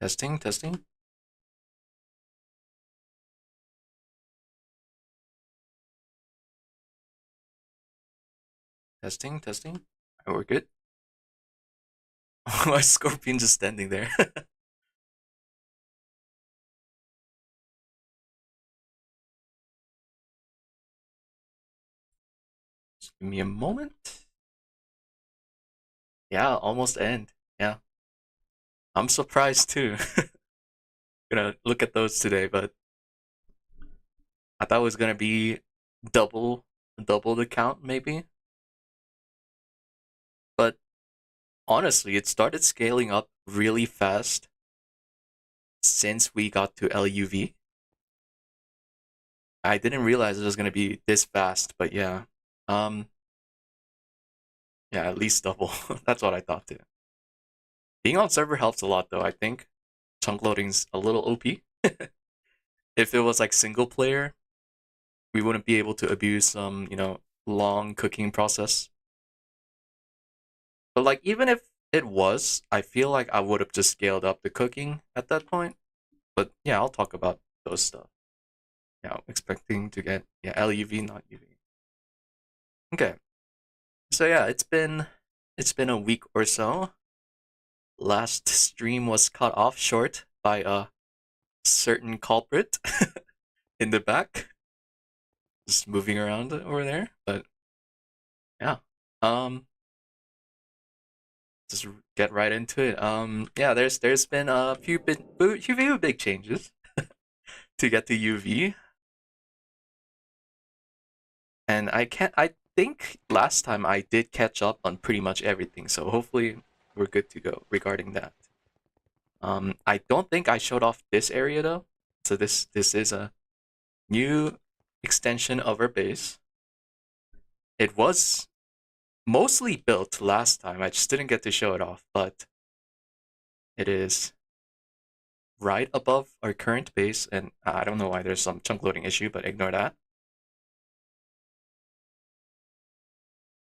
Testing, testing. Testing, testing. Alright, we're good. My scorpion just standing there. Just give me a moment. Yeah, almost end. Yeah. I'm surprised too. Gonna look at those today, but I thought it was gonna be double the count maybe. But honestly, it started scaling up really fast since we got to LUV. I didn't realize it was gonna be this fast, but yeah. Um yeah, at least double. That's what I thought too. Being on server helps a lot though, I think. Chunk loading's a little OP. If it was like single player, we wouldn't be able to abuse some, long cooking process. But like even if it was, I feel like I would have just scaled up the cooking at that point. But yeah, I'll talk about those stuff. Yeah, expecting to get LUV, not UV. Okay. So yeah, it's been a week or so. Last stream was cut off short by a certain culprit in the back. Just moving around over there, but yeah. Just get right into it. Yeah, there's been a few big changes to get to UV, and I think last time I did catch up on pretty much everything, so hopefully we're good to go regarding that. I don't think I showed off this area though, so this is a new extension of our base. It was mostly built last time. I just didn't get to show it off, but it is right above our current base, and I don't know why there's some chunk loading issue, but ignore that.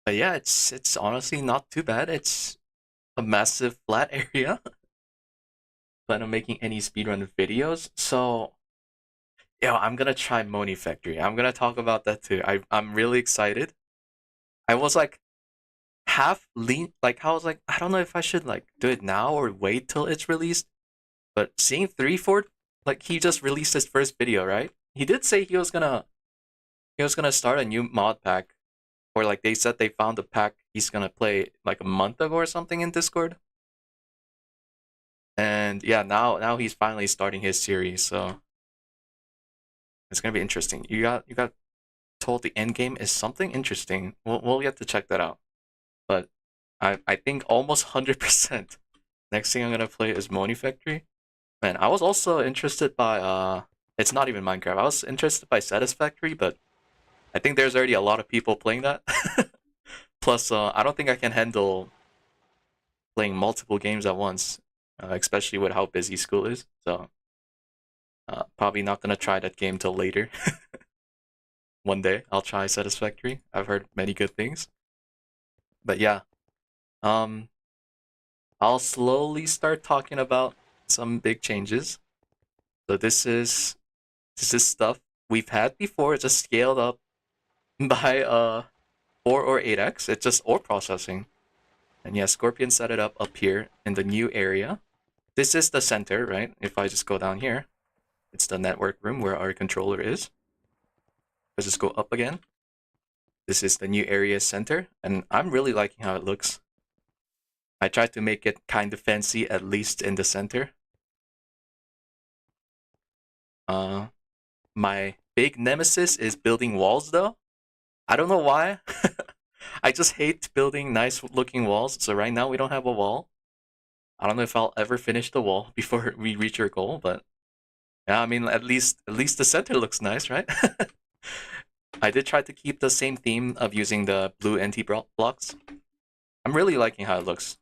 But yeah, it's honestly not too bad. It's a massive flat area. Plan on making any speedrun videos, so I'm gonna try Moni Factory. I'm gonna talk about that too. I'm really excited. I was like half lean, like I was like I don't know if I should like do it now or wait till it's released. But seeing 3-4, like he just released his first video, right? He did say he was gonna start a new mod pack, or like they said they found a pack he's gonna play like a month ago or something in Discord. And yeah, now he's finally starting his series, so it's gonna be interesting. You got told the end game is something interesting. We'll get to check that out. But I think almost 100%. Next thing I'm gonna play is Moni Factory. Man, I was also interested by it's not even Minecraft. I was interested by Satisfactory, but I think there's already a lot of people playing that. Plus, I don't think I can handle playing multiple games at once, especially with how busy school is. So, probably not gonna try that game till later. One day I'll try Satisfactory. I've heard many good things. But yeah, um, I'll slowly start talking about some big changes. So this is stuff we've had before. It's just scaled up by 4 or 8x. It's just ore processing. And yeah, Scorpion set it up here in the new area. This is the center, right? If I just go down here, it's the network room where our controller is. Let's just go up again. This is the new area center, and I'm really liking how it looks. I tried to make it kind of fancy, at least in the center. My big nemesis is building walls, though. I don't know why. I just hate building nice looking walls, so right now we don't have a wall. I don't know if I'll ever finish the wall before we reach our goal, but yeah, I mean at least the center looks nice, right? I did try to keep the same theme of using the blue NT blocks. I'm really liking how it looks.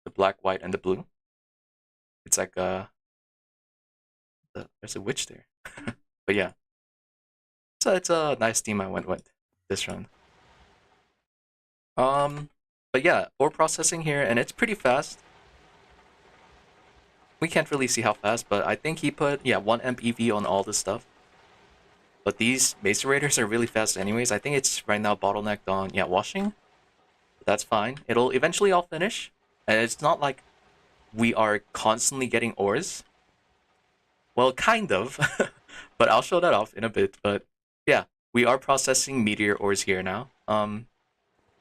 The black, white, and the blue. It's like there's a witch there. But yeah. So it's a nice theme I went with this round. But yeah, ore processing here, and it's pretty fast. we can't really see how fast, but I think he put 1 amp EV on all this stuff. But these macerators are really fast anyways. I think it's right now bottlenecked on washing. That's fine. It'll eventually all finish. And it's not like we are constantly getting ores. Well, kind of. But I'll show that off in a bit. But yeah, we are processing meteor ores here now.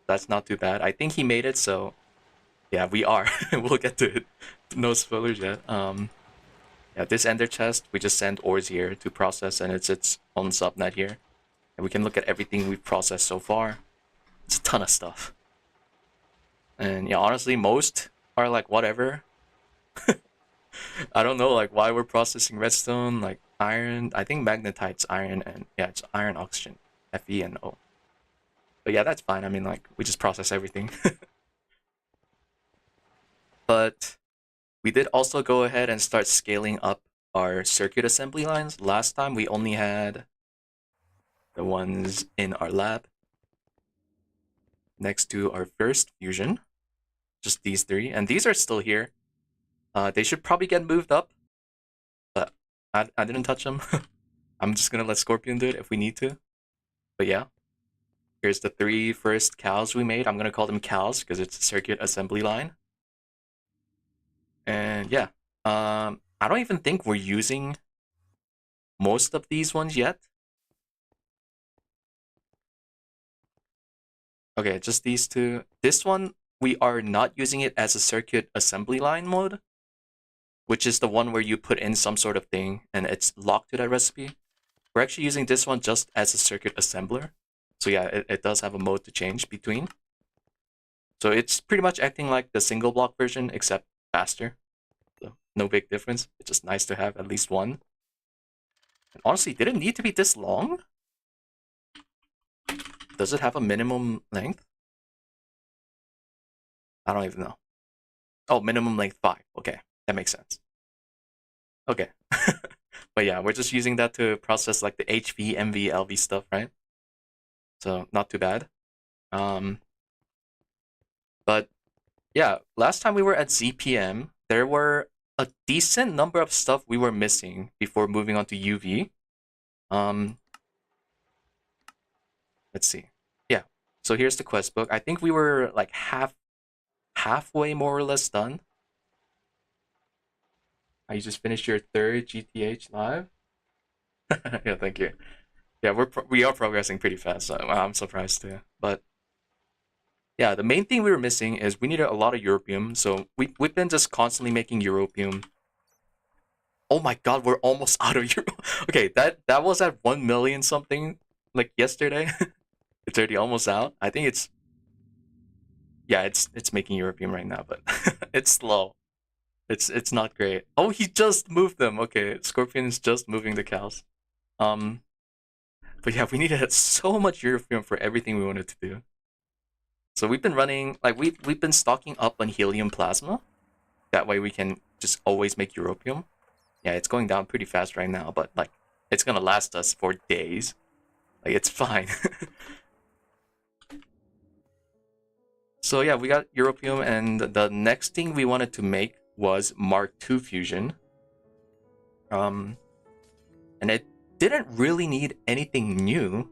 That's not too bad. I think he made it, so yeah, we are. We'll get to it. No spoilers yet. Yeah, this ender chest, we just send ores here to process, and it's its own subnet here. And we can look at everything we've processed so far. It's a ton of stuff. And yeah, honestly, most are like whatever. I don't know like why we're processing redstone, like iron. I think magnetite's iron, and yeah, it's iron oxygen, Fe and O. But yeah, that's fine. I mean, like, we just process everything. But we did also go ahead and start scaling up our circuit assembly lines. Last time we only had the ones in our lab next to our first fusion. Just these three. And these are still here. They should probably get moved up. But I didn't touch them. I'm just gonna let Scorpion do it if we need to. But yeah. Here's the 3 first cows we made. I'm gonna call them cows because it's a circuit assembly line. And yeah, I don't even think we're using most of these ones yet. Okay, just these two. This one, we are not using it as a circuit assembly line mode, which is the one where you put in some sort of thing and it's locked to that recipe. We're actually using this one just as a circuit assembler. So yeah, it does have a mode to change between. So it's pretty much acting like the single block version, except faster. So no big difference. It's just nice to have at least one. And honestly, did it need to be this long? Does it have a minimum length? I don't even know. Oh, minimum length 5. Okay, that makes sense. Okay. But yeah, we're just using that to process like the HV, MV, LV stuff, right? So not too bad. But yeah, last time we were at ZPM, there were a decent number of stuff we were missing before moving on to UV. Let's see. Yeah, so here's the quest book. I think we were like halfway more or less done. You just finished your 3rd GTH live? Yeah, thank you. Yeah, we are progressing pretty fast, so I'm surprised too. But yeah, the main thing we were missing is we needed a lot of Europium, so we've been just constantly making Europium. Oh my god, we're almost out of Euro. Okay, that was at 1 million something like yesterday. It's already almost out. I think it's making Europium right now, but it's slow. It's not great. Oh, he just moved them. Okay, Scorpion is just moving the cows. But yeah, we needed so much Europium for everything we wanted to do. So we've been running, like, we've been stocking up on helium plasma. That way we can just always make Europium. Yeah, it's going down pretty fast right now, but like, it's gonna last us for days. Like, it's fine. So yeah, we got Europium, and the next thing we wanted to make was Mark II fusion. And it didn't really need anything new.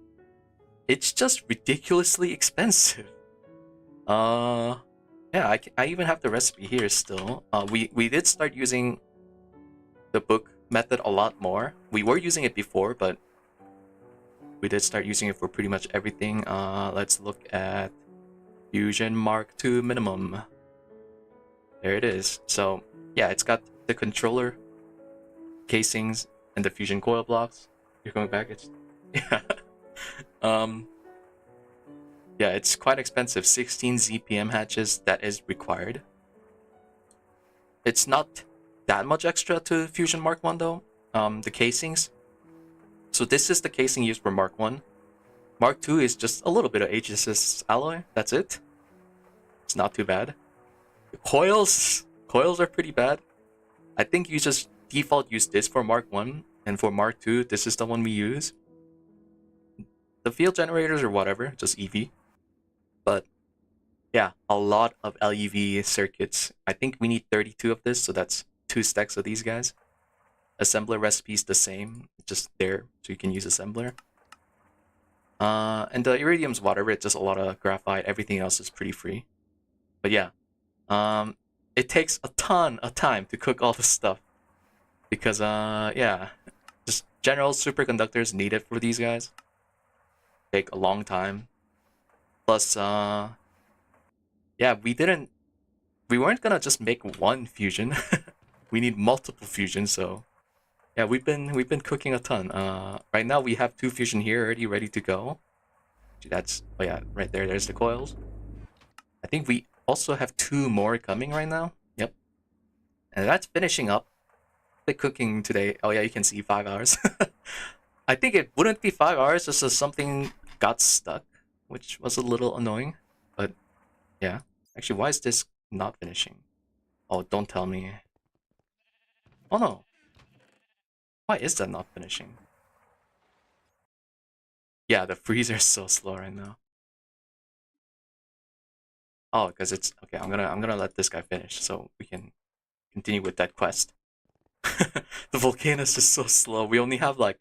It's just ridiculously expensive. Yeah, I even have the recipe here still. We did start using the book method a lot more. We were using it before, but we did start using it for pretty much everything. Let's look at Fusion Mark II minimum. There it is. So yeah, it's got the controller casings and the fusion coil blocks. You're going back? It's yeah. Yeah, it's quite expensive. 16 ZPM hatches, that is required. It's not that much extra to Fusion Mark 1 though. The casings. So this is the casing used for Mark 1. Mark 2 is just a little bit of HSS alloy. That's it. It's not too bad. The coils are pretty bad. I think you just default use this for Mark 1, and for Mark 2, this is the one we use. The field generators or whatever, just EV. But yeah, a lot of LUV circuits. I think we need 32 of this, so that's 2 stacks of these guys. Assembler recipe's the same, just there, so you can use assembler. And the iridium's whatever, it's just a lot of graphite. Everything else is pretty free. But yeah, it takes a ton of time to cook all this stuff because yeah, just general superconductors needed for these guys take a long time. Plus, yeah, we weren't gonna just make one fusion. We need multiple fusions, so yeah, we've been cooking a ton. Right now we have 2 fusion here already ready to go. That's, oh yeah, right there. There's the coils. I think we also have 2 more coming right now. Yep, and that's finishing up the cooking today. Oh yeah, you can see 5 hours. I think it wouldn't be 5 hours just as something got stuck, which was a little annoying. But yeah, actually, why is this not finishing? Oh, don't tell me. Oh no. Why is that not finishing? Yeah, the freezer's so slow right now. Oh, because it's okay. I'm gonna let this guy finish so we can continue with that quest. The volcano is just so slow. We only have like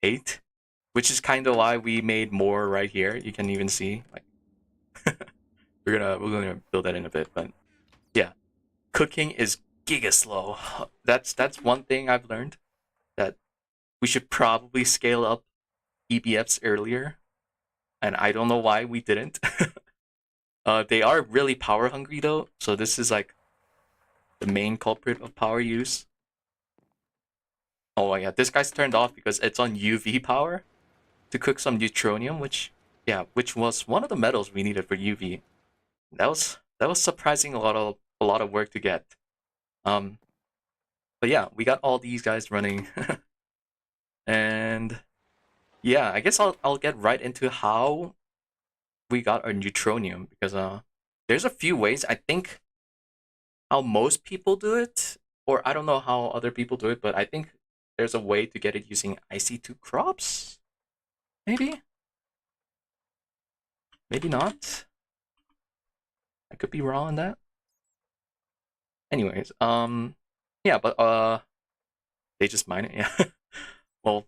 8, which is kind of why we made more right here. You can even see like we're gonna build that in a bit, but yeah, cooking is giga slow. That's one thing I've learned, that we should probably scale up EBFs earlier, and I don't know why we didn't. They are really power hungry though, so this is like the main culprit of power use. Oh yeah, this guy's turned off because it's on UV power to cook some neutronium, which was one of the metals we needed for UV. That was surprising a lot of work to get. But yeah, we got all these guys running, and yeah, I guess I'll get right into how we got our neutronium, because there's a few ways. I think how most people do it, or I don't know how other people do it, but I think there's a way to get it using IC2 crops. Maybe not. I could be wrong on that. Anyways, yeah, but they just mine it, yeah. Well,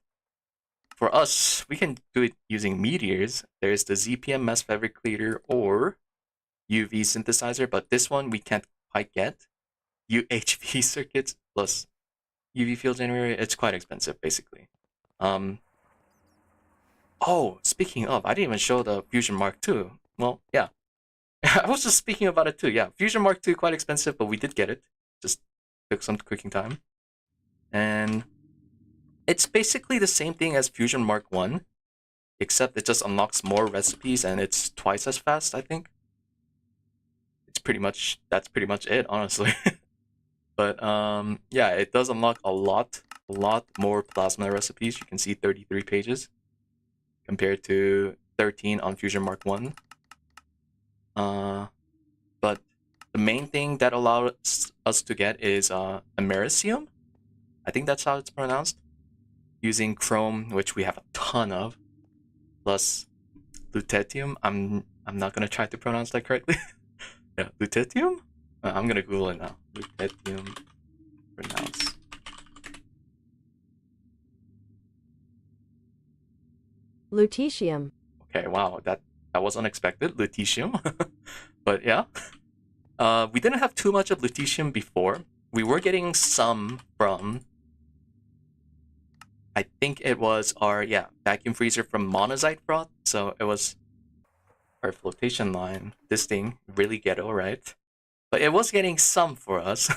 for us, we can do it using meteors. There's the ZPM mass fabricator or UV synthesizer, but this one we can't quite get. UHV circuits plus UV field generator, it's quite expensive, basically. Oh, speaking of, I didn't even show the Fusion Mark II. Well, yeah. I was just speaking about it too, yeah. Fusion Mark II, quite expensive, but we did get it. Just took some cooking time. And it's basically the same thing as Fusion Mark I, except it just unlocks more recipes and it's twice as fast, I think. That's pretty much it, honestly. But yeah, it does unlock a lot more plasma recipes. You can see 33 pages compared to 13 on Fusion Mark I. But the main thing that allows us to get is americium. I think that's how it's pronounced. Using chrome, which we have a ton of, plus lutetium. I'm not gonna try to pronounce that correctly. Yeah, lutetium? I'm gonna Google it now. Lutetium pronounce. Lutetium. Okay, wow, that was unexpected. Lutetium. But yeah. We didn't have too much of lutetium before. We were getting some from, I think it was our vacuum freezer from monazite froth. So it was our flotation line. This thing, really ghetto, right? But it was getting some for us.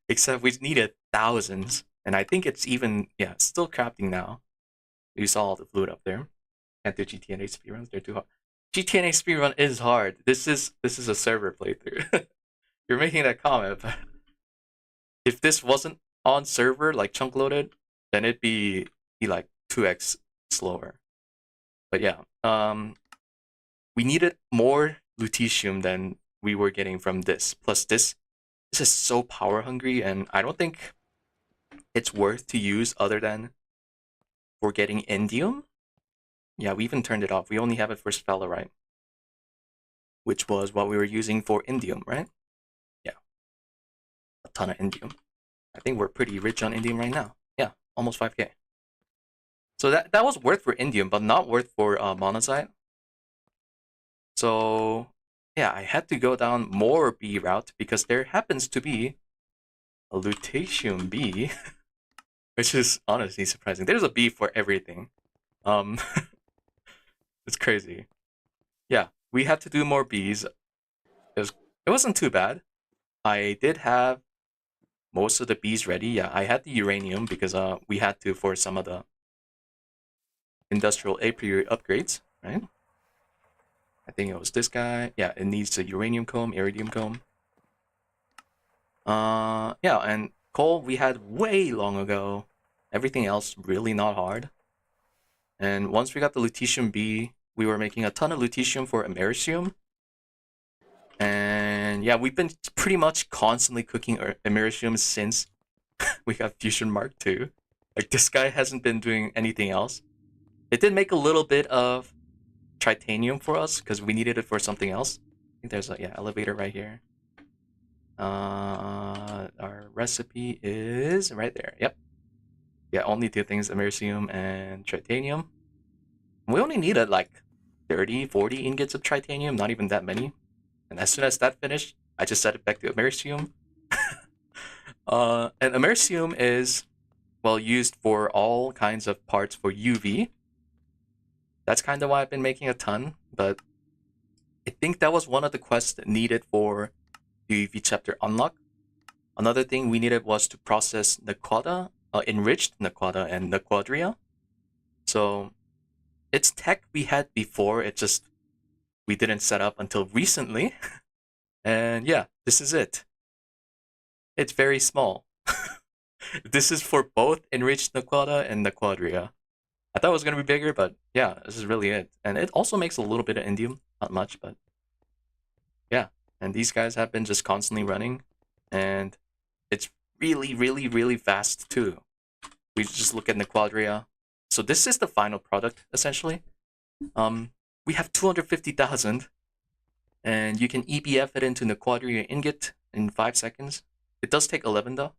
Except we needed thousands. And I think it's even, still crafting now. You saw all the fluid up there. Can't do GTNH speedruns, they're too hard. GTNH speedrun is hard. This is a server playthrough. You're making that comment, but if this wasn't on server, like chunk loaded, then it'd be like 2x slower. But yeah, we needed more lutetium than we were getting from this. Plus this is so power hungry, and I don't think it's worth to use other than for getting indium. Yeah, we even turned it off. We only have it for sphalerite, which was what we were using for indium, right? Yeah, a ton of indium. I think we're pretty rich on indium right now. Yeah, almost 5k. So that was worth for indium, but not worth for monazite. So yeah, I had to go down more B route because there happens to be a lutetium B, which is honestly surprising. There's a B for everything. Um, it's crazy. Yeah, we had to do more Bs. It wasn't too bad. I did have most of the Bs ready. Yeah, I had the uranium because we had to for some of the industrial apiary upgrades, right? I think it was this guy. Yeah, it needs a uranium comb, iridium comb. Yeah, and coal we had way long ago. Everything else really not hard. And once we got the lutetium B, we were making a ton of lutetium for americium. And yeah, we've been pretty much constantly cooking americium since we got Fusion Mark II. Like, this guy hasn't been doing anything else. It did make a little bit of titanium for us because we needed it for something else. I think there's a elevator right here. Our recipe is right there. Yep. Yeah, only two things: americium and titanium. We only needed like 30, 40 ingots of titanium, not even that many. And as soon as that finished, I just set it back to americium. And americium is, well, used for all kinds of parts for UV. That's kind of why I've been making a ton, but I think that was one of the quests needed for the UV chapter unlock. Another thing we needed was to process Naquadah, enriched Naquadah and Naquadria. So it's tech we had before, it just we didn't set up until recently. And yeah, this is it. It's very small. This is for both enriched Naquadah and Naquadria. I thought it was gonna be bigger, but yeah, this is really it. And it also makes a little bit of indium, not much, but yeah. And these guys have been just constantly running, and it's really, really, really fast too. We just look at Naquadria. So this is the final product essentially. We have 250,000, and you can EBF it into Naquadria ingot in 5 seconds. It does take 11 though,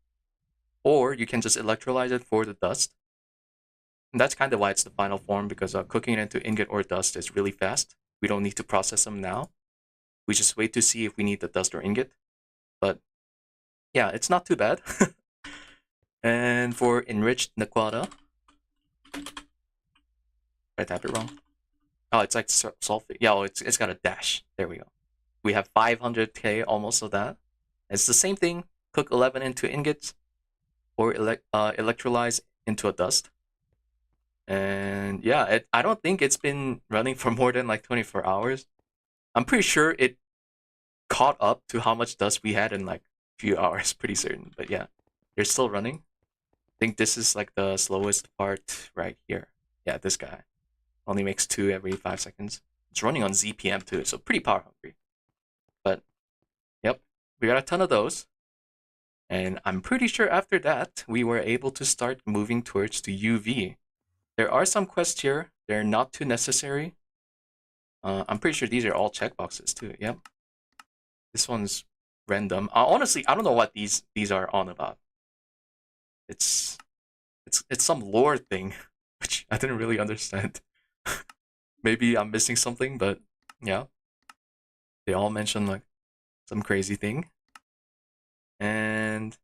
or you can just electrolyze it for the dust. And that's kind of why it's the final form, because cooking it into ingot or dust is really fast. We don't need to process them now. We just wait to see if we need the dust or ingot. But yeah, it's not too bad. And for enriched Naquadah, I typed it wrong. Oh, it's like sulfate. Yeah, oh, it's got a dash. There we go. We have 500k almost of that. It's the same thing. Cook 11 into ingots, or electrolyze into a dust. And yeah, I don't think it's been running for more than like 24 hours. I'm pretty sure it caught up to how much dust we had in like a few hours, pretty certain. But yeah, they're still running. I think this is like the slowest part right here. Yeah, this guy only makes 2 every 5 seconds. It's running on ZPM too, so pretty power hungry. But yep, we got a ton of those. And I'm pretty sure after that, we were able to start moving towards the UV. There are some quests here. They're not too necessary. I'm pretty sure these are all checkboxes too. Yep. This one's random. Honestly, I don't know what these are on about. It's some lore thing, which I didn't really understand. Maybe I'm missing something, but yeah. They all mention like some crazy thing. And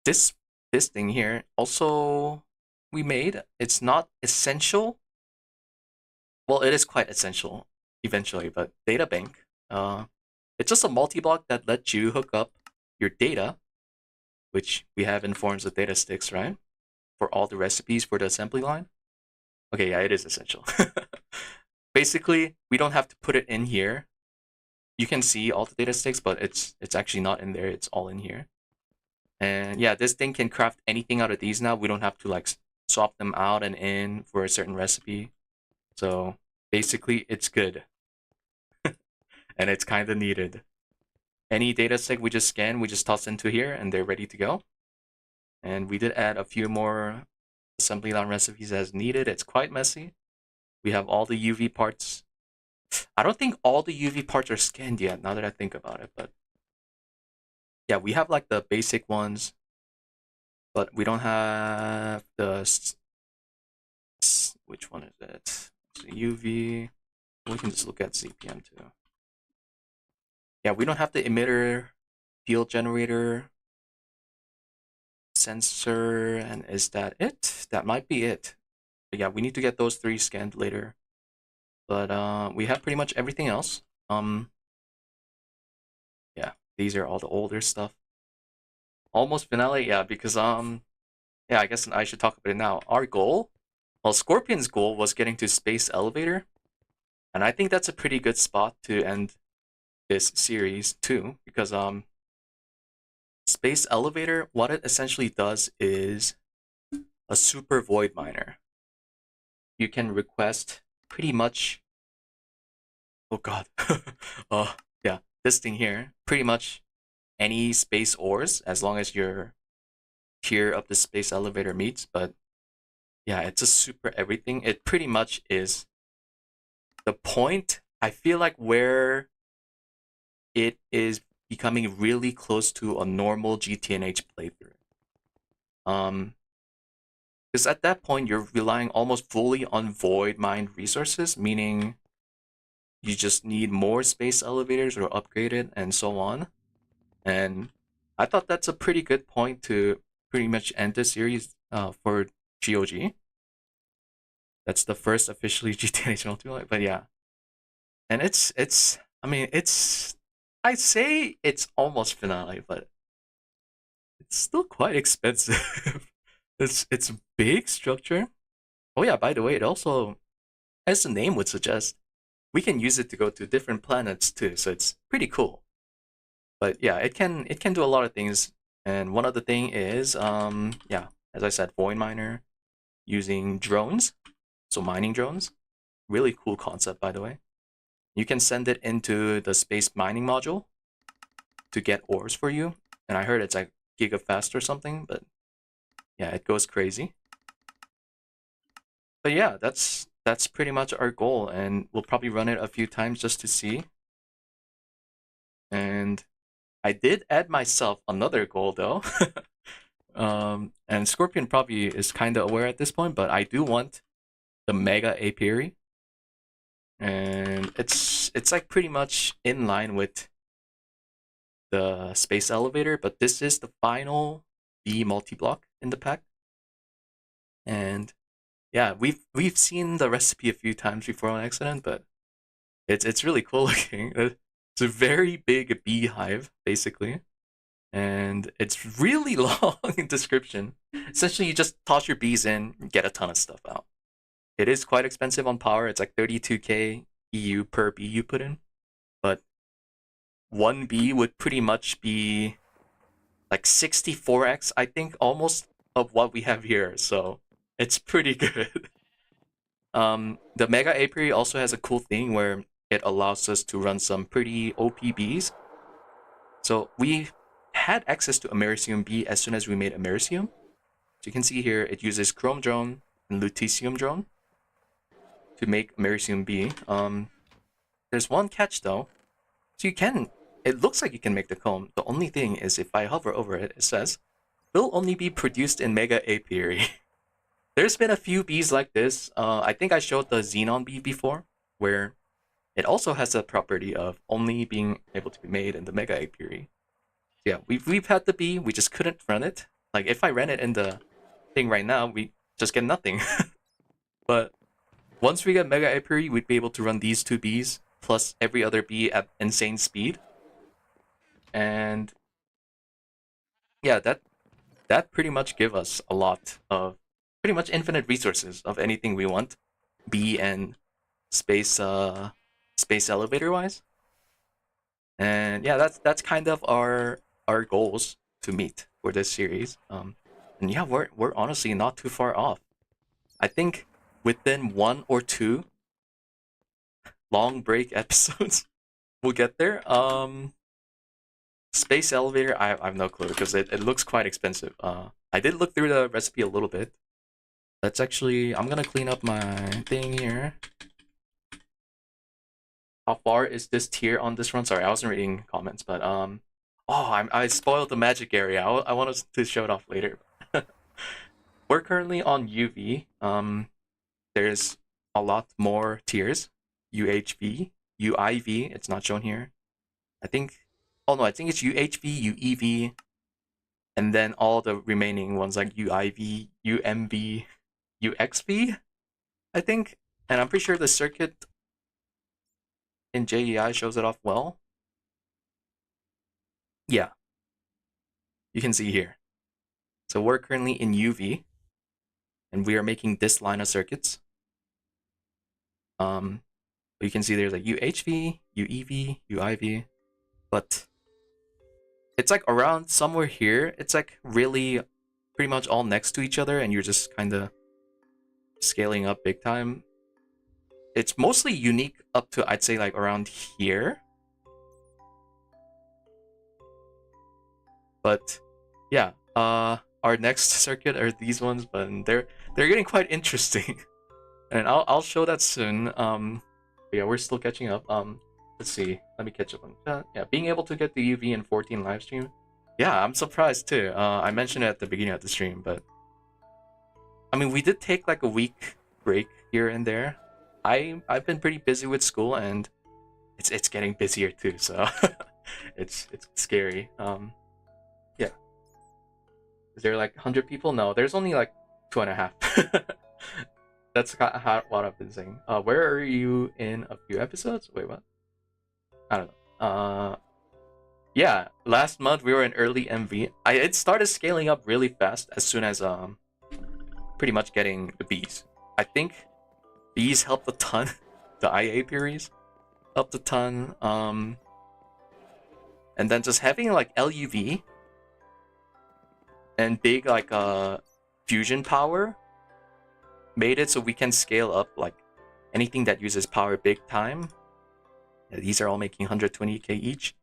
this thing here also we made. It's not essential. Well, it is quite essential eventually, but data bank. It's just a multi-block that lets you hook up your data, which we have in forms of data sticks, right? For all the recipes for the assembly line. Okay, yeah, it is essential. Basically, we don't have to put it in here. You can see all the data sticks, but it's actually not in there. It's all in here. And yeah, this thing can craft anything out of these now. We don't have to like swap them out and in for a certain recipe. So basically, it's good. And it's kind of needed. Any data stick we just scan, we just toss into here, and they're ready to go. And we did add a few more assembly line recipes as needed. It's quite messy. We have all the UV parts. I don't think all the UV parts are scanned yet, now that I think about it, but yeah, we have like the basic ones. but we don't have the which one is it? So UV. We can just look at CPM too. Yeah, we don't have the emitter, field generator, sensor, and is that it? That might be it. But yeah, we need to get those 3 scanned later. But we have pretty much everything else. Yeah, these are all the older stuff. Almost finale, yeah, because yeah, I guess I should talk about it now. Our goal, well, Scorpion's goal was getting to space elevator, and I think that's a pretty good spot to end this series too, because space elevator, what it essentially does is a super void miner. You can request pretty much, oh god, yeah, this thing here, pretty much any space ores as long as your tier of the space elevator meets. But yeah, it's a super everything. It pretty much is the point. I feel like where it is becoming really close to a normal GTNH playthrough. Because at that point you're relying almost fully on void mined resources, meaning you just need more space elevators or upgrade it and so on. And I thought that's a pretty good point to pretty much end the series for GOG. That's the first officially GTNH multiplayer, but yeah. And it's I mean it's I'd say it's almost finale, but it's still quite expensive. It's a big structure. Oh yeah, by the way, it also, as the name would suggest, we can use it to go to different planets too, so it's pretty cool. But yeah, it can do a lot of things, and one of the thing is yeah, as I said, void miner using drones, so mining drones. Really cool concept, by the way. You can send it into the space mining module to get ores for you, and I heard it's like gigafast or something, but yeah, it goes crazy. But yeah, that's pretty much our goal, and we'll probably run it a few times just to see. And I did add myself another goal though. And Scorpion probably is kind of aware at this point, but I do want the Mega Apiary, and it's like pretty much in line with the space elevator, but this is the final B multi-block in the pack. And yeah, we've seen the recipe a few times before on accident, but it's really cool looking. It's a very big beehive, basically, and it's really long in description. Essentially, you just toss your bees in, and get a ton of stuff out. It is quite expensive on power. It's like 32k EU per bee you put in, but one bee would pretty much be like 64x, I think, almost of what we have here. So it's pretty good. The Mega Apiary also has a cool thing where it allows us to run some pretty OP bees. So we had access to Americium B as soon as we made Americium. So you can see here it uses Chrome Drone and Lutecium Drone to make Americium B. There's one catch though. So you can, it looks like you can make the comb. The only thing is if I hover over it, it says, will only be produced in Mega Apiary. There's been a few bees like this. I think I showed the Xenon bee before, where it also has the property of only being able to be made in the Mega Apiary. Yeah, we've had the bee, we just couldn't run it. Like if I ran it in the thing right now, we just get nothing. But once we get Mega Apiary, we'd be able to run these 2 bees plus every other bee at insane speed. And yeah, that pretty much give us a lot of pretty much infinite resources of anything we want, bee and space space elevator wise. And yeah, that's kind of our goals to meet for this series. And yeah, we're honestly not too far off. I think within 1 or 2 long break episodes, we'll get there. Space elevator, I have no clue because it looks quite expensive. I did look through the recipe a little bit. Let's actually, I'm gonna clean up my thing here. How far is this tier on this run? Sorry, I wasn't reading comments, but oh, I spoiled the magic area. I want us to show it off later. We're currently on UV. There's a lot more tiers. UHV, UIV. It's not shown here. I think. Oh no, I think it's UHV, UEV, and then all the remaining ones like UIV, UMV, UXV. I think, and I'm pretty sure the circuit in JEI shows it off well. Yeah, you can see here. So we're currently in UV, and we are making this line of circuits. You can see there's like UHV, UEV, UIV, but it's like around somewhere here. It's like really pretty much all next to each other, and you're just kind of scaling up big time. It's mostly unique up to, I'd say, like around here. But yeah, our next circuit are these ones, but they're getting quite interesting. And I'll show that soon. Yeah, we're still catching up. Let's see. Let me catch up on that. Yeah, being able to get the UV in 14 live stream. Yeah, I'm surprised too. I mentioned it at the beginning of the stream, but I mean, we did take like a week break here and there. I've been pretty busy with school, and it's getting busier too. So it's scary. Yeah. Is there like 100 people? No, there's only like 2.5. That's what I've been saying. Where are you in a few episodes? Wait, what? I don't know. Yeah, last month we were in early MV. It started scaling up really fast as soon as pretty much getting the bees. I think bees helped a ton. The IA Apiaries helped a ton. And then just having like LUV and big like fusion power made it so we can scale up like anything that uses power big time. Yeah, these are all making 120k each.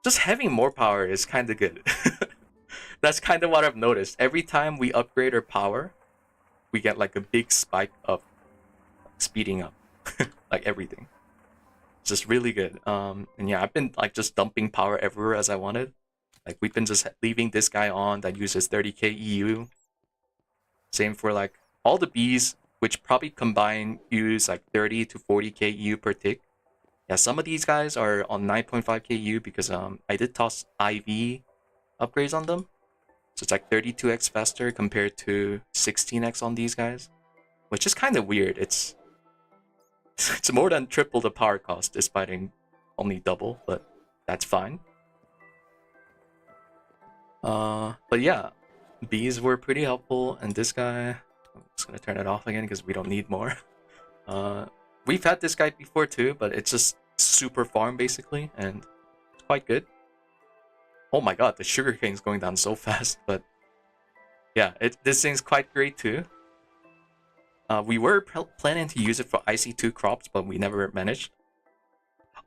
Just having more power is kind of good. That's kind of what I've noticed. Every time we upgrade our power, we get like a big spike of speeding up, like everything. It's just really good. And yeah, I've been like just dumping power everywhere as I wanted. Like we've been just leaving this guy on that uses 30k EU. Same for like all the bees, which probably combine use like 30 to 40k EU per tick. Yeah, some of these guys are on 9.5k EU because I did toss IV upgrades on them. So it's like 32x faster compared to 16x on these guys, which is kind of weird. It's more than triple the power cost despite being only double, but that's fine. But yeah, bees were pretty helpful, and this guy, I'm just gonna turn it off again because we don't need more. We've had this guy before too, but it's just super farm basically, and it's quite good. Oh my god, the sugarcane's going down so fast, but yeah, this thing's quite great too. We were planning to use it for IC2 crops, but we never managed.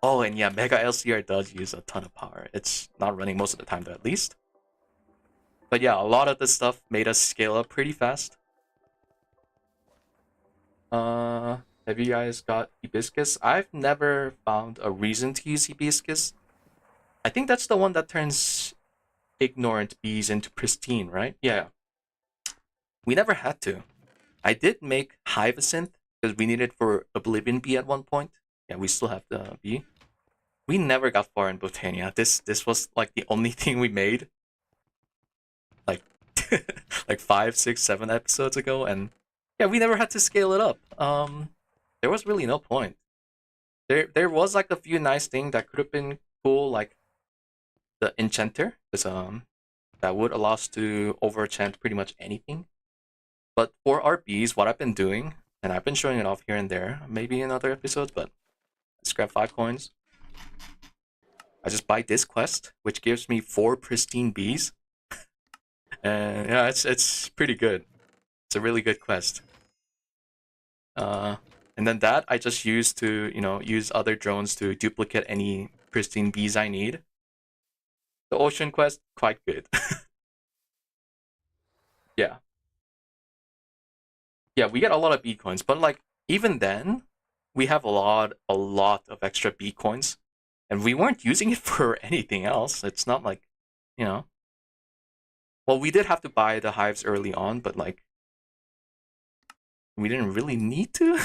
Oh, and yeah, Mega LCR does use a ton of power. It's not running most of the time though, at least. But yeah, a lot of this stuff made us scale up pretty fast. Have you guys got hibiscus? I've never found a reason to use hibiscus. I think that's the one that turns ignorant bees into pristine, right? Yeah. We never had to. I did make hyacinth because we needed for Oblivion bee at one point. Yeah, we still have the bee. We never got far in Botania. This was like the only thing we made. Like like 5, 6, 7 episodes ago, and yeah, we never had to scale it up. There was really no point. There was like a few nice things that could have been cool, like the enchanter, because that would allow us to overenchant pretty much anything. But for our bees, what I've been doing, and I've been showing it off here and there, maybe in other episodes, but let's grab 5 coins. I just buy this quest, which gives me 4 pristine bees. And yeah, it's pretty good. It's a really good quest. And then that I just use to, use other drones to duplicate any pristine bees I need. The ocean quest, quite good. Yeah. Yeah, we get a lot of bee coins, but like even then, we have a lot of extra bee coins, and we weren't using it for anything else. It's not like, Well, we did have to buy the hives early on, but like we didn't really need to.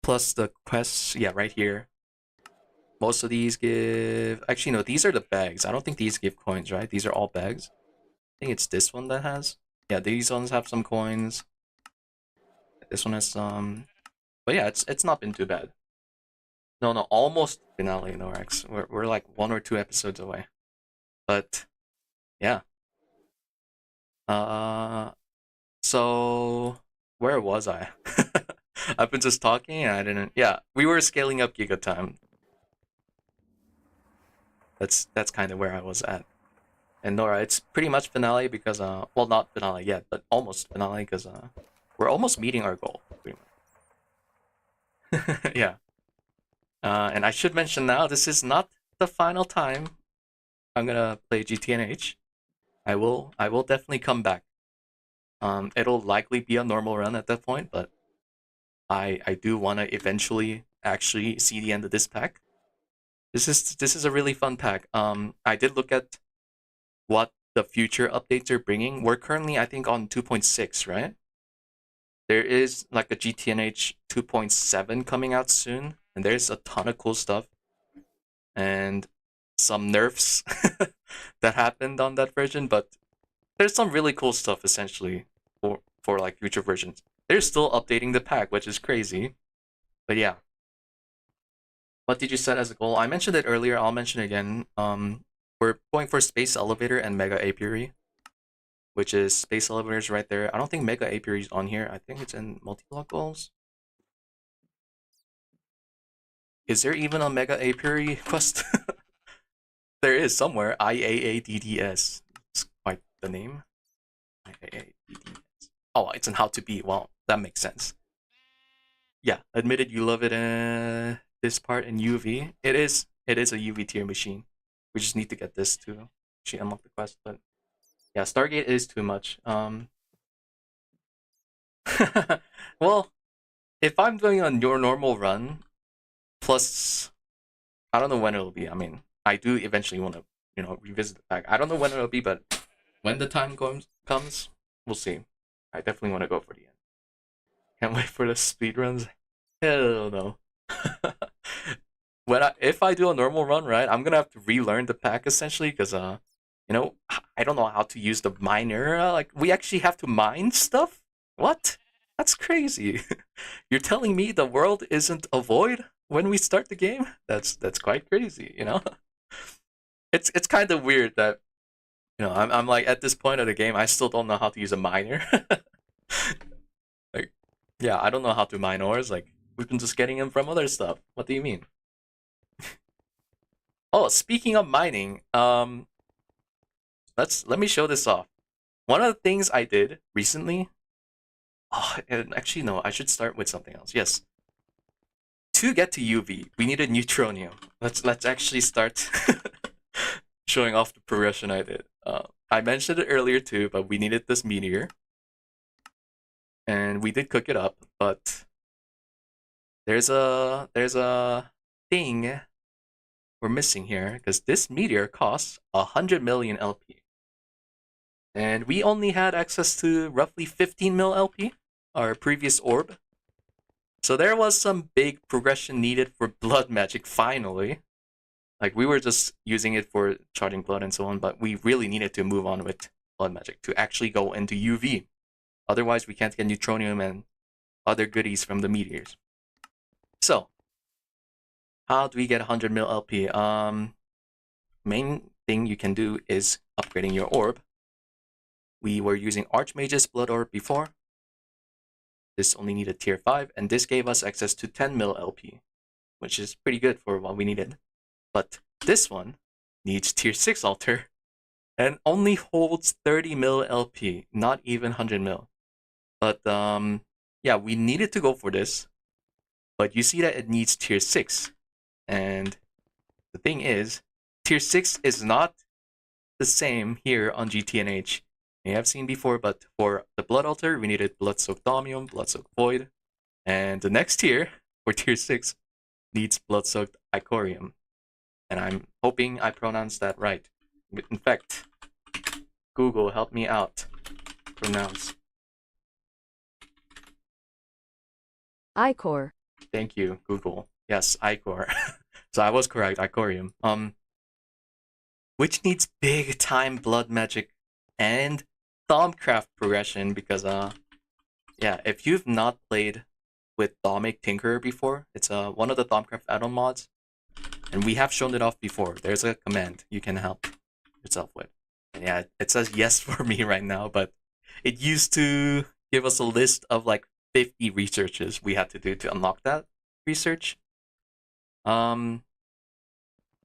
Plus the quests, yeah, right here. Most of these give... Actually, no, these are the bags. I don't think these give coins, right? These are all bags. I think it's this one that has. Yeah, these ones have some coins. This one has some. But yeah, it's not been too bad. No, almost finale, no Rex. We're like 1 or 2 episodes away. But yeah. Uh so where was I? I've been just talking and I didn't... Yeah, we were scaling up Giga Time. That's kind of where I was at. And Nora, it's pretty much finale because well, not finale yet, but almost finale because we're almost meeting our goal. Pretty much. Yeah. And I should mention now, this is not the final time I'm gonna play GTNH. I will definitely come back. It'll likely be a normal run at that point, but I do want to eventually actually see the end of this pack. This is a really fun pack. I did look at what the future updates are bringing. We're currently, I think, on 2.6, right? There is like a GTNH 2.7 coming out soon, and there's a ton of cool stuff. And some nerfs that happened on that version, but there's some really cool stuff essentially for like future versions. They're still updating the pack, which is crazy. But yeah. What did you set as a goal? I mentioned it earlier, I'll mention it again. We're going for Space Elevator and Mega Apiary, which is Space Elevator's right there. I don't think Mega Apiary is on here. I think it's in multi-block goals. Is there even a Mega Apiary quest? There is somewhere. IAADDS. It's quite the name. IAADDS. Oh, it's in How to Be. Well, that makes sense. Yeah, admitted you love it in this part in UV. It is a UV tier machine. We just need to get this to actually unlock the quest, but yeah, Stargate is too much. Well, if I'm doing a your normal run, plus I don't know when it'll be. I mean, I do eventually want to, revisit the pack. I don't know when it'll be, but when the time comes, we'll see. I definitely want to go for the end. Can't wait for the speedruns. Hell no. If I do a normal run, right, I'm gonna have to relearn the pack essentially because I don't know how to use the miner. Like we actually have to mine stuff. What? That's crazy. You're telling me the world isn't a void when we start the game? That's quite crazy. It's kind of weird that I'm like at this point of the game I still don't know how to use a miner. Like, yeah, I don't know how to mine ores. Like we've been just getting them from other stuff. What do you mean? Oh, speaking of mining, let me show this off. One of the things I did recently. Oh, and actually no, I should start with something else. Yes. To get to UV, we need a neutronium. Let's actually start showing off the progression I did. I mentioned it earlier too, but we needed this meteor, and we did cook it up. But there's a thing we're missing here because this meteor costs 100 million LP, and we only had access to roughly 15 mil LP, our previous orb. So there was some big progression needed for blood magic finally. Like we were just using it for charging blood and so on, but we really needed to move on with blood magic to actually go into UV. Otherwise, we can't get neutronium and other goodies from the meteors. So, how do we get 100 mil LP? Main thing you can do is upgrading your orb. We were using Archmage's blood orb before. This only needed tier 5, and this gave us access to 10 mil LP, which is pretty good for what we needed. But this one needs tier 6 altar and only holds 30 mil LP, not even 100 mil. But yeah, we needed to go for this. But you see that it needs tier 6. And the thing is, tier 6 is not the same here on GTNH. You have seen before, but for the blood altar, we needed blood-soaked Thaumium, blood-soaked Void. And the next tier, for tier 6, needs blood-soaked Icorium. And I'm hoping I pronounced that right. In fact, Google, help me out. Pronounce. Ichor. Thank you, Google. Yes, Ichor. So I was correct, Ichorium. Which needs big time blood magic and Thaumcraft progression because yeah, if you've not played with Thaumic Tinkerer before, it's one of the Thaumcraft add-on mods, and we have shown it off before. There's a command you can help yourself with. And yeah, it says yes for me right now, but it used to give us a list of like 50 researches we had to do to unlock that research. And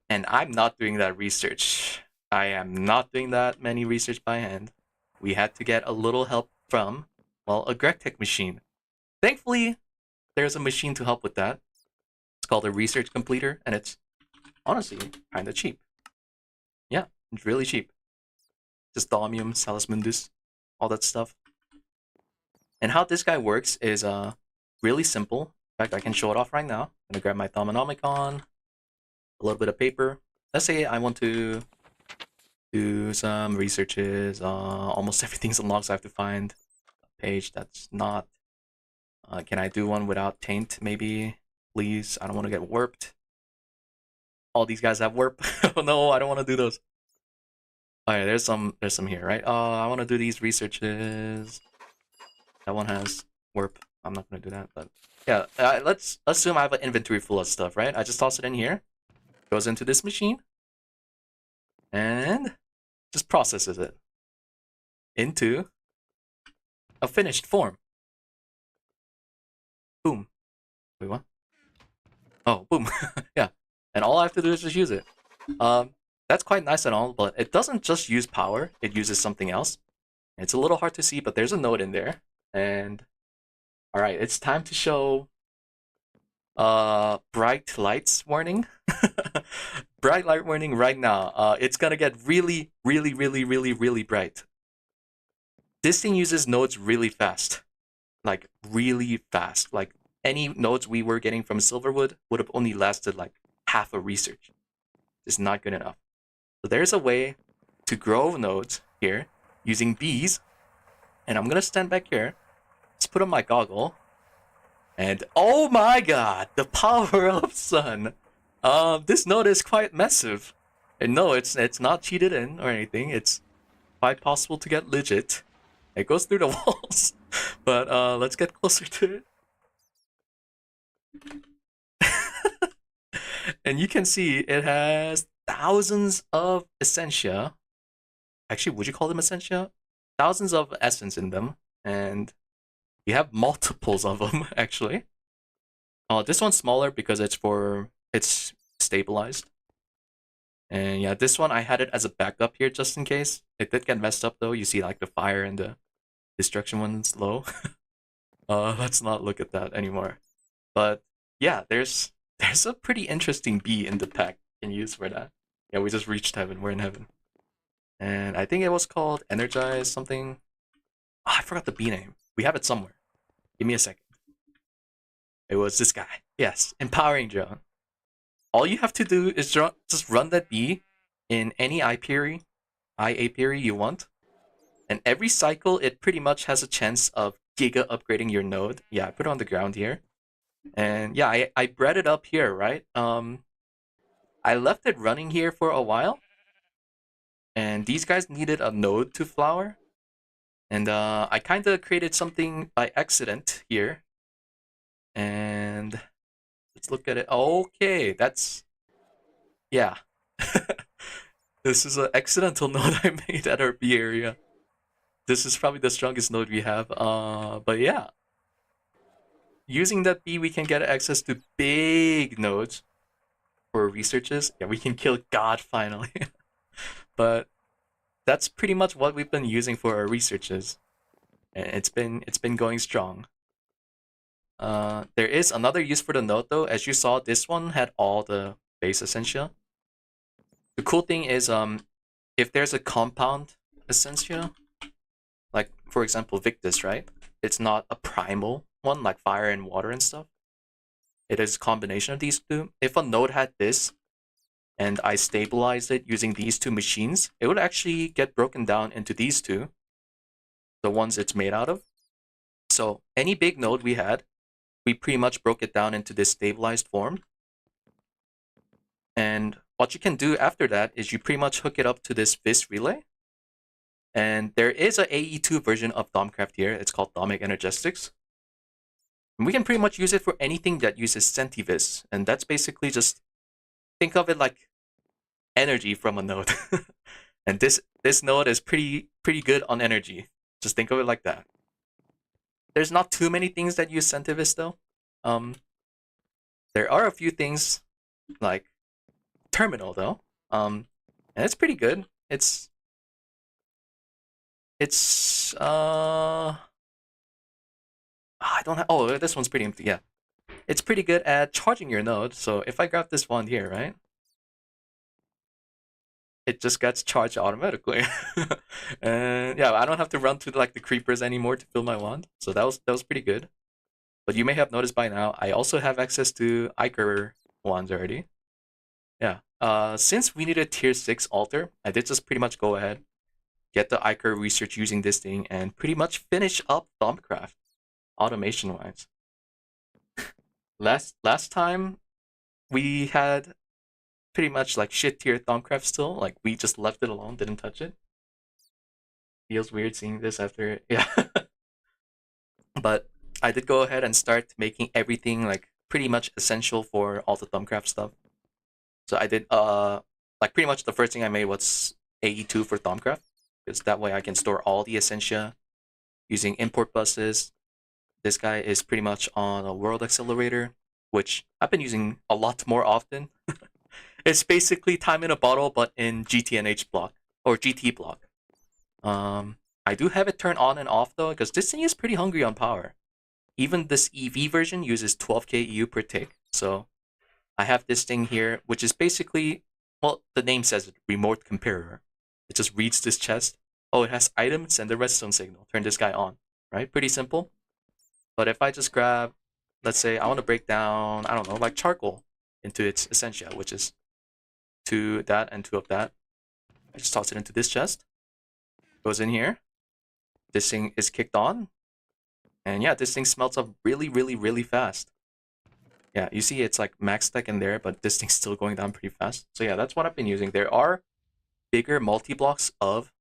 I'm not doing that research. I am not doing that many research by hand. We had to get a little help from, well, a GregTech machine. Thankfully, there's a machine to help with that. It's called a research completer, and it's honestly kind of cheap. Yeah, it's really cheap. Just Thaumium, Salus Mundus, all that stuff. And how this guy works is really simple. In fact, I can show it off right now. I'm gonna grab my Thaumonomicon, a little bit of paper. Let's say I want to do some researches. Almost everything's unlocked, so I have to find a page that's not. Can I do one without taint, maybe? Please, I don't want to get warped. All these guys have warp. Oh no, I don't want to do those. Alright, there's some here, right? I want to do these researches. That one has warp. I'm not gonna do that, but yeah, let's assume I have an inventory full of stuff, right? I just toss it in here. Goes into this machine. And just processes it into a finished form. Boom. Wait, what? Oh, boom. Yeah. And all I have to do is just use it. That's quite nice and all, but it doesn't just use power. It uses something else. It's a little hard to see, but there's a node in there. And all right, it's time to show bright lights warning. Bright light warning right now. It's gonna get really, really, really, really, really bright. This thing uses nodes really fast. Like, really fast. Like, any nodes we were getting from Silverwood would have only lasted like half a research. It's not good enough. So there's a way to grow nodes here using bees. And I'm gonna stand back here. Let's put on my goggle. And oh my god, the power of sun. This node is quite massive. And no, it's not cheated in or anything. It's quite possible to get legit. It goes through the walls. But let's get closer to it. And you can see it has thousands of Essentia. Actually, would you call them Essentia? Thousands of essence in them. And you have multiples of them, actually. This one's smaller because it's stabilized. And yeah, this one I had it as a backup here just in case. It did get messed up though. You see like the fire and the destruction one's low. Let's not look at that anymore. But yeah, there's a pretty interesting bee in the pack you can use for that. Yeah, we just reached heaven. We're in heaven. And I think it was called Energize something. Oh, I forgot the bee name. We have it somewhere. Give me a second. It was this guy. Yes, Empowering Drone. All you have to do is just run that bee in any apiary you want. And every cycle, it pretty much has a chance of giga upgrading your node. Yeah, I put it on the ground here. And yeah, I bred it up here, right? I left it running here for a while. And these guys needed a node to flower. And I kind of created something by accident here. And let's look at it. Okay, that's... Yeah. This is an accidental node I made at our bee area. This is probably the strongest node we have. But yeah. Using that bee, we can get access to big nodes for researches. Yeah, we can kill God finally. But that's pretty much what we've been using for our researches. And it's been going strong. There is another use for the node though. As you saw, this one had all the base Essentia. The cool thing is, if there's a compound Essentia, like for example Victus, right? It's not a primal one like fire and water and stuff. It is a combination of these two. If a node had this, and I stabilized it using these two machines, it would actually get broken down into these two, the ones it's made out of. So any big node we had, we pretty much broke it down into this stabilized form. And what you can do after that is you pretty much hook it up to this vis relay. And there is a AE2 version of Thaumcraft here. It's called Thaumic Energetics. And we can pretty much use it for anything that uses Sentivis. And that's basically just, think of it like energy from a node. And this node is pretty good on energy. Just think of it like that. There's not too many things that use Sentivis though. There are a few things like Terminal though. And it's pretty good. It's I don't have, oh, this one's pretty empty, yeah. It's pretty good at charging your node, so if I grab this one here, right? It just gets charged automatically. And yeah, I don't have to run to like the creepers anymore to fill my wand, so that was pretty good. But you may have noticed by now, I also have access to Iker wands already. Yeah, since we need a tier 6 altar, I did just pretty much go ahead, get the Iker research using this thing, and pretty much finish up Thaumcraft, automation-wise. Last time, we had pretty much like shit tier Thaumcraft still, like we just left it alone, didn't touch it. Feels weird seeing this after, yeah. But I did go ahead and start making everything like pretty much essential for all the Thaumcraft stuff. So I did like pretty much the first thing I made was AE2 for Thaumcraft, because that way I can store all the Essentia using import buses. This guy is pretty much on a world accelerator, which I've been using a lot more often. It's basically time in a bottle, but in GTNH block or GT block. I do have it turned on and off though, because this thing is pretty hungry on power. Even this EV version uses 12k EU per tick, so I have this thing here, which is basically, well, the name says it, remote comparer. It just reads this chest. Oh, it has items and the redstone signal. Turn this guy on, right? Pretty simple. But if I just grab, let's say I want to break down, I don't know, like charcoal into its Essentia, which is 2 that and 2 of that. I just toss it into this chest. Goes in here. This thing is kicked on. And yeah, this thing smelts up really fast. Yeah, you see it's like max stack in there, but this thing's still going down pretty fast. So yeah, that's what I've been using. There are bigger multi-blocks of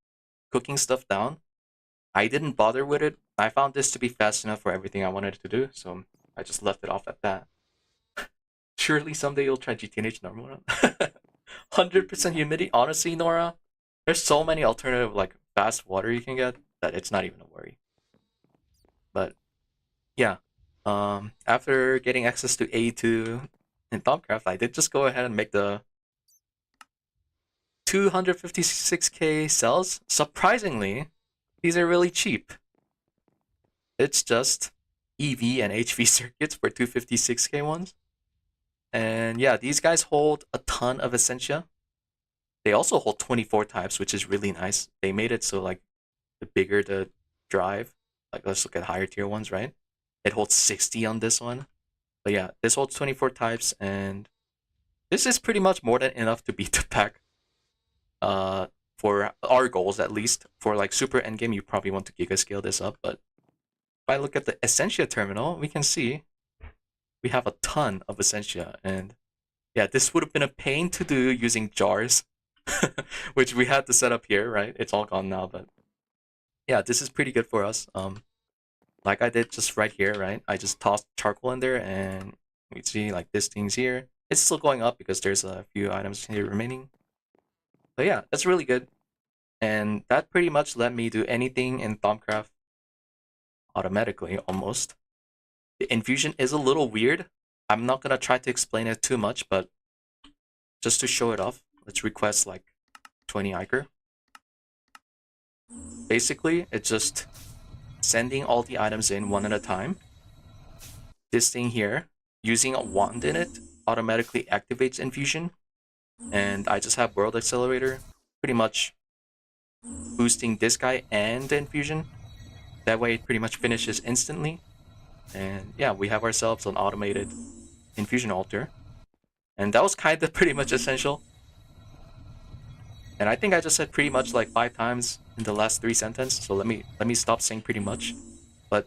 cooking stuff down. I didn't bother with it. I found this to be fast enough for everything I wanted to do, so I just left it off at that. Surely someday you'll try GTNH normal. 100% humidity. Honestly, Nora, there's so many alternative like fast water you can get that it's not even a worry. But yeah, after getting access to A2 in Thaumcraft, I did just go ahead and make the 256k cells. Surprisingly, these are really cheap. It's just EV and HV circuits for 256k ones. And yeah, these guys hold a ton of Essentia. They also hold 24 types, which is really nice. They made it so like the bigger the drive, like let's look at higher tier ones, right? It holds 60 on this one. But yeah, this holds 24 types, and this is pretty much more than enough to beat the pack. For our goals at least. For like super endgame, you probably want to giga scale this up, but if I look at the Essentia terminal, we can see we have a ton of Essentia, and yeah, this would have been a pain to do using jars, which we had to set up here, right? It's all gone now, but yeah, this is pretty good for us. Like I did just right here, right? I just tossed charcoal in there, and we see like this thing's here. It's still going up because there's a few items here remaining. But yeah, that's really good. And that pretty much let me do anything in Thaumcraft automatically, almost. The infusion is a little weird. I'm not gonna try to explain it too much, but just to show it off, let's request like 20 Iker. Basically, it's just sending all the items in one at a time. This thing here, using a wand in it, automatically activates infusion. And I just have World Accelerator, pretty much boosting this guy and the infusion. That way it pretty much finishes instantly. And yeah, we have ourselves an automated infusion altar. And that was kind of pretty much essential. And I think I just said pretty much like 5 times in the last 3 sentences. So let me stop saying pretty much. But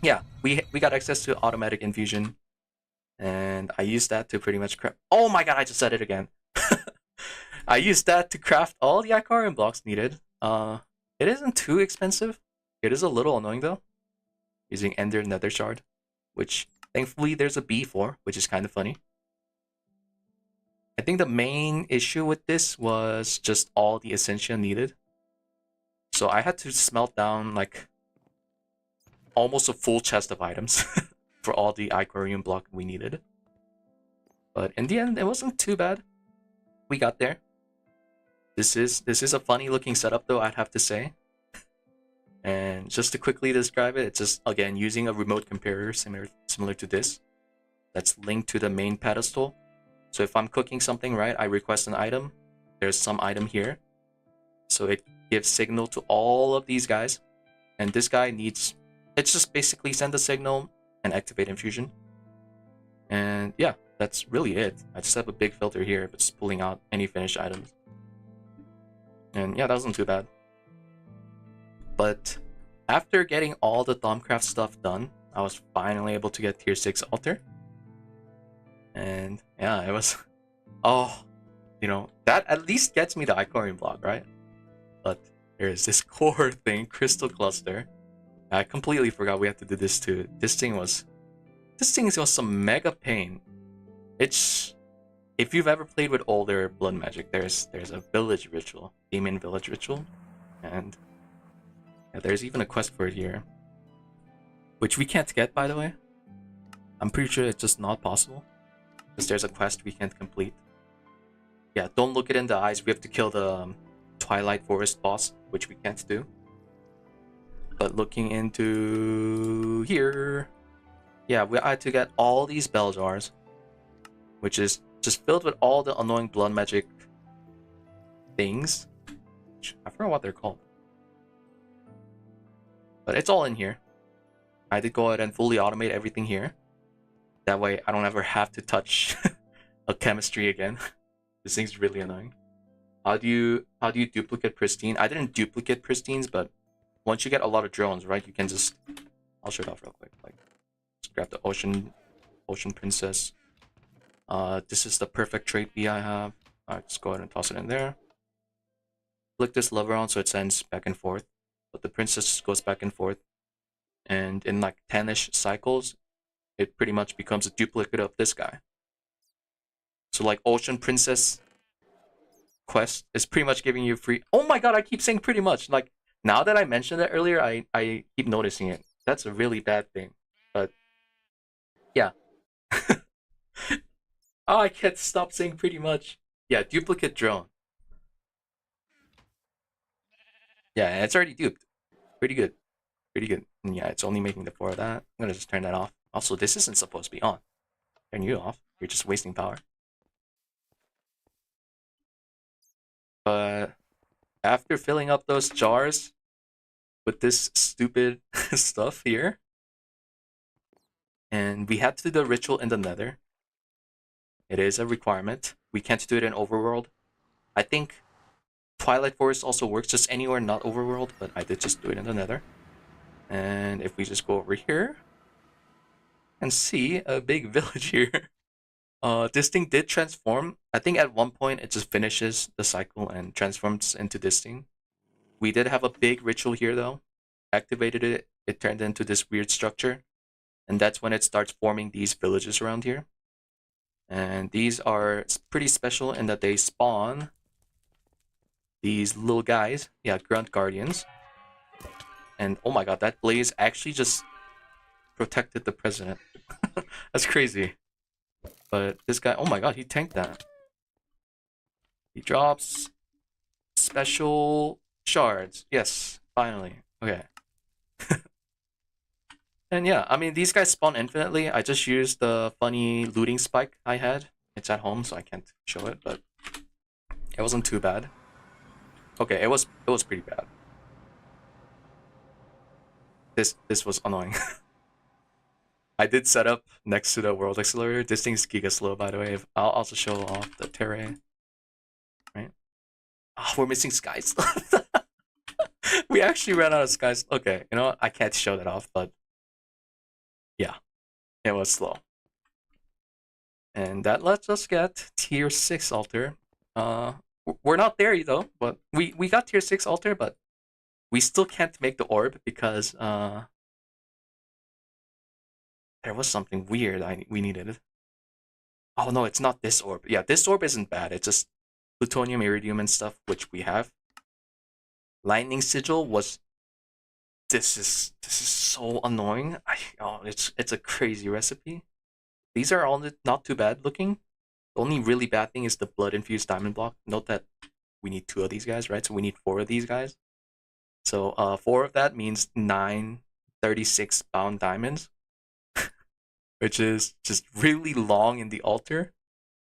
yeah, we got access to automatic infusion, and I used that to pretty much craft. Oh my god, I just said it again. I used that to craft all the aquarium blocks needed. It isn't too expensive. It is a little annoying though, using Ender Nether Shard, which thankfully there's a B for, which is kind of funny. I think the main issue with this was just all the Essentia needed. So I had to smelt down like almost a full chest of items for all the aquarium block we needed. But in the end, it wasn't too bad. We got there. This is a funny looking setup though, I'd have to say. And just to quickly describe it, it's just again using a remote comparator similar to this that's linked to the main pedestal. So if I'm cooking something, right, I request an item. There's some item here. So it gives signal to all of these guys. And this guy needs, it's just basically send a signal and activate infusion. And yeah, that's really it. I just have a big filter here, but just pulling out any finished items. And yeah, that wasn't too bad. But after getting all the Thaumcraft stuff done, I was finally able to get tier 6 altar. And yeah, it was, oh, you know, that at least gets me the aquarium block, right? But there's this core thing, crystal cluster. I completely forgot we had to do this too. This thing was some mega pain. It's, if you've ever played with older blood magic, there's a village ritual, demon village ritual, and yeah, there's even a quest for it here, which we can't get, by the way. I'm pretty sure it's just not possible because there's a quest we can't complete. Yeah, don't look it in the eyes. We have to kill the Twilight Forest boss, which we can't do. But looking into here, yeah, we had to get all these bell jars, which is just filled with all the annoying blood magic things. I forgot what they're called. But it's all in here. I did go ahead and fully automate everything here. That way I don't ever have to touch a chemistry again. This thing's really annoying. How do you duplicate pristine? I didn't duplicate pristines, but once you get a lot of drones, right, you can just, I'll show it off real quick. Like, just grab the ocean princess. This is the perfect trait B I have. Alright, just go ahead and toss it in there. Flick this lever on so it sends back and forth, but the princess goes back and forth. And in like 10-ish cycles, it pretty much becomes a duplicate of this guy. So like Ocean Princess quest is pretty much giving you free. Oh my god, I keep saying pretty much. Like, now that I mentioned that earlier, I keep noticing it. That's a really bad thing. But yeah. Oh, I can't stop saying pretty much. Yeah, duplicate drone. Yeah, it's already duped. Pretty good. Pretty good. And yeah, it's only making the 4 of that. I'm gonna just turn that off. Also, this isn't supposed to be on. Turn you off. You're just wasting power. But after filling up those jars with this stupid stuff here, and we had to do the ritual in the nether. It is a requirement. We can't do it in overworld. I think Twilight Forest also works just anywhere not overworld, but I did just do it in the nether. And if we just go over here and see a big village here. This thing did transform. I think at one point it just finishes the cycle and transforms into this thing. We did have a big ritual here though. Activated it, it turned into this weird structure. And that's when it starts forming these villages around here. And these are pretty special in that they spawn these little guys. Yeah, Grunt Guardians. And oh my god, that blaze actually just protected the president. That's crazy. But this guy, oh my god, he tanked that. He drops special shards. Yes, finally. Okay. And yeah, I mean, these guys spawn infinitely. I just used the funny looting spike I had. It's at home, so I can't show it, but it wasn't too bad. Okay, it was pretty bad. This was annoying. I did set up next to the world accelerator. This thing's giga slow, by the way. I'll also show off the terrain. Right? Oh, we're missing skies. We actually ran out of skies. Okay, you know what? I can't show that off, but yeah, it was slow. And that lets us get tier 6 altar. We're not there though, but we got tier 6 altar, but we still can't make the orb because there was something weird we needed. Oh no, it's not this orb. Yeah, this orb isn't bad. It's just plutonium, iridium, and stuff, which we have. Lightning sigil was. This is so annoying. It's a crazy recipe. These are all not too bad looking. The only really bad thing is the blood infused diamond block. Note that we need 2 of these guys, right? So we need 4 of these guys. So 4 of that means 936 bound diamonds, which is just really long in the altar.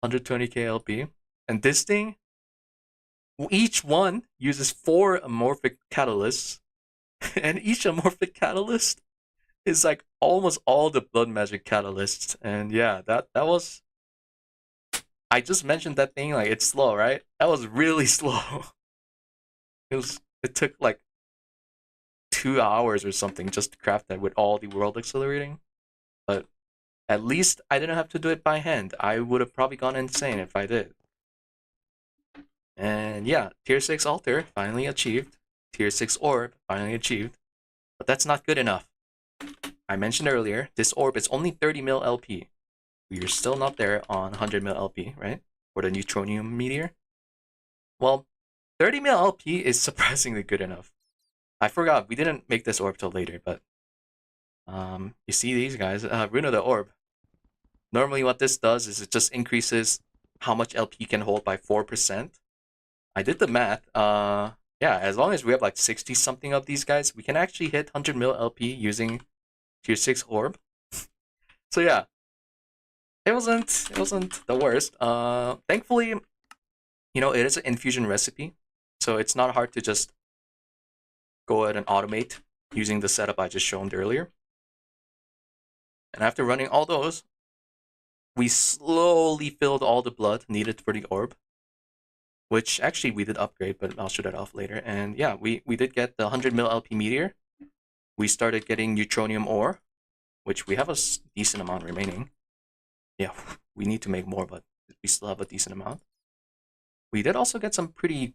120k LP. And this thing, each one uses 4 amorphic catalysts, and each amorphic catalyst is like almost all the blood magic catalysts. And yeah, that was. I just mentioned that thing like it's slow, right? That was really slow. It took like 2 hours or something just to craft that with all the world accelerating. But at least I didn't have to do it by hand. I would have probably gone insane if I did. And yeah, tier 6 altar finally achieved. Tier 6 orb finally achieved. But that's not good enough. I mentioned earlier, this orb is only 30 mil LP. We are still not there on 100 mil LP, right? For the neutronium meteor. Well, 30 mil LP is surprisingly good enough. I forgot, we didn't make this orb till later, but you see these guys, Rune of the Orb. Normally what this does is it just increases how much LP can hold by 4%. I did the math. Yeah, as long as we have like 60 something of these guys, we can actually hit 100 mil LP using tier 6 orb. So yeah, it wasn't the worst. Thankfully, you know, it is an infusion recipe, so it's not hard to just go ahead and automate using the setup I just showed earlier. And after running all those, we slowly filled all the blood needed for the orb, which actually we did upgrade, but I'll show that off later. And yeah, we did get the 100 mil LP meteor. We started getting neutronium ore, which we have a decent amount remaining. Yeah, we need to make more, but we still have a decent amount. We did also get some pretty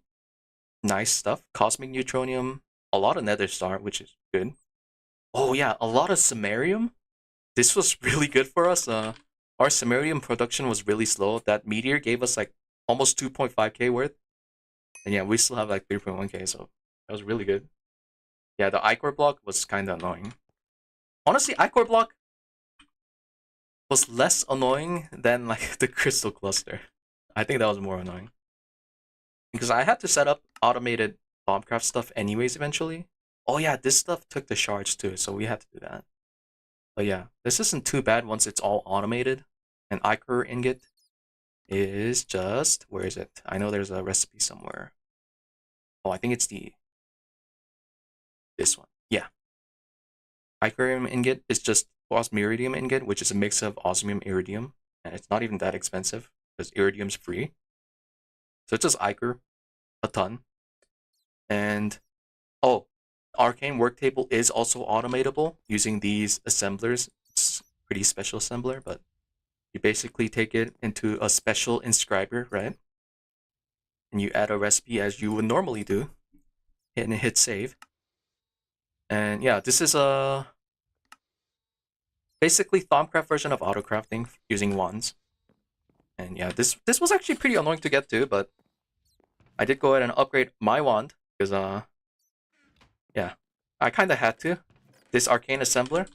nice stuff. Cosmic neutronium, a lot of nether star, which is good. Oh yeah, a lot of samarium. This was really good for us. Our samarium production was really slow. That meteor gave us like almost 2.5k worth. And yeah, we still have like 3.1k, so that was really good. Yeah, the ichor block was kind of annoying. Honestly, ichor block was less annoying than like the crystal cluster. I think that was more annoying. Because I had to set up automated Thaumcraft stuff anyways eventually. Oh yeah, this stuff took the shards too, so we had to do that. But yeah, this isn't too bad once it's all automated. An ichor ingot is just... where is it? I know there's a recipe somewhere. Oh, I think it's this one. Yeah. Ichorium ingot is just osmiridium ingot, which is a mix of osmium iridium. And it's not even that expensive because iridium's free. So it's just ichor, a ton. And oh, arcane work table is also automatable using these assemblers. It's a pretty special assembler, but you basically take it into a special inscriber, right? And you add a recipe as you would normally do, and hit save. And yeah, this is a basically Thaumcraft version of autocrafting using wands. And yeah, this was actually pretty annoying to get to, but I did go ahead and upgrade my wand because yeah, I kind of had to. This arcane assembler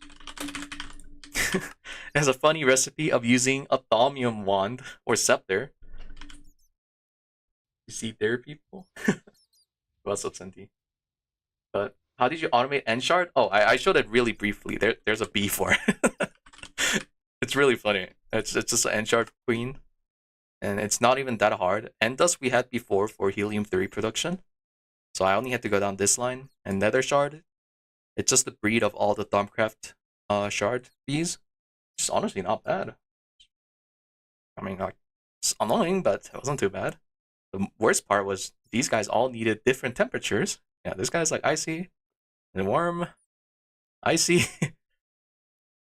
has a funny recipe of using a thaumium wand or scepter. You see there, people? What's up, Senti? But how did you automate end shard? Oh, I showed it really briefly. There's a B for it. It's really funny. It's just an end shard queen. And it's not even that hard. End dust we had before for helium-3 production. So I only had to go down this line. And nether shard, it's just the breed of all the Thaumcraft shard bees. Which is honestly not bad. I mean, like, it's annoying, but it wasn't too bad. The worst part was these guys all needed different temperatures. Yeah, this guy's like icy and warm, icy.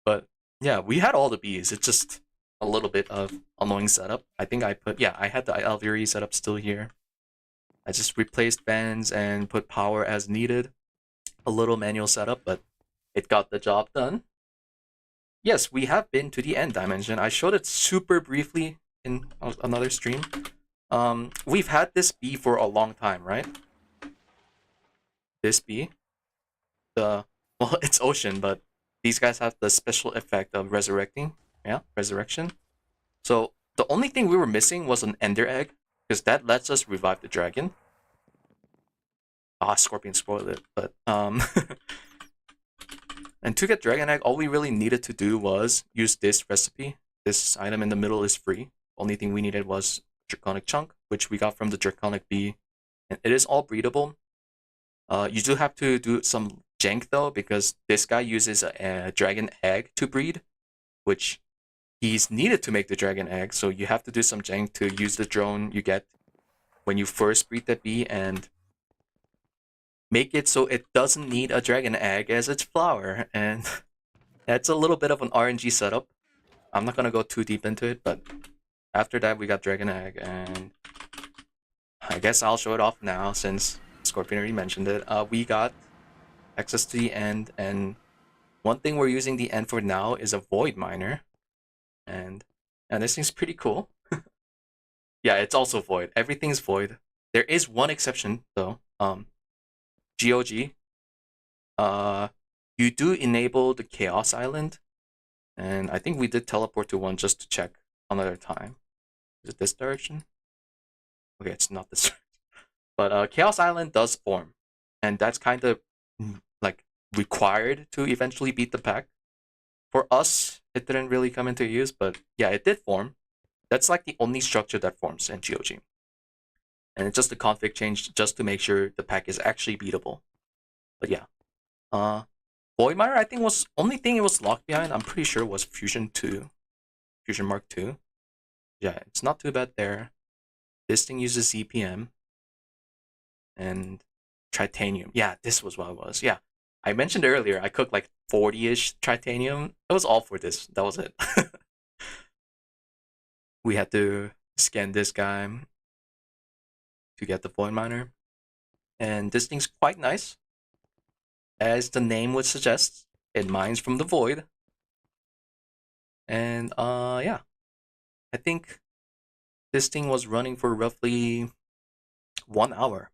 But yeah, we had all the bees. It's just a little bit of annoying setup. I think I had the Apiary setup still here. I just replaced fans and put power as needed. A little manual setup, but it got the job done. Yes, we have been to the end dimension. I showed it super briefly in another stream. We've had this bee for a long time, right? This bee, well, it's ocean, but these guys have the special effect of resurrecting. Yeah, resurrection. So the only thing we were missing was an ender egg, because that lets us revive the dragon. Scorpion spoiled it, but and to get dragon egg, all we really needed to do was use this recipe. This item in the middle is free. Only thing we needed was draconic chunk, which we got from the draconic bee, and it is all breedable. You do have to do some jank though, because this guy uses a dragon egg to breed, which he's needed to make the dragon egg. So you have to do some jank to use the drone you get when you first breed the bee and make it so it doesn't need a dragon egg as its flower. And that's a little bit of an RNG setup. I'm not gonna go too deep into it, but after that we got dragon egg, and I guess I'll show it off now since Scorpion already mentioned it. We got access to the end, and one thing we're using the end for now is a void miner, and this thing's pretty cool. Yeah, it's also void. Everything's void. There is one exception though. GOG. You do enable the Chaos Island, and I think we did teleport to one just to check another time. Is it this direction? Okay, it's not this direction. But Chaos Island does form, and that's kind of like required to eventually beat the pack. For us, it didn't really come into use, but yeah, it did form. That's like the only structure that forms in GOG. And it's just a config change just to make sure the pack is actually beatable. But yeah. Void Miner, I think, was only thing it was locked behind, I'm pretty sure, was Fusion 2. Fusion Mark 2. Yeah, it's not too bad there. This thing uses ZPM. And Tritanium. Yeah, this was what it was. Yeah. I mentioned earlier, I cooked like 40-ish Tritanium. It was all for this. That was it. We had to scan this guy to get the Void Miner. And this thing's quite nice. As the name would suggest, it mines from the void. And yeah. I think this thing was running for roughly 1 hour.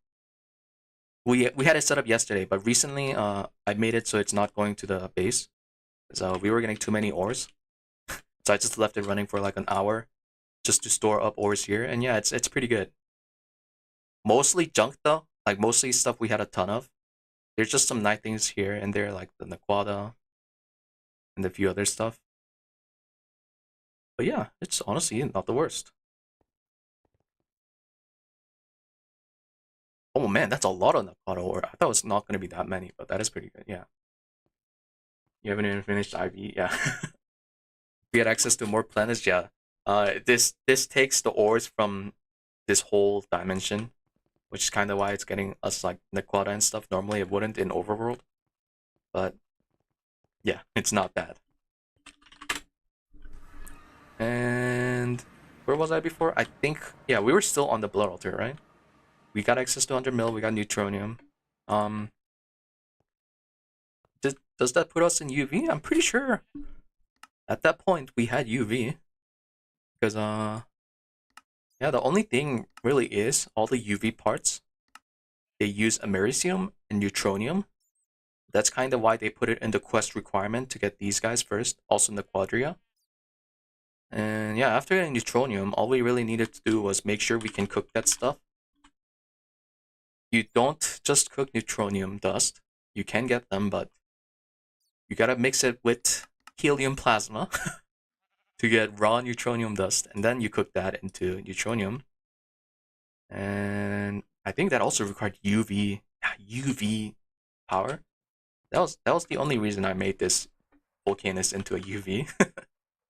We had it set up yesterday, but recently I made it so it's not going to the base. So we were getting too many ores. So I just left it running for like an hour just to store up ores here. And yeah, it's pretty good. Mostly junk though. Like mostly stuff we had a ton of. There's just some nice things here and there, like the Naquadah and a few other stuff. But yeah, it's honestly not the worst. Oh man, that's a lot of Naquadah ore. I thought it was not going to be that many, but that is pretty good, yeah. You haven't even finished IV? Yeah. We had access to more planets, yeah. This takes the ores from this whole dimension, which is kind of why it's getting us like Naquadah and stuff. Normally it wouldn't in Overworld, but yeah, it's not bad. And where was I before? I think, yeah, we were still on the Blood Altar, right? We got access to 100 mil, we got neutronium. Does that put us in UV? I'm pretty sure at that point we had UV. Because, yeah, the only thing really is all the UV parts, they use americium and neutronium. That's kind of why they put it in the quest requirement to get these guys first, also in the Quadria. And yeah, after getting neutronium, all we really needed to do was make sure we can cook that stuff. You don't just cook neutronium dust. You can get them, but you gotta mix it with helium plasma to get raw neutronium dust, and then you cook that into neutronium. And I think that also required UV power. That was the only reason I made this volcanist into a UV.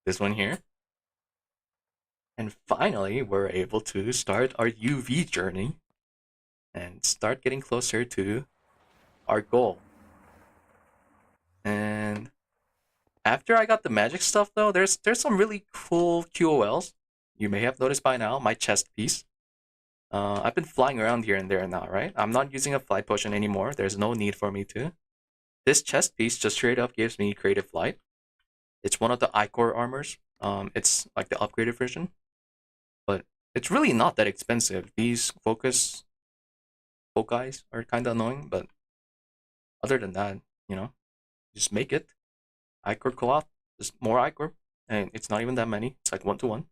This one here. And finally, we're able to start our UV journey and start getting closer to our goal. And after I got the magic stuff, though, there's some really cool QOLs. You may have noticed by now, my chest piece. I've been flying around here and there now, right? I'm not using a flight potion anymore. There's no need for me to. This chest piece just straight up gives me creative flight. It's one of the Ichor armors. It's like the upgraded version. But it's really not that expensive. These foci are kind of annoying, but other than that, you know, just make it. Ichor cloth, just more Ichor, and it's not even that many. It's like 1-to-1.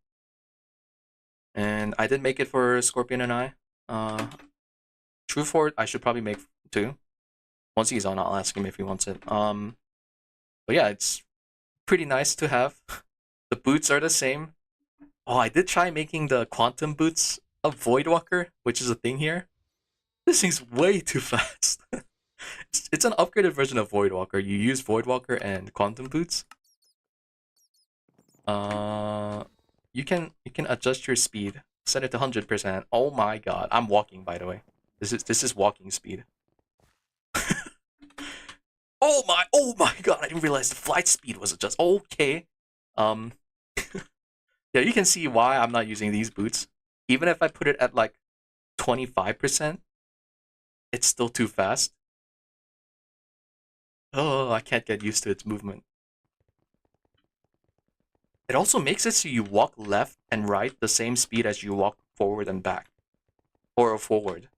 And I did make it for Scorpion and I. True Fort, I should probably make too. Once he's on, I'll ask him if he wants it. But yeah, it's pretty nice to have. The boots are the same. Oh, I did try making the quantum boots of Voidwalker, which is a thing here. This thing's way too fast. It's an upgraded version of Voidwalker. You use Voidwalker and quantum boots. You can adjust your speed. Set it to 100%. Oh my god, I'm walking, by the way. This is walking speed. Oh my god, I didn't realize the flight speed was adjusted. Okay. Yeah, you can see why I'm not using these boots. Even if I put it at like 25%, it's still too fast. Oh, I can't get used to its movement. It also makes it so you walk left and right the same speed as you walk forward and back. Or forward.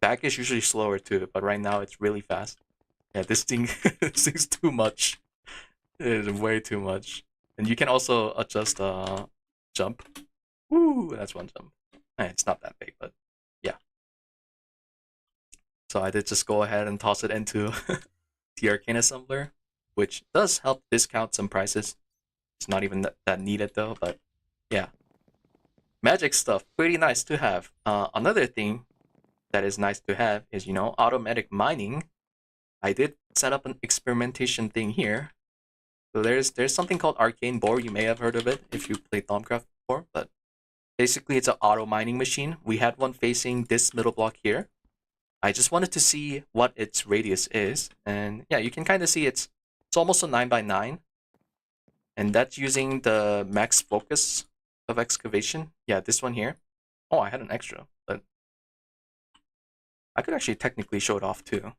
Back is usually slower too, but right now it's really fast. Yeah, this thing this thing's too much. It is way too much. And you can also adjust jump. Woo, that's one jump. It's not that big, but yeah. So I did just go ahead and toss it into the Arcane Assembler, which does help discount some prices. It's not even that needed though, but yeah. Magic stuff, pretty nice to have. Another thing that is nice to have is, you know, automatic mining. I did set up an experimentation thing here. So there's something called Arcane Bore. You may have heard of it if you played Thaumcraft before, but basically it's an auto mining machine. We had one facing this middle block here. I just wanted to see what its radius is, and yeah, you can kind of see it's almost a 9x9, and that's using the max focus of excavation. Yeah, this one here. Oh, I had an extra, but I could actually technically show it off too,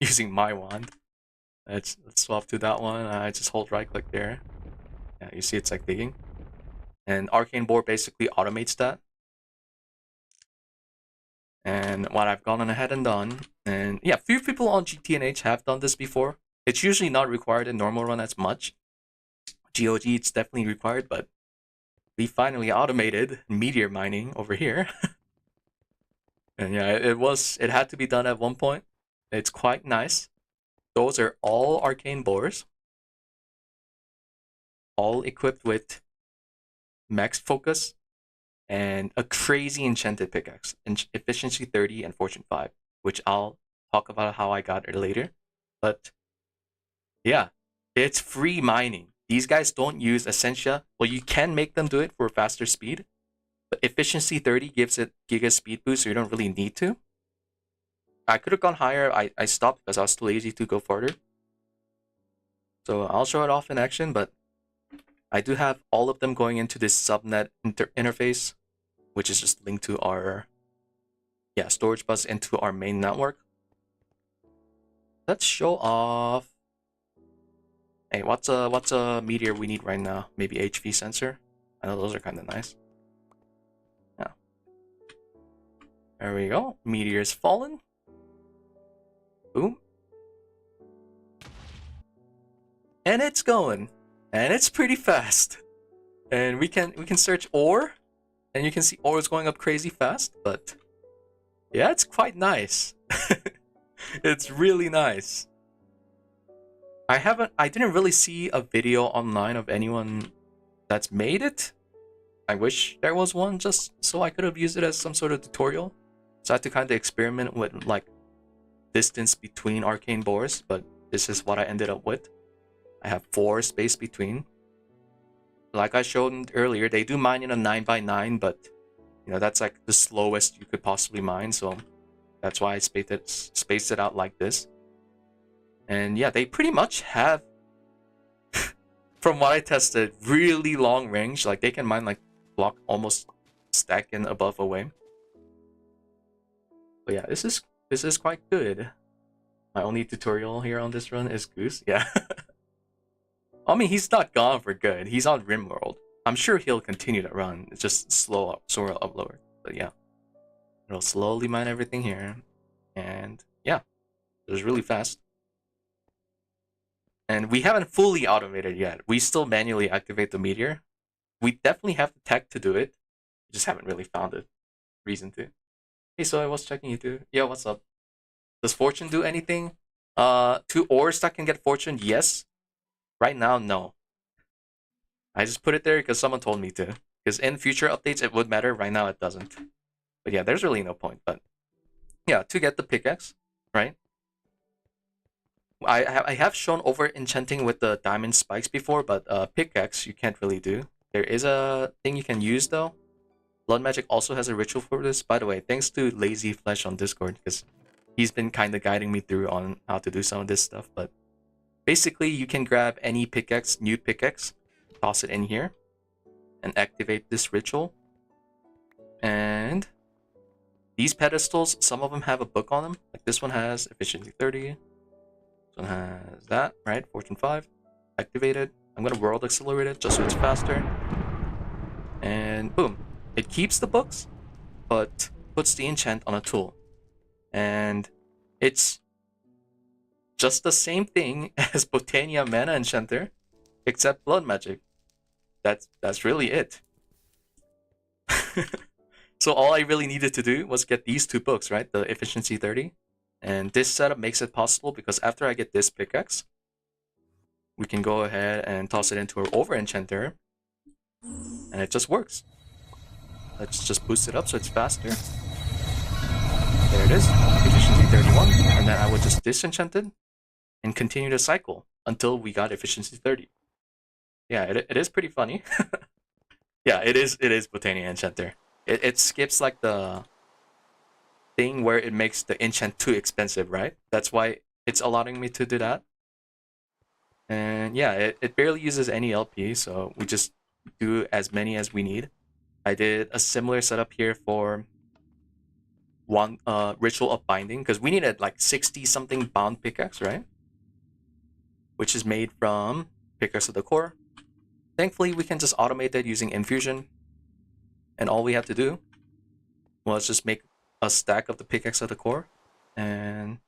using my wand. Let's swap to that one. I just hold right click there. Yeah, you see it's like digging. And Arcane Bore basically automates that. And what I've gone ahead and done, and yeah, few people on GTNH have done this before. It's usually not required in normal run as much. GOG, it's definitely required, but we finally automated meteor mining over here. And yeah, it had to be done at one point. It's quite nice. Those are all arcane bores, all equipped with max focus and a crazy enchanted pickaxe, efficiency 30 and fortune 5, which I'll talk about how I got it later. But yeah, it's free mining. These guys don't use Essentia. Well, you can make them do it for faster speed, but efficiency 30 gives it giga speed boost, so you don't really need to. I could have gone higher. I stopped because I was too lazy to go further. So I'll show it off in action, but I do have all of them going into this subnet interface, which is just linked to our storage bus into our main network. Let's show off. Hey, what's a meteor we need right now? Maybe HV sensor. I know those are kind of nice. Yeah. There we go. Meteor's fallen. Boom. And it's going. And it's pretty fast. And we can search ore, and you can see ore is going up crazy fast, but yeah, it's quite nice. It's really nice. I didn't really see a video online of anyone that's made it. I wish there was one just so I could have used it as some sort of tutorial. So I had to kind of experiment with like distance between arcane bores, but this is what I ended up with. I have 4 space between. like I showed earlier, they do mine in a 9x9, but you know that's like the slowest you could possibly mine, so that's why I spaced it out like this. And yeah, they pretty much have, from what I tested, really long range. Like they can mine like block almost stack and above away. But yeah, this is quite good. My only tutorial here on this run is Goose. Yeah. I mean, he's not gone for good. He's on Rimworld. I'm sure he'll continue to run. It's just slow up, soar up lower. But yeah, it'll slowly mine everything here, and yeah, it was really fast. And we haven't fully automated yet. We still manually activate the meteor. We definitely have the tech to do it. We just haven't really found a reason to. Hey, so I was checking you too. Yeah, what's up? Does fortune do anything? 2 ores that can get fortune, yes. Right now, no. I just put it there because someone told me to. Because in future updates, it would matter. Right now, it doesn't. But yeah, there's really no point. But yeah, to get the pickaxe, right? I have shown over enchanting with the diamond spikes before, but pickaxe you can't really do. There is a thing you can use though. Blood Magic also has a ritual for this. By the way, thanks to Lazy Flesh on Discord, because he's been kind of guiding me through on how to do some of this stuff. But basically, you can grab any pickaxe, new pickaxe, toss it in here, and activate this ritual. And these pedestals, some of them have a book on them. Like this one has efficiency 30. This one has that, right? Fortune 5. Activated. I'm going to world accelerate it just so it's faster. And boom. It keeps the books, but puts the enchant on a tool. And it's just the same thing as Botania Mana Enchanter, except blood magic. That's really it. So all I really needed to do was get these 2 books, right? The efficiency 30. And this setup makes it possible because after I get this pickaxe, we can go ahead and toss it into our over enchanter. And it just works. Let's just boost it up so it's faster. There it is, efficiency 31. And then I would just disenchant it and continue the cycle until we got efficiency 30. Yeah, it is pretty funny. Yeah, it is Botania Enchanter. It skips like the thing where it makes the enchant too expensive, right? That's why it's allowing me to do that. And yeah, it barely uses any LP, so we just do as many as we need. I did a similar setup here for one ritual of binding, because we needed like 60 something bound pickaxe, right? Which is made from pickaxe of the core. Thankfully, we can just automate that using infusion. And all we have to do was just make a stack of the pickaxe of the core. And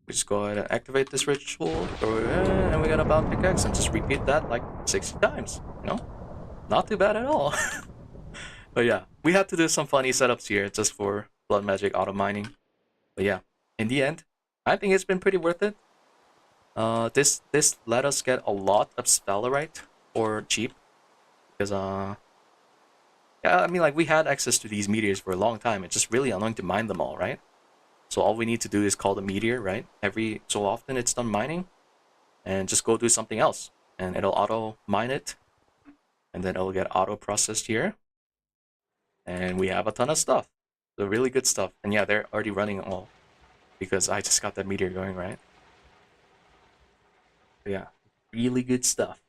we just go ahead and activate this ritual, throw it in, and we got a bound pickaxe, and just repeat that like 60 times. You know? Not too bad at all. But yeah, we had to do some funny setups here just for blood magic auto mining. But yeah, in the end, I think it's been pretty worth it. This let us get a lot of spellerite for cheap, because yeah, I mean, like we had access to these meteors for a long time. It's just really annoying to mine them all, right? So all we need to do is call the meteor, right? Every so often it's done mining, and just go do something else, and it'll auto mine it, and then it'll get auto processed here, and we have a ton of stuff. So really good stuff. And yeah, they're already running all because I just got that meteor going, right? But yeah, really good stuff.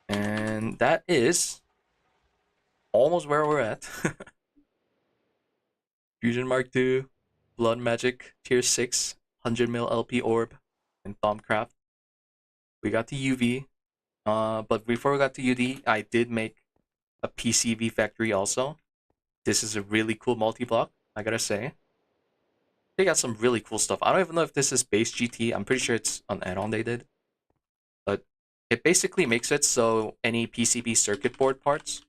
And that is almost where we're at. Fusion Mark II, Blood Magic, Tier 6, 100 mil LP Orb, and Thaumcraft. We got the UV. But before we got to UD, I did make a PCV factory also. This is a really cool multi-block, I gotta say. They got some really cool stuff. I don't even know if this is base GT. I'm pretty sure it's an add-on they did. But it basically makes it so any PCB circuit board parts,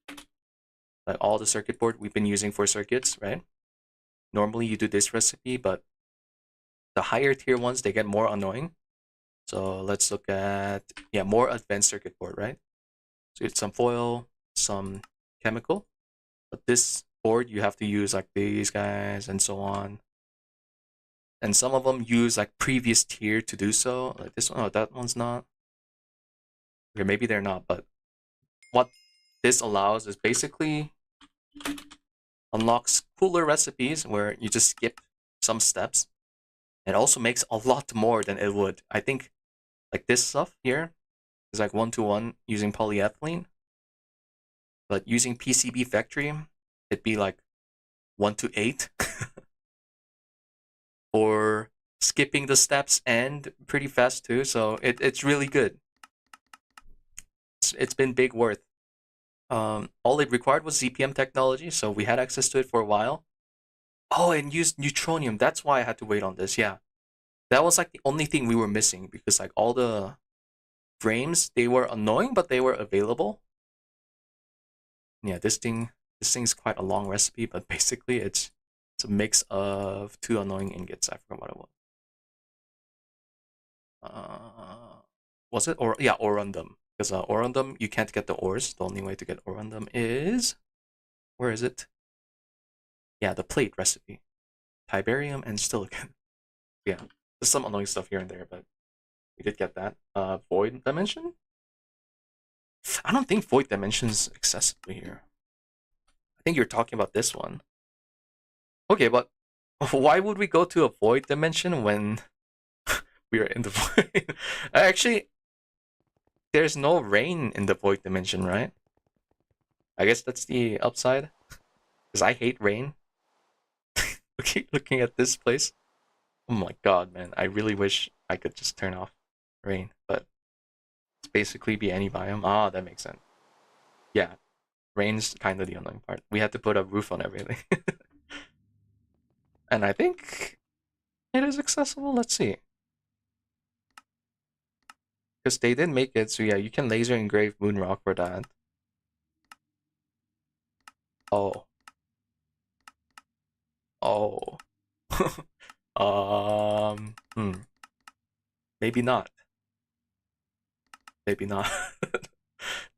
like all the circuit board we've been using for circuits, right? Normally you do this recipe, but the higher tier ones, they get more annoying. So let's look at, yeah, more advanced circuit board, right? So it's some foil, some chemical. But this board, you have to use like these guys and so on. And some of them use like previous tier to do so. Like this one, oh, that one's not. Okay, maybe they're not, but what this allows is basically unlocks cooler recipes where you just skip some steps. It also makes a lot more than it would. I think like this stuff here is like 1-to-1 using polyethylene, but using PCB factory, it'd be like 1-to-8 or skipping the steps and pretty fast too. So it's really good. It's been big worth. All it required was ZPM technology, so we had access to it for a while. Oh, and used neutronium. That's why I had to wait on this. Yeah, that was like the only thing we were missing because like all the frames they were annoying, but they were available. Yeah, this thing's quite a long recipe, but basically it's a mix of 2 annoying ingots. I forgot what it was. Was it or yeah, orundum? Because orundum you can't get the ores. The only way to get orundum is where is it? Yeah, the plate recipe. Tiberium and silicon. Yeah, there's some annoying stuff here and there, but we did get that. Void dimension? I don't think void dimension's accessible here. I think you're talking about this one. Okay, but why would we go to a void dimension when we are in the void? Actually, there's no rain in the void dimension, right? I guess that's the upside. Because I hate rain. Looking at this place. Oh my god, man. I really wish I could just turn off rain. But it's basically be any biome. Ah, that makes sense. Yeah. Rain's kind of the annoying part. We had to put a roof on everything. And I think it is accessible. Let's see. Because they did make it, so yeah, you can laser engrave moon rock for that. Oh. Oh. Hmm. Maybe not. Maybe not.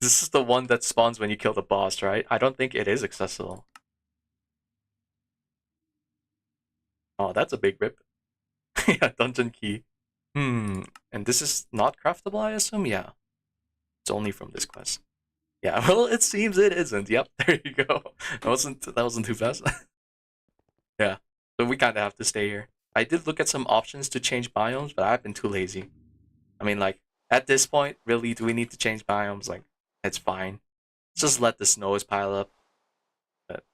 This is the one that spawns when you kill the boss, right? I don't think it is accessible. Oh, that's a big rip. Yeah, dungeon key. Hmm. And this is not craftable, I assume? Yeah. It's only from this quest. Yeah, well, it seems it isn't. Yep, there you go. That wasn't too fast. Yeah. So we kinda have to stay here. I did look at some options to change biomes, but I've been too lazy. I mean, like, at this point, really, do we need to change biomes? Like, it's fine. Just let the snows pile up. But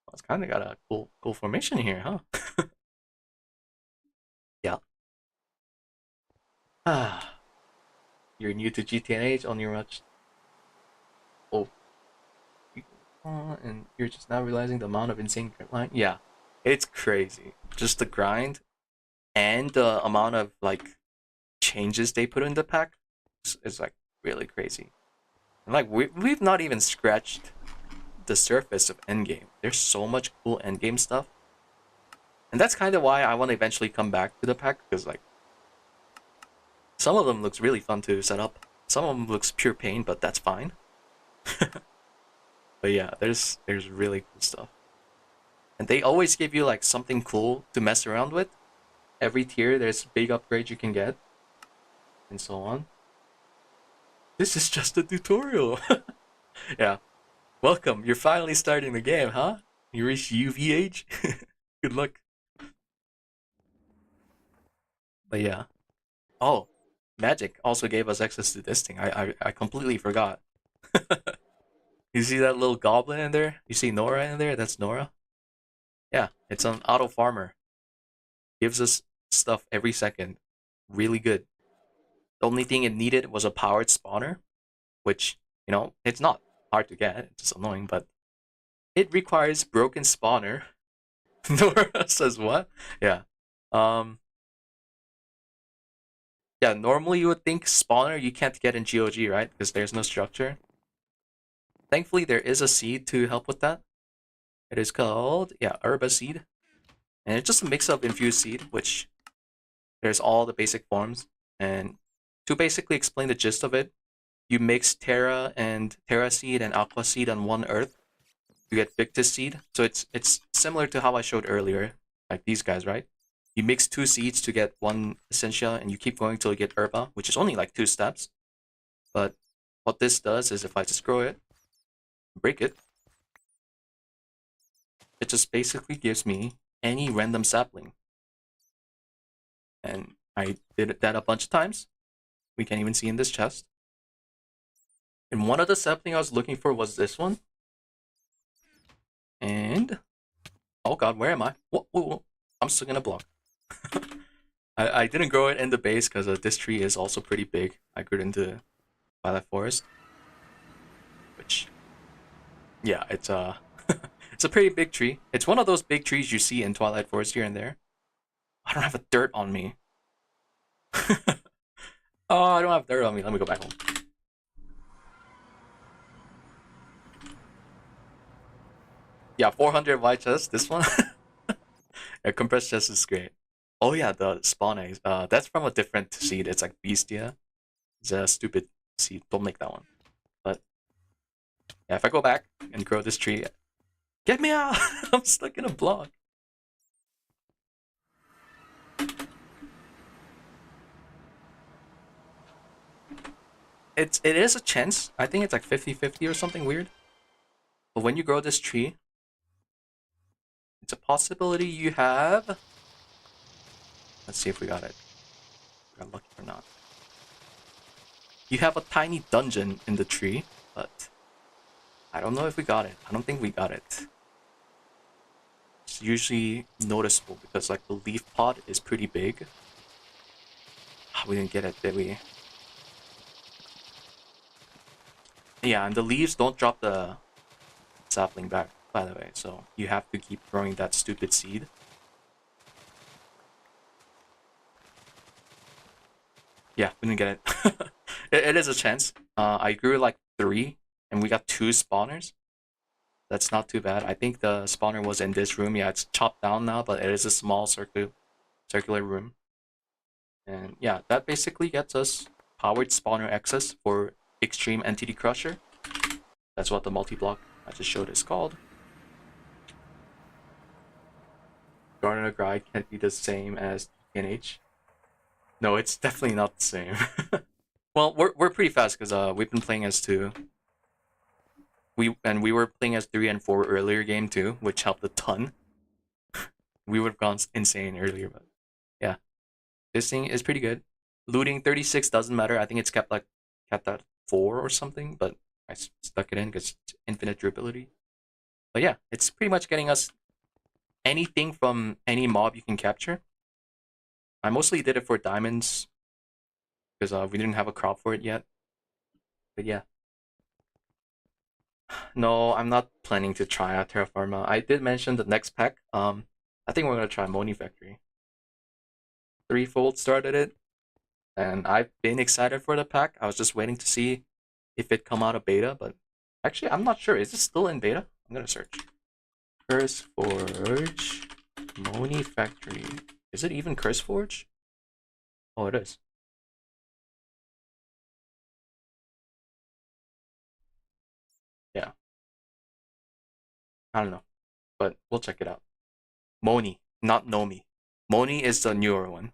well, it's kind of got a cool formation here, huh? Yeah. Ah, you're new to GTNH on your much. Oh, and you're just now realizing the amount of insane grind. Yeah, it's crazy. Just the grind and the amount of like changes they put in the pack is like really crazy. And like we've not even scratched the surface of endgame. There's so much cool endgame stuff. And that's kind of why I want to eventually come back to the pack, because like some of them looks really fun to set up. Some of them looks pure pain, but that's fine. But yeah, there's really cool stuff. And they always give you like something cool to mess around with. Every tier there's big upgrades you can get. And so on. This is just a tutorial. Yeah. Welcome, you're finally starting the game, huh? You reached UV age? Good luck. But yeah. Oh, Magic also gave us access to this thing. I completely forgot. You see that little goblin in there? You see Nora in there? That's Nora. Yeah, it's an auto farmer. Gives us stuff every second. Really good. The only thing it needed was a powered spawner, which, you know, it's not hard to get. It's just annoying, but it requires broken spawner. Nora says what? Yeah. Um. Yeah, normally you would think spawner you can't get in GOG, right? Because there's no structure. Thankfully, there is a seed to help with that. It is called, yeah, Herba seed. And it's just a mix of infused seed, which there's all the basic forms. And to basically explain the gist of it, you mix Terra seed and Aqua seed on one earth. You get Victus seed. So it's similar to how I showed earlier, like these guys, right? You mix 2 seeds to get 1 Essentia, and you keep going till you get Herba, which is only like 2 steps. But what this does is if I just grow it, break it, it just basically gives me any random sapling. And I did that a bunch of times. We can even see in this chest. And one of the sapling I was looking for was this one. And oh god, where am I? Whoa. I'm still gonna block. I didn't grow it in the base because this tree is also pretty big. I grew it into Twilight Forest. Which, yeah, it's it's a pretty big tree. It's one of those big trees you see in Twilight Forest here and there. I don't have a dirt on me. Oh, I don't have dirt on me. Let me go back home. Yeah, 400 white chest. This one. Yeah, compressed chest is great. Oh yeah, the spawn eggs. That's from a different seed. It's like Beastia. It's a stupid seed. Don't make that one. But yeah, if I go back and grow this tree, get me out! I'm stuck in a block. It is a chance. I think it's like 50-50 or something weird. But when you grow this tree, it's a possibility you have. Let's see if we got it. We got lucky or not. You have a tiny dungeon in the tree, but I don't know if we got it. I don't think we got it. It's usually noticeable because like the leaf pod is pretty big. We didn't get it, did we? Yeah, and the leaves don't drop the sapling back, by the way, so you have to keep growing that stupid seed. Yeah, we didn't get it. It is a chance. I grew like 3, and we got 2 spawners. That's not too bad. I think the spawner was in this room. Yeah, it's chopped down now, but it is a small circular room. And yeah, that basically gets us powered spawner access for Extreme Entity Crusher. That's what the multi-block I just showed is called. Garden of Grind can't be the same as GTNH. No, it's definitely not the same. Well, we're pretty fast because we've been playing as 2. We were playing as 3 and 4 earlier game too, which helped a ton. We would have gone insane earlier, but yeah, this thing is pretty good. Looting 36 doesn't matter. I think it's kept at 4 or something, but I stuck it in because it's infinite durability. But yeah, it's pretty much getting us anything from any mob you can capture. I mostly did it for diamonds because we didn't have a crop for it yet. But yeah. No, I'm not planning to try out Terraforma. I did mention the next pack. I think we're gonna try Moni Factory. Threefold started it, and I've been excited for the pack. I was just waiting to see if it come out of beta, but actually I'm not sure. Is it still in beta? I'm gonna search. Curse Forge, Moni Factory. Is it even Curse Forge? Oh, it is. Yeah. I don't know, but we'll check it out. Moni, not Nomi. Moni is the newer one.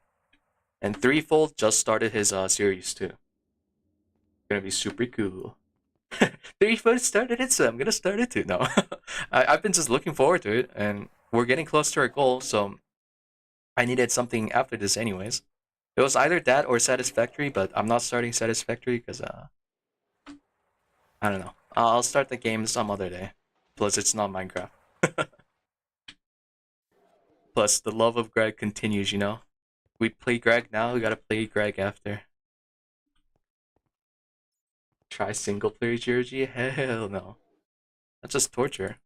And Threefold just started his series too. Gonna be super cool. Threefold started it, so I'm gonna start it too. No, I've been just looking forward to it, and we're getting close to our goal, so I needed something after this anyways. It was either that or Satisfactory, but I'm not starting Satisfactory because I don't know. I'll start the game some other day. Plus, it's not Minecraft. Plus, the love of Greg continues, you know? We play Greg now, we gotta play Greg after. Try single player GOG? Hell no. That's just torture.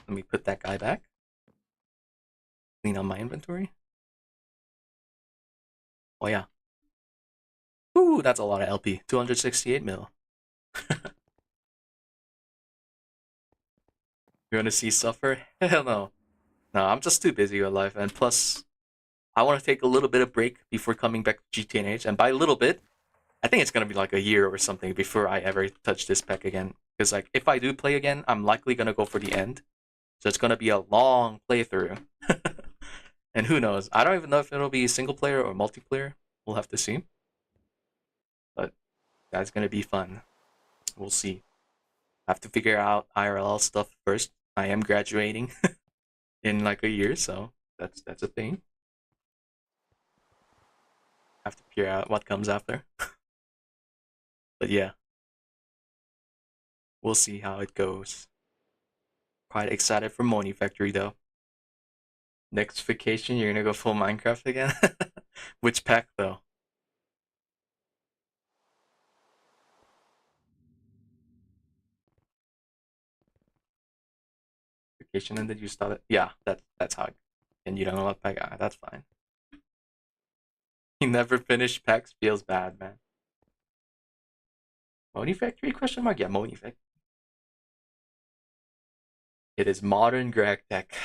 Let me put that guy back. Clean up my inventory. Oh yeah. Ooh, that's a lot of LP. 268 mil. You wanna see suffer? Hell no. No, I'm just too busy with life, and plus, I want to take a little bit of break before coming back to GTNH, and by a little bit, I think it's gonna be like a year or something before I ever touch this pack again. Because like, if I do play again, I'm likely gonna go for the end, so it's gonna be a long playthrough. And who knows? I don't even know if it'll be single player or multiplayer. We'll have to see. But that's gonna be fun. We'll see. I have to figure out IRL stuff first. I am graduating in like a year, so that's a thing. Have to figure out what comes after. But yeah, we'll see how it goes. Quite excited for Moni Factory though. Next vacation, you're gonna go full Minecraft again? Which pack though? Vacation and then you start it? Yeah, that's how. And you don't know what pack? Ah, that's fine. You never finished packs feels bad, man. Moni Factory question mark? Yeah, Moni Factory. It is modern Greg Tech.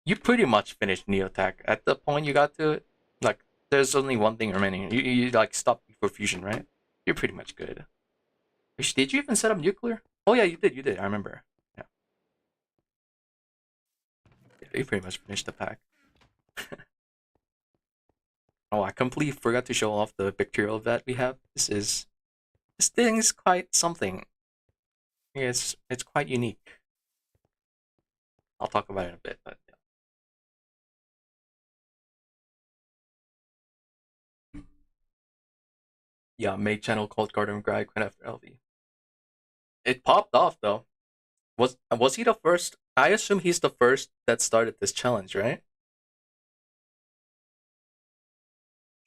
You pretty much finished Neotech. At the point you got to it, like there's only one thing remaining. You like stopped before fusion, right? You're pretty much good. Did you even set up nuclear? Oh yeah, you did. I remember. Yeah. You pretty much finished the pack. Oh, I completely forgot to show off the Bacterial Vat we have. This thing is quite something. Yeah, it's quite unique. I'll talk about it in a bit, but yeah. Yeah, made channel called Garden of Grind after LV. It popped off though. Was he the first? I assume he's the first that started this challenge, right?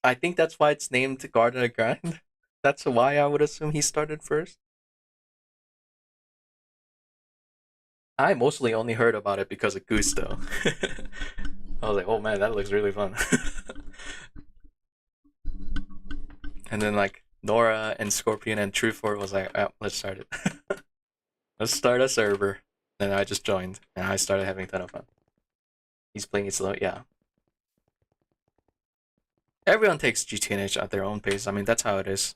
I think that's why it's named Garden of Grind. That's why I would assume he started first. I mostly only heard about it because of Goose though. I was like, oh man, that looks really fun. And then like Nora and Scorpion and Truefort was like, oh, let's start it. Let's start a server. And I just joined and I started having a ton of fun. He's playing it slow, yeah. Everyone takes GTNH at their own pace. I mean, that's how it is.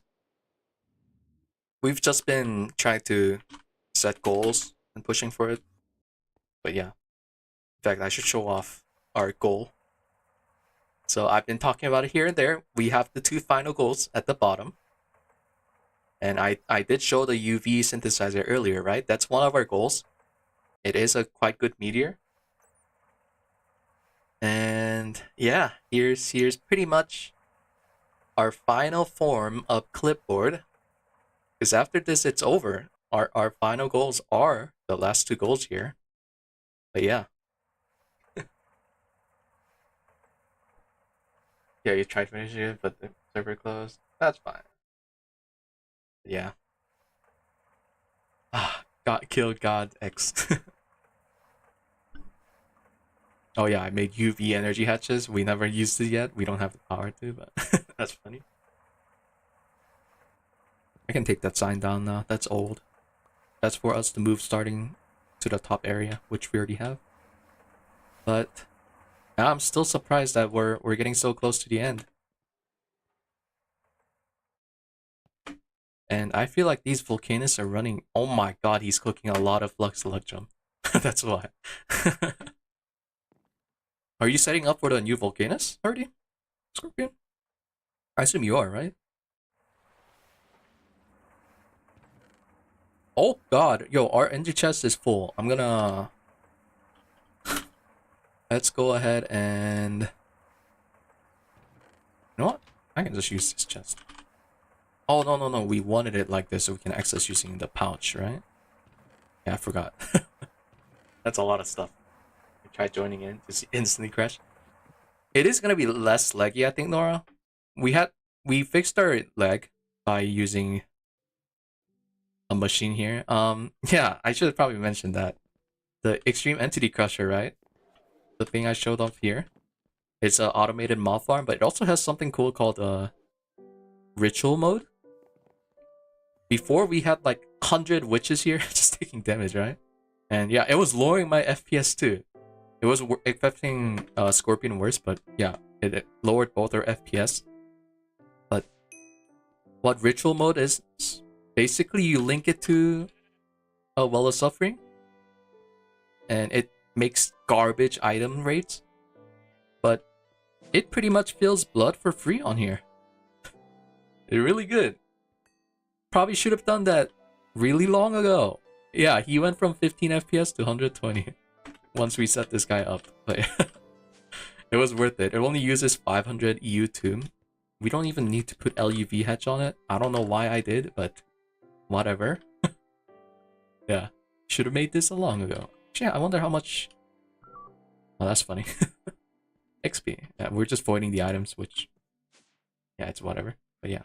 We've just been trying to set goals and pushing for it. But yeah. In fact, I should show off our goal. So I've been talking about it here and there. We have the 2 final goals at the bottom. And I did show the UV synthesizer earlier, right? That's one of our goals. It is a quite good meteor. And yeah, here's pretty much our final form of clipboard. Because after this, it's over. Our final goals are the last 2 goals here. But yeah. Yeah, you tried finishing it, but the server closed. That's fine. Yeah. Ah, got killed God X. Oh yeah, I made UV energy hatches. We never used it yet. We don't have the power to, but that's funny. I can take that sign down now. That's old. That's for us to move starting to the top area, which we already have. But I'm still surprised that we're getting so close to the end. And I feel like these volcanoes are running. Oh my god, he's cooking a lot of flux electrum. That's why. Are you setting up for the new volcanoes already, Scorpion? I assume you are, right? Oh god, yo, our energy chest is full. I'm gonna... Let's go ahead and... You know what? I can just use this chest. Oh, no. We wanted it like this so we can access using the pouch, right? Yeah, I forgot. That's a lot of stuff. I tried joining in, just instantly crash. It is gonna be less laggy, I think, Nora. We fixed our lag by using a machine here. Yeah, I should have probably mentioned that. The Extreme Entity Crusher, right? The thing I showed off here. It's an automated mob farm, but it also has something cool called ritual mode. Before we had like 100 witches here just taking damage, right? And yeah, it was lowering my FPS too. It was affecting Scorpion worse, but yeah, it lowered both our FPS. But what ritual mode is, basically you link it to a Well of Suffering, and makes garbage item rates, but it pretty much fills blood for free on here. It's really good. Probably should have done that really long ago. Yeah, he went from 15 FPS to 120 once we set this guy up. But it was worth it. It only uses 500 EU too. We don't even need to put LUV hatch on it. I don't know why I did, but whatever. Yeah, should have made this a long ago. Actually, I wonder how much... Oh, that's funny. XP. Yeah, we're just voiding the items, which... Yeah, it's whatever. But yeah.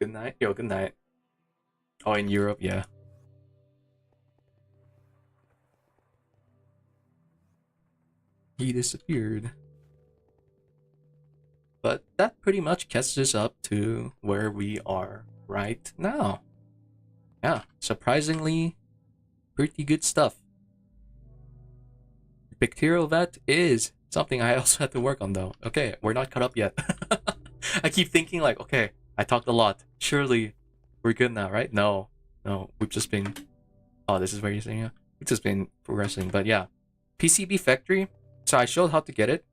Good night. Yo, good night. Oh, in Europe, yeah. He disappeared. But that pretty much catches up to where we are right now. Yeah, surprisingly pretty good stuff. Bacterial Vat is something I also had to work on though. Okay, we're not caught up yet. I keep thinking like, okay, I talked a lot. Surely we're good now, right? No, we've just been... Oh, this is where you're saying, yeah? We've just been progressing, but yeah. PCB factory. So I showed how to get it.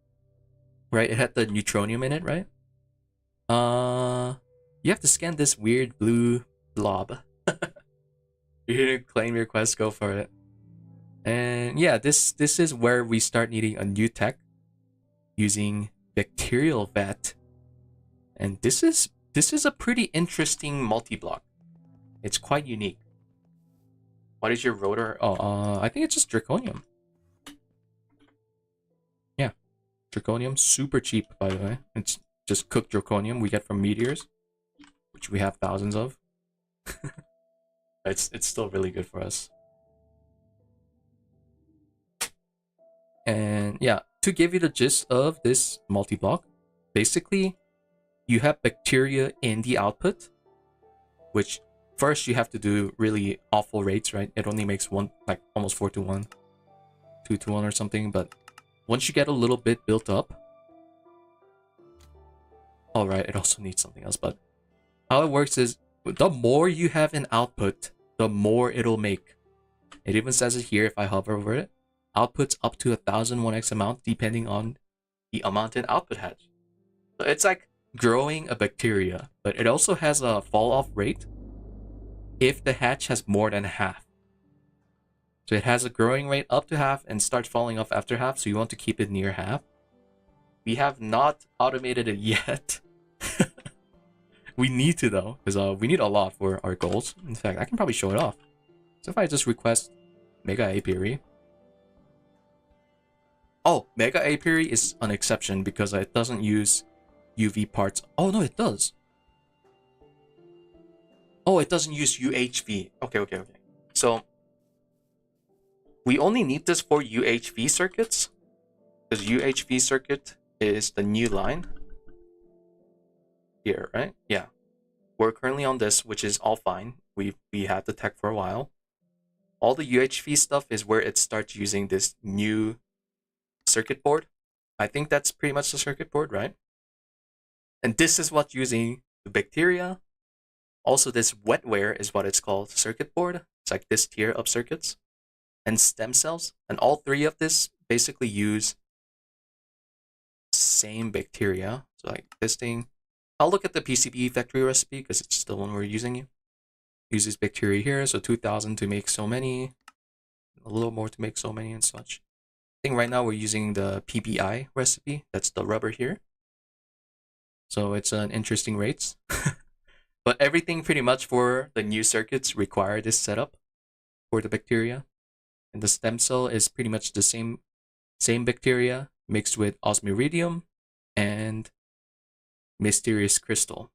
Right, it had the neutronium in it, right? You have to scan this weird blue blob. You're here to claim your quest, go for it. And yeah, this is where we start needing a new tech using Bacterial Vat. And this is a pretty interesting multi-block. It's quite unique. What is your rotor? Oh, I think it's just draconium. Yeah, draconium, super cheap by the way. It's just cooked draconium we get from meteors, which we have thousands of. It's still really good for us. And yeah, to give you the gist of this multi-block, basically you have bacteria in the output, which first you have to do really awful rates, right? It only makes one, like almost 4 to 1, 2 to 1 or something, but once you get a little bit built up, all right, it also needs something else, but how it works is the more you have in output, the more it'll make. It even says it here if I hover over it. Outputs up to 1001x amount depending on the amount in output hatch. So it's like growing a bacteria, but it also has a fall off rate if the hatch has more than half. So it has a growing rate up to half and starts falling off after half, so you want to keep it near half. We have not automated it yet. We need to though, because we need a lot for our goals. In fact, I can probably show it off. So if I just request Mega Apiary. Oh, Mega Apiary is an exception because it doesn't use UV parts. Oh no, it does. Oh, it doesn't use UHV. Okay. So we only need this for UHV circuits, because UHV circuit is the new line here, right? Yeah, we're currently on this, which is all fine. We had the tech for a while. All the UHV stuff is where it starts using this new circuit board. I think that's pretty much the circuit board, right? And this is what's using the bacteria. Also, this wetware is what it's called, circuit board. It's like this tier of circuits and stem cells. And all three of this basically use same bacteria. So like this thing, I'll look at the PCB factory recipe because it's the one we're using. Uses bacteria here, so 2000 to make so many, a little more to make so many and such. I think right now we're using the PBI recipe. That's the rubber here. So it's an interesting rates. But everything pretty much for the new circuits require this setup for the bacteria. And the stem cell is pretty much the same bacteria mixed with osmiridium and mysterious crystal.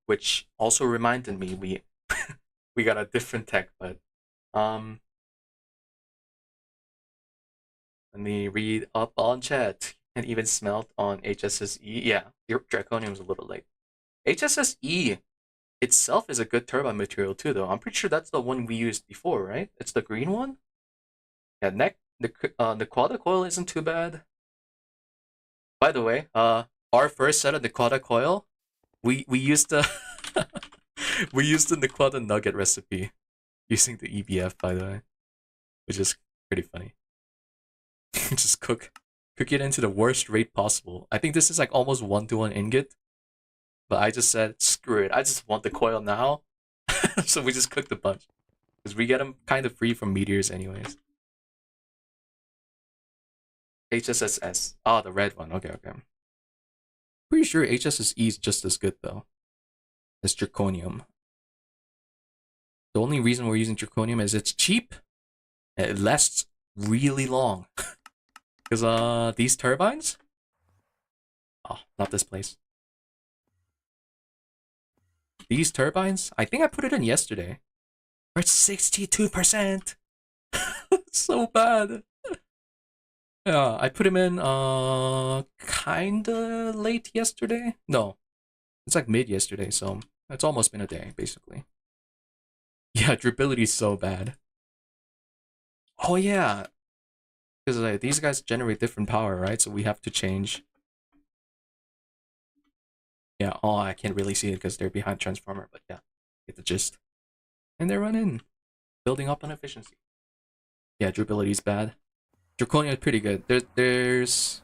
Which also reminded me we got a different tech, but let me read up on chat. And even smelt on HSSE. Yeah, your draconium's a little late. HSSE itself is a good turbine material too, though. I'm pretty sure that's the one we used before, right? It's the green one. Yeah, the Naquadah coil isn't too bad. By the way, our first set of Naquadah coil, we used the we used the Naquadah nugget recipe. using the EBF, by the way, which is pretty funny. Just cook it into the worst rate possible. I think this is like almost 1-to-1 ingot, but I just said screw it. I just want the coil now, so we just cooked a bunch because we get them kind of free from meteors anyways. HSSS. Oh, the red one. Okay, okay. Pretty sure HSSE is just as good though as zirconium. The only reason we're using zirconium is it's cheap and it lasts really long. Because these turbines? Oh, not this place. These turbines? I think I put it in yesterday. We're at 62%. So bad. Yeah, I put him in kinda late yesterday. No, it's like mid yesterday, so it's almost been a day basically. Yeah, durability is so bad. Oh yeah, because these guys generate different power, right? So we have to change. Yeah. Oh, I can't really see it because they're behind transformer, but yeah, get the gist. And they're running, building up on efficiency. Yeah, durability is bad. Draconium is pretty good. There's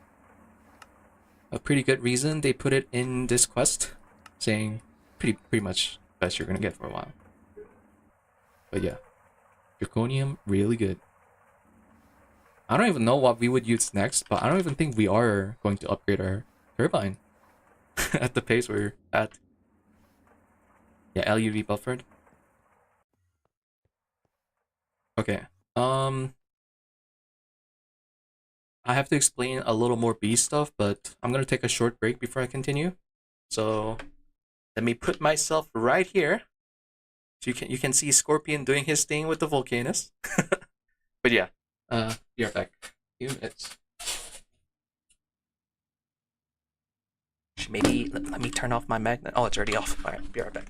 a pretty good reason they put it in this quest, saying pretty much best you're gonna get for a while. But yeah, Draconium really good. I don't even know what we would use next, but I don't even think we are going to upgrade our turbine at the pace we're at. Yeah, LUV buffered. Okay. Um, I have to explain a little more bee stuff, but I'm gonna take a short break before I continue. So let me put myself right here, so you can see Scorpion doing his thing with the Volcanus. But yeah, be right back. Few minutes. Maybe let me turn off my magnet. Oh, it's already off. All right, be right back.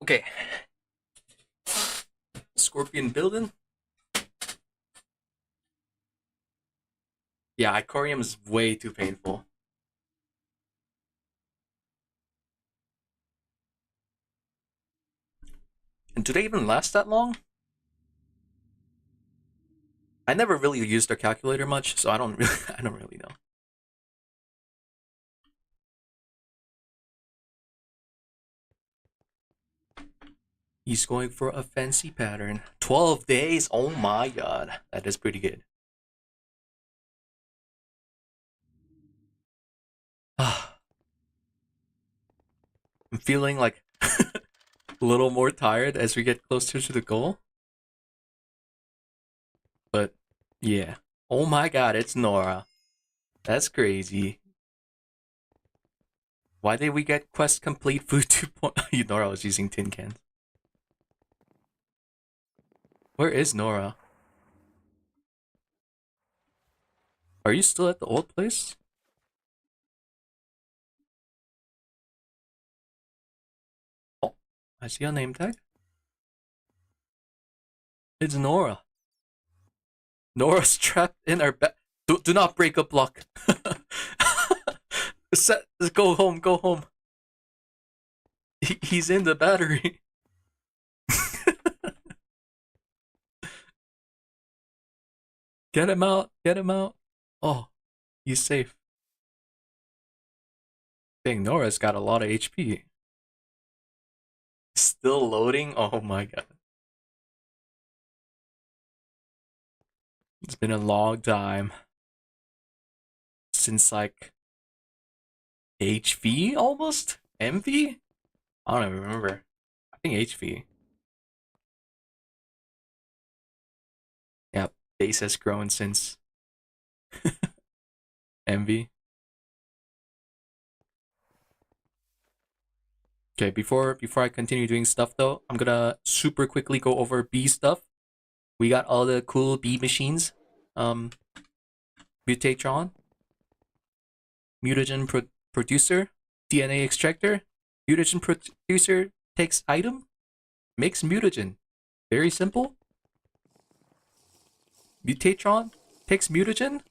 Okay. Scorpion building. Yeah, Icorium is way too painful. And do they even last that long? I never really used their calculator much, so I don't really I don't really know. He's going for a fancy pattern. 12 days? Oh my god. That is pretty good. I'm feeling like a little more tired as we get closer to the goal. But yeah. Oh my god, it's Nora. That's crazy. Why did we get quest complete food 2.0? Nora was using tin cans. Where is Nora? Are you still at the old place? Oh, I see a name tag. It's Nora. Nora's trapped in our bed. Do not break a block. Go home, go home. He's in the battery. Get him out, get him out. Oh, he's safe. Dang, Nora's got a lot of HP. Still loading? Oh my god. It's been a long time. Since like HV almost? MV? I don't even remember. I think HV. Yeah, base has grown since MV. Okay, before I continue doing stuff though, I'm gonna super quickly go over B stuff. We got all the cool B machines. Mutatron, mutagen producer, DNA extractor, mutagen producer takes item, makes mutagen. Very simple. Mutatron takes mutagen,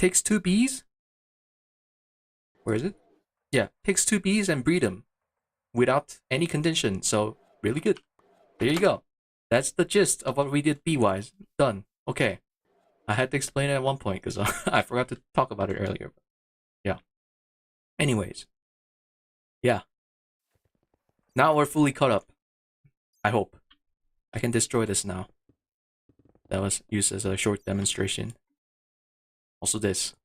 takes two bees. Where is it? Yeah, takes two bees and breed them without any condition. So really good. There you go. That's the gist of what we did bee-wise. Done. Okay. I had to explain it at one point because I forgot to talk about it earlier. Yeah. Anyways. Yeah. Now we're fully caught up. I hope. I can destroy this now. That was used as a short demonstration. Also this.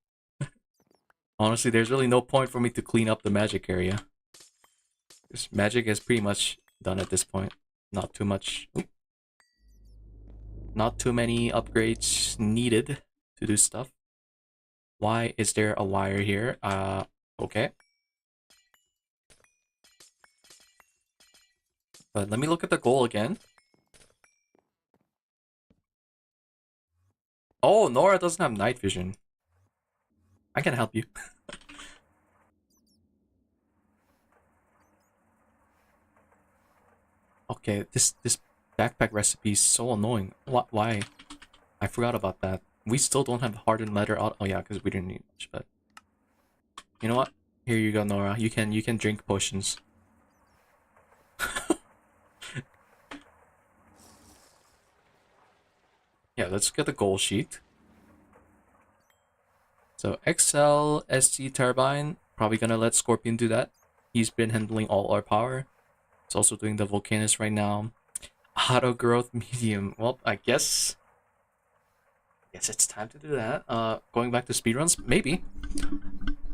Honestly, there's really no point for me to clean up the magic area. This magic is pretty much done at this point. Not too much. Not too many upgrades needed to do stuff. Why is there a wire here? Okay. But let me look at the goal again. Oh, Nora doesn't have night vision. I can help you. Okay, this backpack recipe is so annoying. Why? I forgot about that. We still don't have hardened leather out. Oh yeah, because we didn't need much. But you know what? Here you go, Nora. You can drink potions. Yeah, let's get the goal sheet. So XL SC turbine. Probably gonna let Scorpion do that. He's been handling all our power. It's also doing the Volcanus right now. Auto growth medium. Well, I guess it's time to do that. Going back to speedruns, maybe.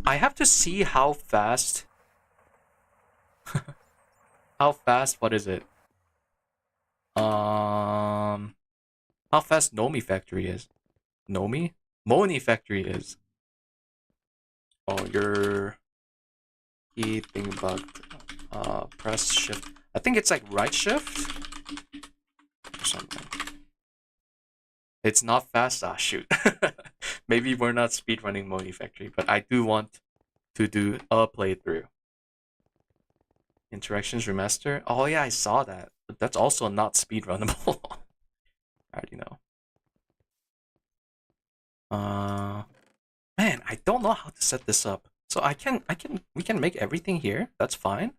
I have to see how fast. How fast? What is it? How fast Nomi Factory is? Nomi? Moni Factory is. Oh, you're eating bugged. Press shift. I think it's like right shift or something. It's not fast. Ah, shoot. Maybe we're not speedrunning Moni Factory, but I do want to do a playthrough. Interactions remaster. Oh yeah, I saw that. But that's also not speedrunnable. I already know. Man, I don't know how to set this up. So we can make everything here. That's fine.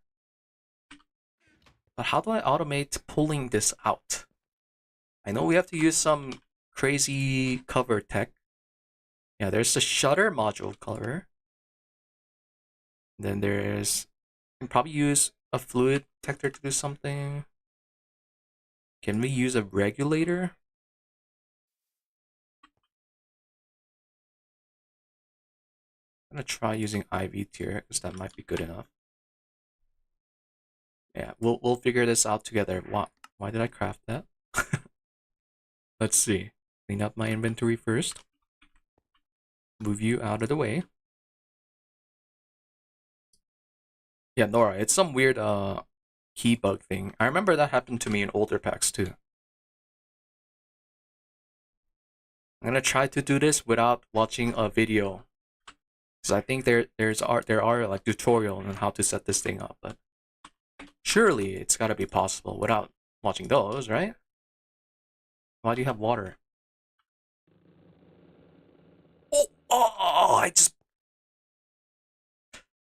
But how do I automate pulling this out? I know we have to use some crazy cover tech. Yeah, there's the shutter module cover. Then there's, you can probably use a fluid detector to do something. Can we use a regulator? I'm gonna try using IV tier because that might be good enough. Yeah, we'll figure this out together. Why did I craft that? Let's see. Clean up my inventory first. Move you out of the way. Yeah, Nora, it's some weird key bug thing. I remember that happened to me in older packs too. I'm gonna try to do this without watching a video, because I think there are like tutorial on how to set this thing up, but surely it's gotta be possible without watching those, right? Why do you have water? Oh, I just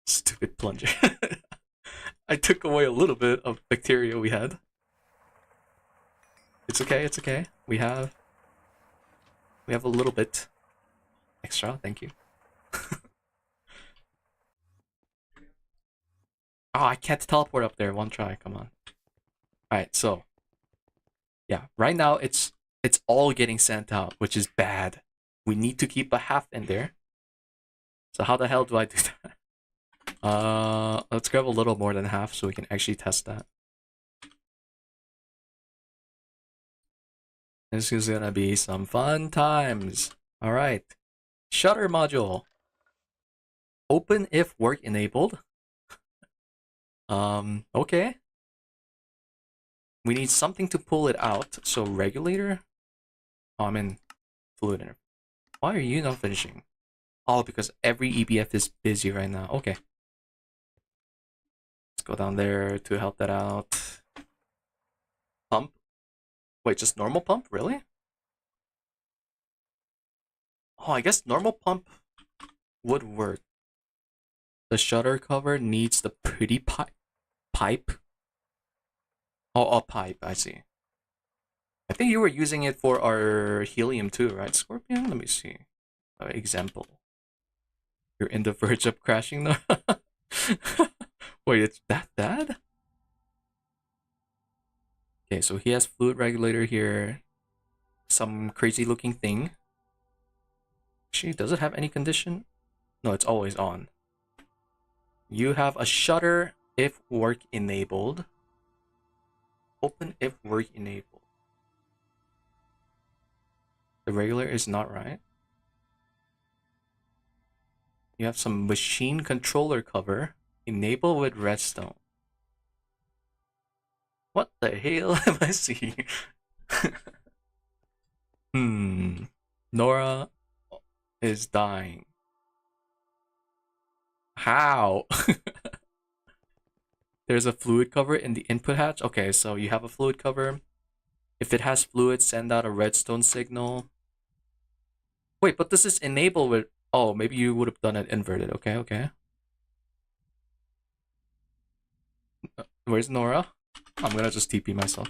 stupid plunger. I took away a little bit of bacteria we had. It's okay, it's okay. We have a little bit extra, thank you. Oh, I can't teleport up there. One try, come on. Alright, so yeah, right now it's all getting sent out, which is bad. We need to keep a half in there. So how the hell do I do that? Let's grab a little more than half so we can actually test that. This is gonna be some fun times. Alright. Shutter module. Open if work enabled. Okay. We need something to pull it out. So regulator? Oh, I'm in fluid interface. Why are you not finishing? Oh, because every EBF is busy right now. Okay. Let's go down there to help that out. Pump. Wait, just normal pump? Really? Oh, I guess normal pump would work. The shutter cover needs the pretty pipe. Oh, a pipe, I see. I think you were using it for our helium too, right, Scorpion? Let me see. Example. You're in the verge of crashing now? Wait, it's that bad? Okay, so he has fluid regulator here. Some crazy looking thing. Actually, does it have any condition? No, it's always on. You have a shutter if work enabled. Open if work enabled. The regulator is not right. You have some machine controller cover. Enable with redstone. What the hell am I seeing? Nora is dying. How? There's a fluid cover in the input hatch. Okay, so you have a fluid cover. If it has fluid, send out a redstone signal. Wait, but this is enable with... Oh, maybe you would have done it inverted. Okay, okay. Where's Nora? I'm gonna just TP myself.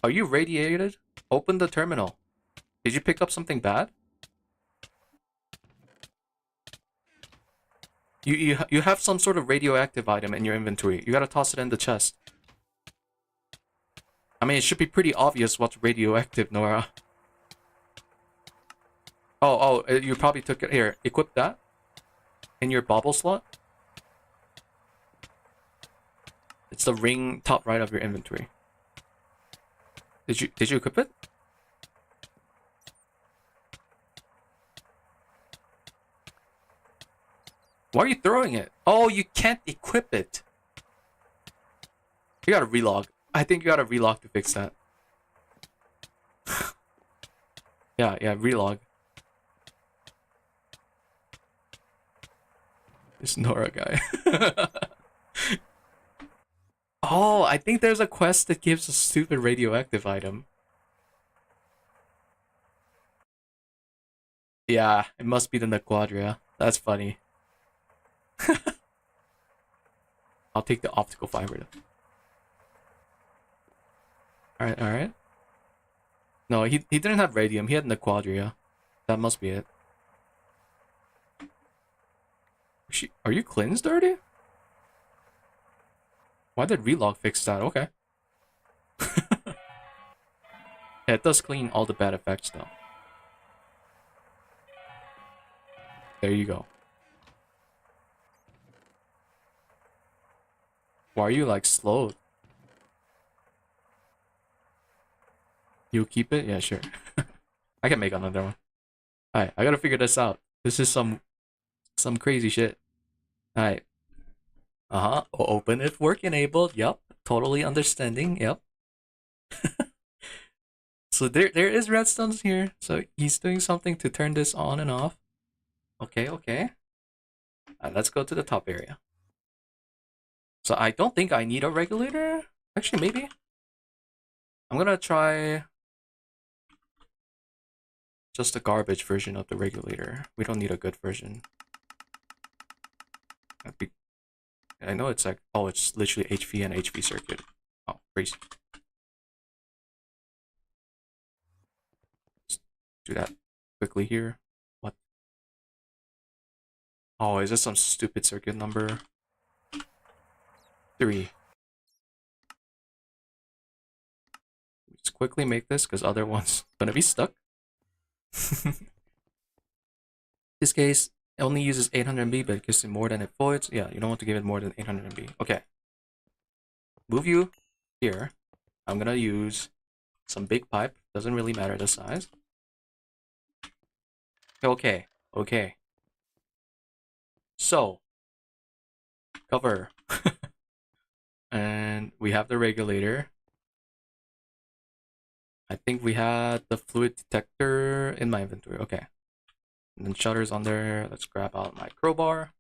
Are you radiated? Open the terminal. Did you pick up something bad? You have some sort of radioactive item in your inventory. You gotta toss it in the chest. I mean, it should be pretty obvious what's radioactive, Nora. Oh, you probably took it. Here, equip that in your bauble slot. It's the ring top right of your inventory. Did you equip it? Why are you throwing it? Oh, you can't equip it. You gotta relog. I think you gotta relog to fix that. yeah, relog. This Nora guy. Oh, I think there's a quest that gives a stupid radioactive item. Yeah, it must be the Naquadah. That's funny. I'll take the optical fiber though. Alright, alright. No, he didn't have radium, he had Naquadah. That must be it. Are you cleansed already? Why did relog fix that? Okay. Yeah, it does clean all the bad effects though. There you go. Why are you like slow? You keep it? Yeah, sure. I can make another one. Alright, I gotta figure this out. This is some crazy shit. Alright. Open if work enabled. Yup. Totally understanding. Yep. So there is redstones here. So he's doing something to turn this on and off. Okay, okay. Let's go to the top area. So I don't think I need a regulator. Actually, maybe. I'm gonna try just a garbage version of the regulator. We don't need a good version. I know it's like, oh, it's literally HV and HV circuit. Oh, crazy. Let's do that quickly here. What? Oh, is this some stupid circuit number? 3. Let's quickly make this because other one's gonna be stuck. This case it only uses 800 MB, but it gives it more than it voids. Yeah, you don't want to give it more than 800 MB. Okay. Move you here. I'm gonna use some big pipe. Doesn't really matter the size. Okay. Okay. So. Cover. And we have the regulator. I think we had the fluid detector in my inventory. Okay. And then shutters on there. Let's grab out my crowbar.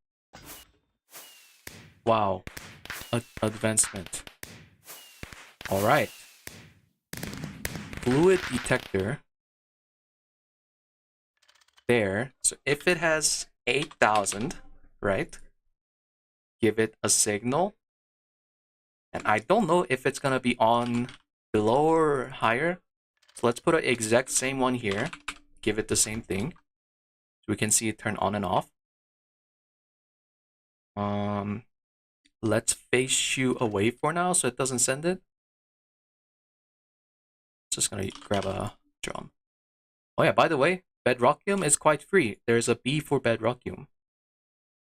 Wow. Advancement. Alright. Fluid detector. There. So if it has 8,000, right? Give it a signal. And I don't know if it's gonna be on below or higher. So let's put an exact same one here. Give it the same thing. So we can see it turn on and off. Let's face you away for now so it doesn't send it. Just gonna grab a drum. Oh yeah, by the way, bedrockium is quite free. There's a B for bedrockium.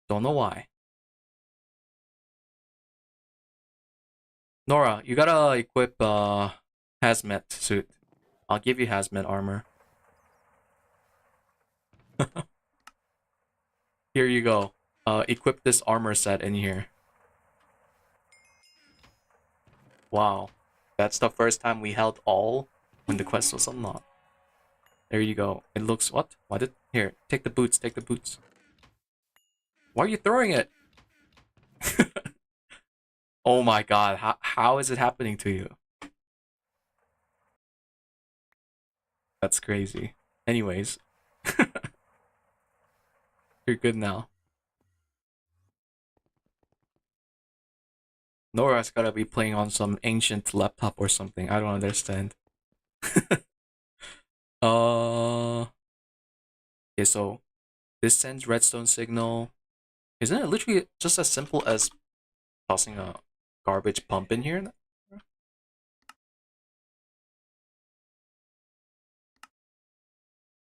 Don't know why. Nora, you gotta equip hazmat suit. I'll give you hazmat armor. Here you go. Equip this armor set in here. Wow. That's the first time we held all when the quest was unlocked. There you go. It looks what? Why did here, take the boots, take the boots. Why are you throwing it? Oh my god, how is it happening to you? That's crazy. Anyways. You're good now. Nora's gotta be playing on some ancient laptop or something. I don't understand. Okay, so this sends redstone signal. Isn't it literally just as simple as tossing a garbage pump in here?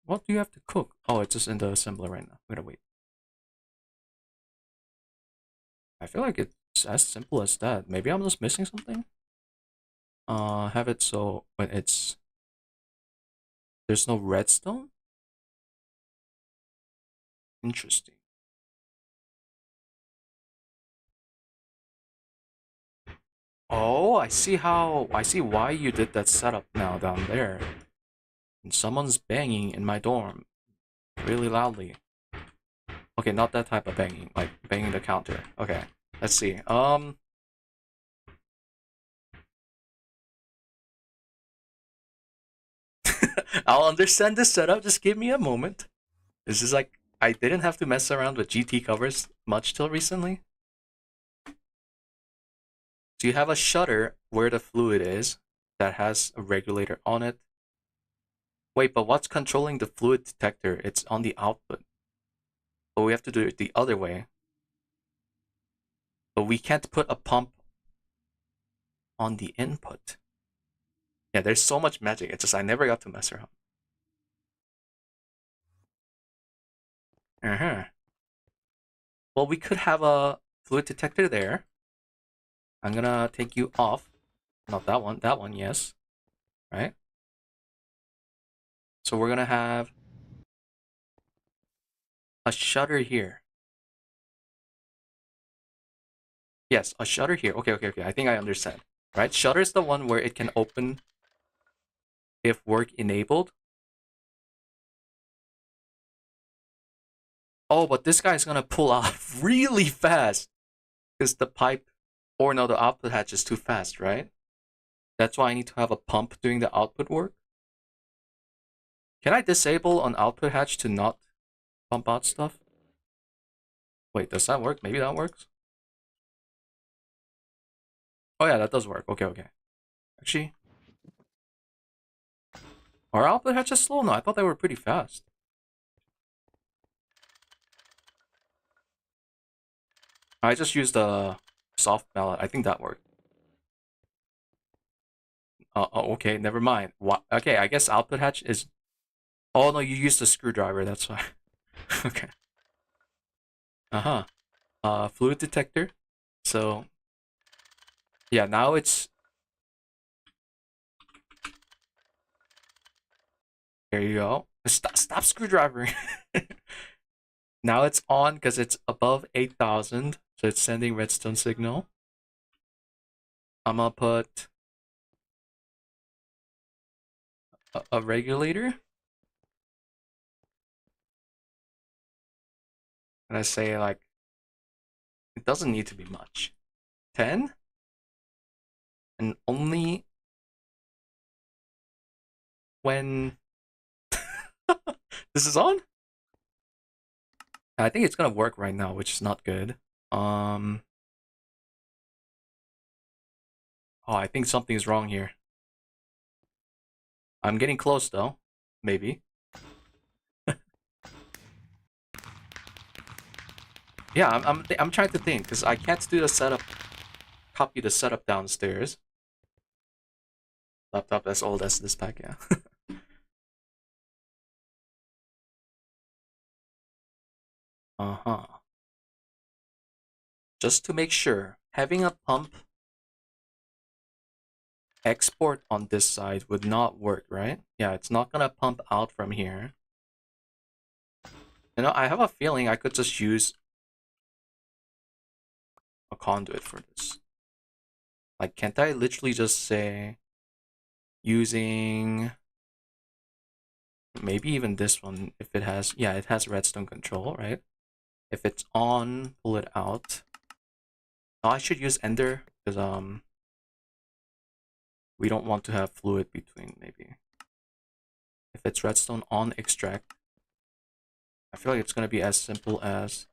What do you have to cook? Oh, it's just in the assembler right now. I'm gonna wait. I feel like it's as simple as that. Maybe I'm just missing something. Have it so when there's no redstone? Interesting. Oh, I see why you did that setup now down there. And someone's banging in my dorm really loudly. Okay, not that type of banging, like banging the counter. Okay, let's see. I'll understand the setup. Just give me a moment. This is like I didn't have to mess around with GT covers much till recently. So you have a shutter where the fluid is that has a regulator on it. Wait, but what's controlling the fluid detector? It's on the output. But we have to do it the other way. But we can't put a pump on the input. Yeah, there's so much magic. It's just I never got to mess around. Well, we could have a fluid detector there. I'm gonna take you off. Not that one. That one, yes. Right? So we're gonna have a shutter here. Yes, a shutter here. Okay. I think I understand. Right? Shutter is the one where it can open if work enabled. Oh, but this guy's gonna pull out really fast because the pipe, or no, the output hatch is too fast, right? That's why I need to have a pump doing the output work. Can I disable an output hatch to not pump out stuff? Wait, does that work? Maybe that works. Oh yeah, that does work. Okay. Actually, are output hatches slow? No, I thought they were pretty fast. I just used a soft mallet. I think that worked. Okay, never mind. What? Okay, I guess output hatch is. Oh no, you used a screwdriver. That's why. Okay. Fluid detector. So yeah, now it's. There you go. Stop screwdrivering. Now it's on because it's above 8,000, so it's sending redstone signal. I'm gonna put a regulator. And I say like, it doesn't need to be much. 10? And only when this is on? I think it's gonna work right now, which is not good. Oh, I think something's wrong here. I'm getting close though. Maybe. Yeah, I'm trying to think because I can't do the setup. Copy the setup downstairs. Laptop as old as this pack, yeah. Just to make sure, having a pump export on this side would not work, right? Yeah, it's not gonna pump out from here. You know, I have a feeling I could just use a conduit for this. Like, can't I literally just say using maybe even this one if it has, yeah, it has redstone control, right? If it's on, pull it out. Oh, I should use ender because we don't want to have fluid between maybe. If it's redstone on extract, I feel like it's gonna be as simple as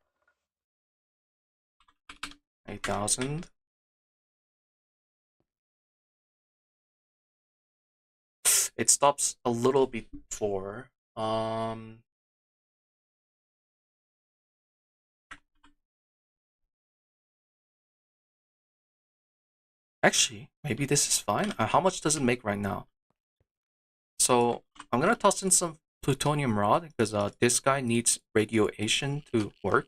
8,000. It stops a little before. Actually, maybe this is fine. How much does it make right now? So I'm gonna toss in some plutonium rod because this guy needs radiation to work.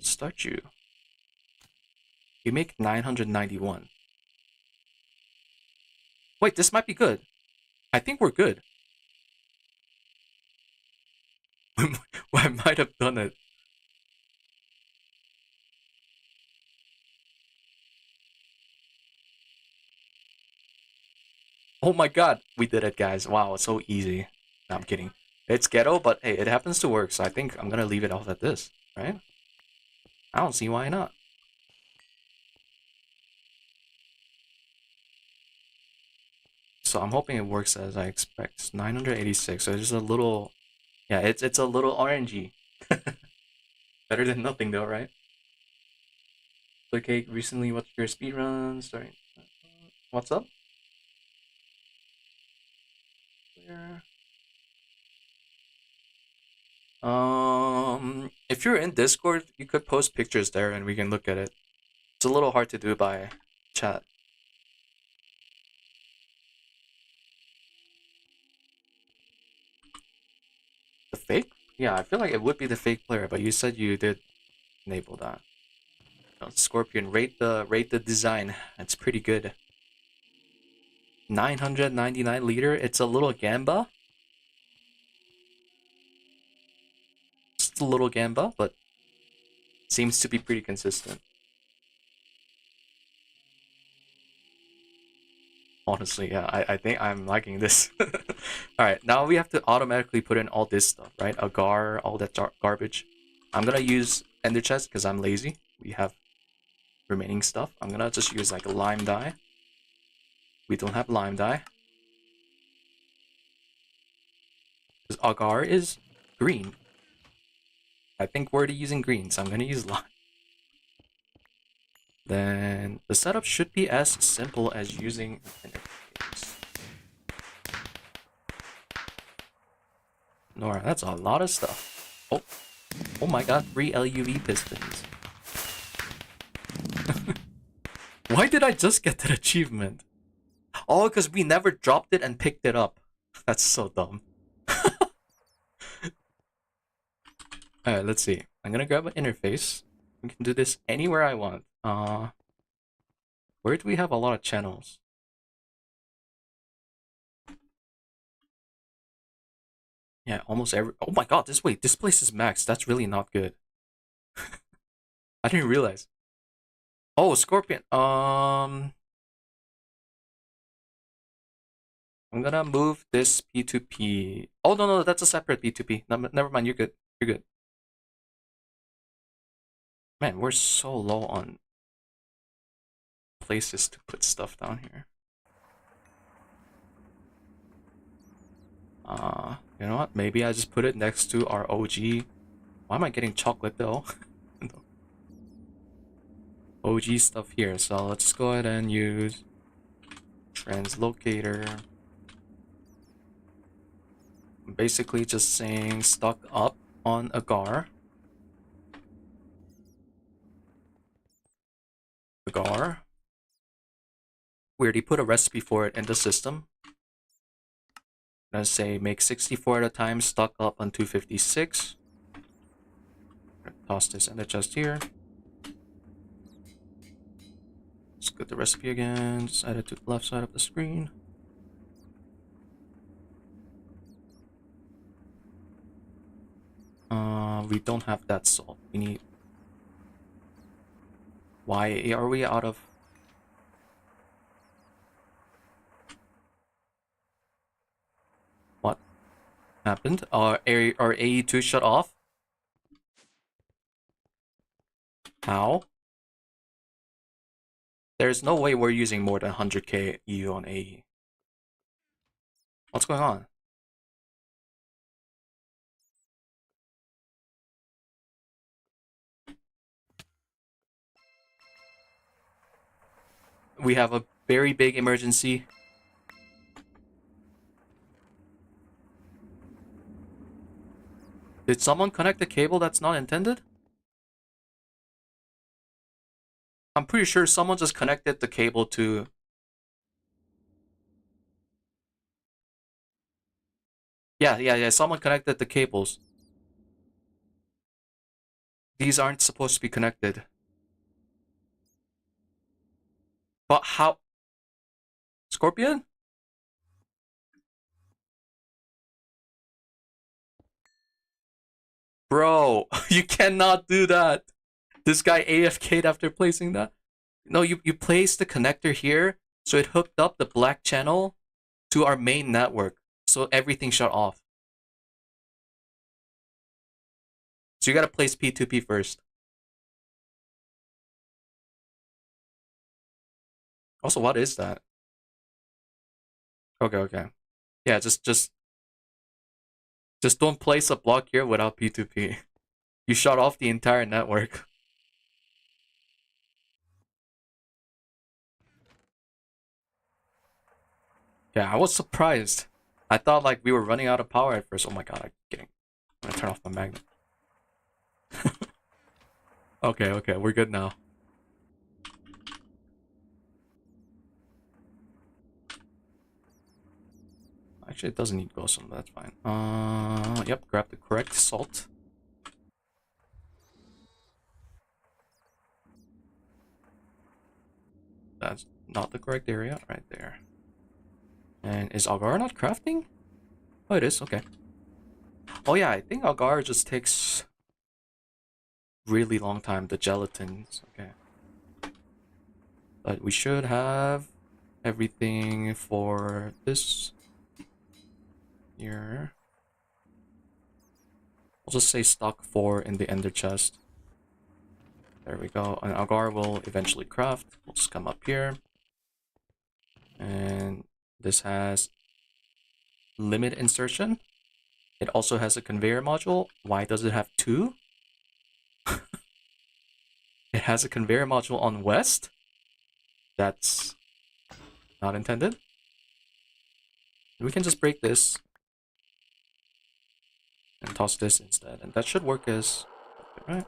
Start you. You make 991. Wait, this might be good. I think we're good. I might have done it. Oh my god, we did it, guys. Wow, it's so easy. No, I'm kidding. It's ghetto, but hey, it happens to work, so I think I'm gonna leave it off at this, right? I don't see why not. So I'm hoping it works as I expect. 986, so it's just a little... Yeah, it's a little RNG. Better than nothing though, right? Okay, recently what's your speedrun? Sorry. What's up? Where? If you're in Discord, you could post pictures there and we can look at it. It's a little hard to do by chat. The fake? Yeah, I feel like it would be the fake player, but you said you did enable that. No, Scorpion, rate the design. It's pretty good. 999 liter. It's a little gamba. Just a little gamba, but seems to be pretty consistent. Honestly, yeah, I think I'm liking this. Alright, now we have to automatically put in all this stuff, right? Agar, all that garbage. I'm gonna use ender chest because I'm lazy. We have remaining stuff. I'm gonna just use like a lime dye. We don't have lime dye. Because agar is green. I think we're already using green, so I'm gonna use lime. Then the setup should be as simple as using an interface. Nora, that's a lot of stuff. Oh my god, 3 LUV pistons. Why did I just get that achievement? Oh, because we never dropped it and picked it up. That's so dumb. Alright, let's see. I'm gonna grab an interface. We can do this anywhere I want. Where do we have a lot of channels? Yeah, almost every... Oh my god, this place is maxed. That's really not good. I didn't realize. Oh, Scorpion. I'm gonna move this P2P. Oh, no, that's a separate P2P. No, never mind, you're good. You're good. Man, we're so low on places to put stuff down here. You know what? Maybe I just put it next to our OG. Why am I getting chocolate though? No. OG stuff here. So let's go ahead and use translocator. I'm basically just saying stock up on agar. Agar. We already put a recipe for it in the system. I'm gonna say make 64 at a time, stock up on 256. Toss this in the chest here. Let's get the recipe again. Just add it to the left side of the screen. We don't have that salt. We need... Why are we out of... What happened? Our AE2 shut off? How? There's no way we're using more than 100k EU on AE. What's going on? We have a very big emergency. Did someone connect the cable that's not intended? I'm pretty sure someone just connected the cable to... Yeah, someone connected the cables. These aren't supposed to be connected. But how? Scorpion? Bro, you cannot do that. This guy AFK'd after placing that. No, you placed the connector here, so it hooked up the black channel to our main network. So everything shut off. So you gotta place P2P first. Also, what is that? Okay, okay. Yeah, just don't place a block here without P2P. You shut off the entire network. Yeah, I was surprised. I thought like we were running out of power at first. Oh my god, I'm kidding. I'm gonna turn off my magnet. Okay, okay, we're good now. Actually, it doesn't need glowstone, but that's fine. Yep, grab the correct salt. That's not the correct area, right there. And is Agar not crafting? Oh, it is, okay. Oh yeah, I think Agar just takes really long time, the gelatins, okay. But we should have everything for this here. I'll just say stock 4 in the ender chest. There we go. And Agar will eventually craft. We'll just come up here. And this has limit insertion. It also has a conveyor module. Why does it have 2? It has a conveyor module on west. That's not intended. We can just break this and toss this instead. And that should work as... right?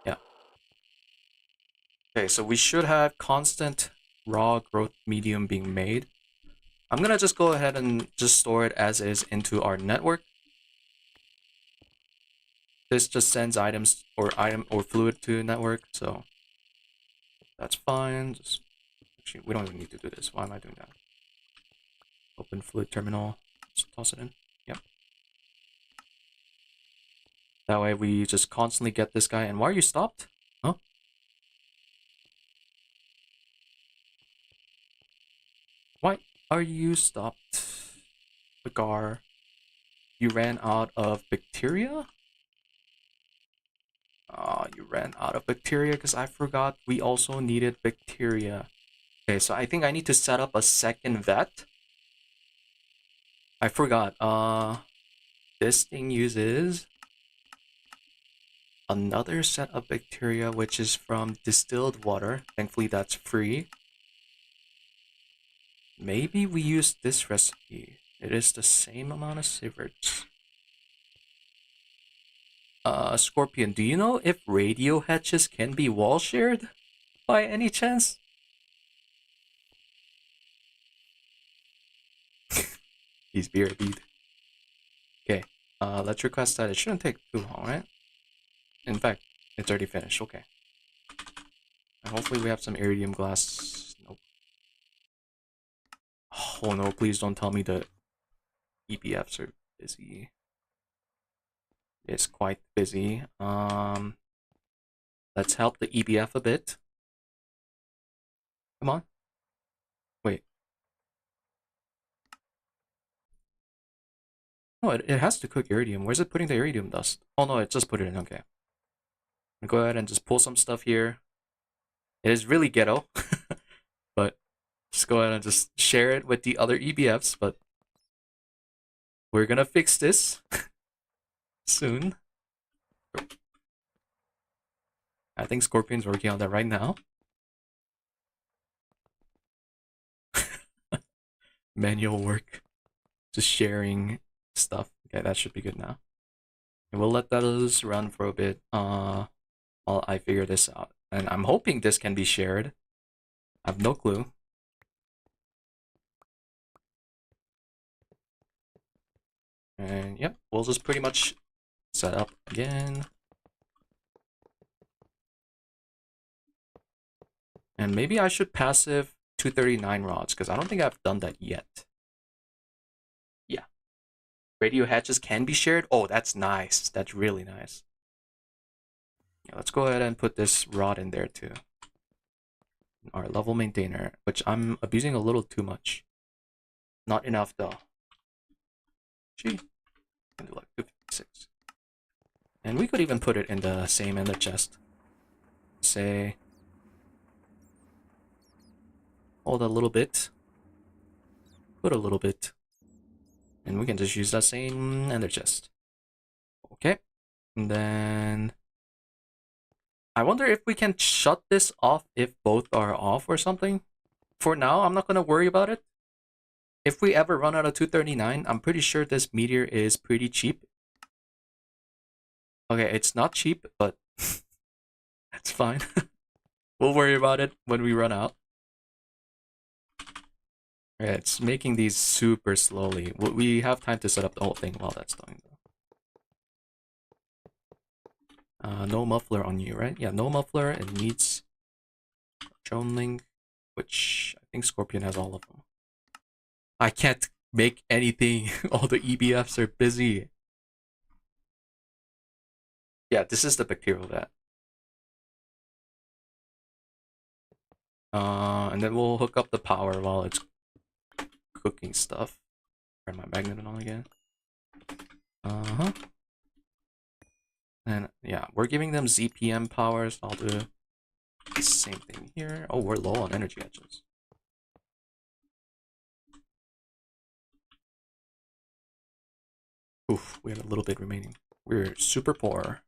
Yeah. Okay, so we should have constant raw growth medium being made. I'm gonna just go ahead and just store it as is into our network. This just sends items or fluid to network, so that's fine. Just actually, we don't even need to do this. Why am I doing that? Open fluid terminal. Just toss it in. Yep. That way we just constantly get this guy. And why are you stopped? Huh? Why are you stopped? Agar? You ran out of bacteria? You ran out of bacteria because I forgot we also needed bacteria. Okay, so I think I need to set up a second vet. I forgot. This thing uses another set of bacteria, which is from distilled water. Thankfully, that's free. Maybe we use this recipe. It is the same amount of sieverts. Scorpion, do you know if radio hatches can be wall shared by any chance? He's BRB'd. Okay, let's request that. It shouldn't take too long, right? In fact, it's already finished. Okay. And hopefully we have some iridium glass. Nope. Oh no, please don't tell me the EPFs are busy. It's quite busy. Let's help the EBF a bit. Come on. Wait. No, it has to cook iridium. Where's it putting the iridium dust? Oh no, it just put it in. Okay. I'm gonna go ahead and just pull some stuff here. It is really ghetto. But just go ahead and just share it with the other EBFs. But we're gonna fix this soon. I think Scorpion's working on that right now. Manual work. Just sharing stuff. Okay, that should be good now. And we'll let those run for a bit while I figure this out. And I'm hoping this can be shared. I have no clue. And yep, we'll just pretty much set up again. And maybe I should passive 239 rods, because I don't think I've done that yet. Yeah. Radio hatches can be shared. Oh, that's nice. That's really nice. Yeah, let's go ahead and put this rod in there too. Our level maintainer, which I'm abusing a little too much. Not enough though. Gee, can do like 256. And we could even put it in the same ender chest. Say, hold a little bit, put a little bit, and we can just use that same ender chest. Okay, and then I wonder if we can shut this off if both are off or something. For now, I'm not gonna worry about it. If we ever run out of 239, I'm pretty sure this meteor is pretty cheap. Okay, it's not cheap, but it's fine. We'll worry about it when we run out. Yeah, it's making these super slowly. We have time to set up the whole thing while that's going. No muffler on you, right? Yeah, no muffler. It needs drone link, which I think Scorpion has all of them. I can't make anything. All the EBFs are busy. Yeah, this is the Bacterial Vat. And then we'll hook up the power while it's cooking stuff. Turn my magnet on again. And yeah, we're giving them ZPM powers. I'll do the same thing here. Oh, we're low on energy edges. Oof, we had a little bit remaining. We're super poor.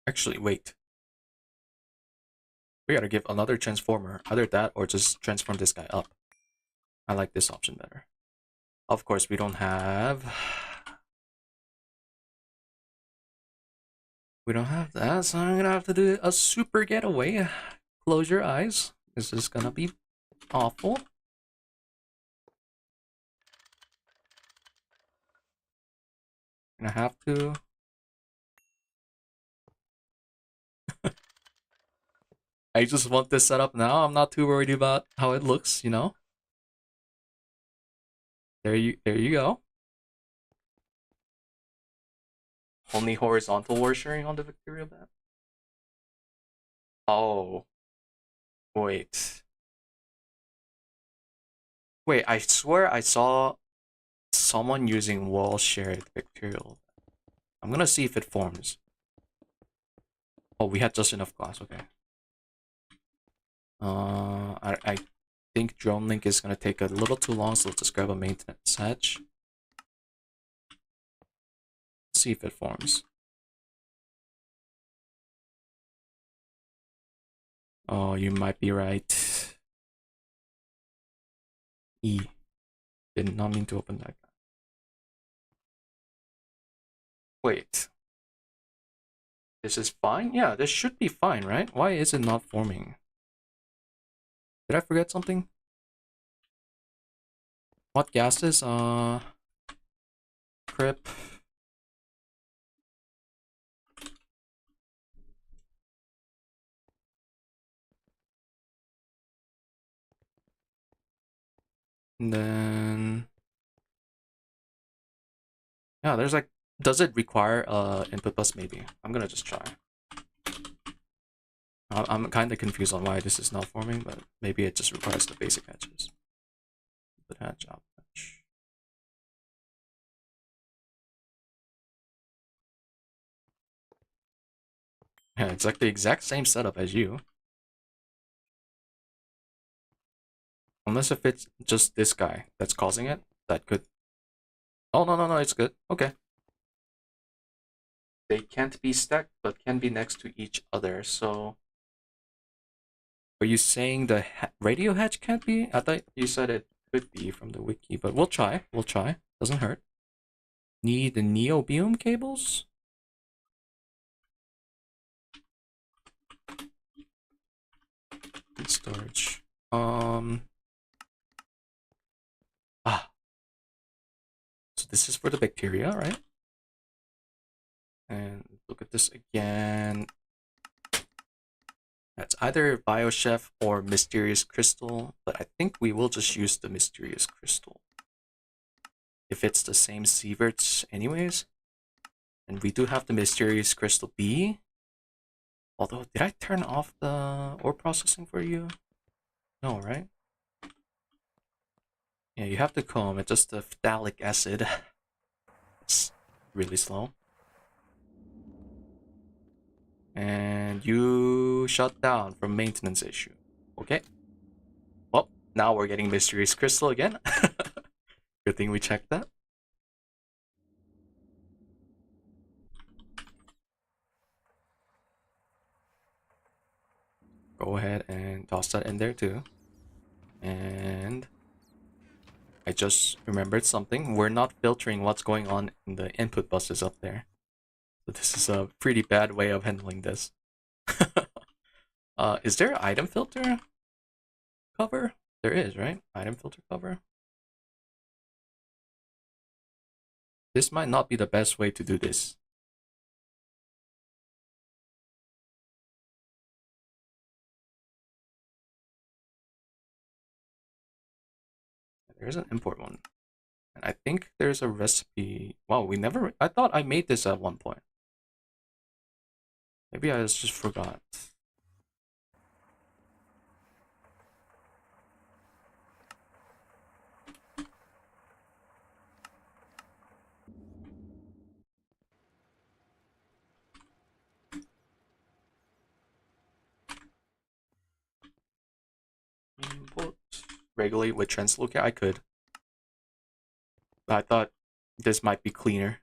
Actually, wait. We gotta give another transformer. Either that or just transform this guy up. I like this option better. Of course, we don't have... We don't have that, so I'm gonna have to do a super getaway. Close your eyes. This is gonna be awful. Gonna have to... I just want this set up now. I'm not too worried about how it looks, you know? There you go. Only horizontal war sharing on the Bacterial Vat? Oh. Wait. Wait, I swear I saw someone using wall shared Bacterial. I'm gonna see if it forms. Oh, we had just enough glass, okay. I think drone link is gonna take a little too long, so let's just grab a maintenance hatch. See if it forms. Oh, you might be right. E. Did not mean to open that. Wait. This is fine? Yeah, this should be fine, right? Why is it not forming? Did I forget something? What gases? Crip. And then... Yeah, there's like... Does it require input bus? Maybe. I'm gonna just try. I'm kind of confused on why this is not forming, but maybe it just requires the basic hatches. Input hatch, out hatch. Yeah, it's like the exact same setup as you. Unless if it's just this guy that's causing it, that could... Oh, no, it's good. Okay. They can't be stacked, but can be next to each other, so... Are you saying the radio hatch can't be? I thought you said it could be from the wiki, but we'll try. We'll try. Doesn't hurt. Need the Europium cables? Storage. So this is for the bacteria, right? And look at this again. That's either BioChef or Mysterious Crystal, but I think we will just use the Mysterious Crystal. If it's the same sieverts anyways. And we do have the Mysterious Crystal B. Although, did I turn off the ore processing for you? No, right? Yeah, you have to comb. It's just the phthalic acid. It's really slow. And you shut down from maintenance issue. Okay. Well, now we're getting mysterious crystal again. Good thing we checked that. Go ahead and toss that in there too. And I just remembered something. We're not filtering what's going on in the input buses up there. So this is a pretty bad way of handling this. Is there an item filter cover? There is, right? Item filter cover. This might not be the best way to do this. There's an import one. And I think there's a recipe. Wow, I thought I made this at one point. Maybe I just forgot. Import. Regulate with translocator? I could. But I thought this might be cleaner.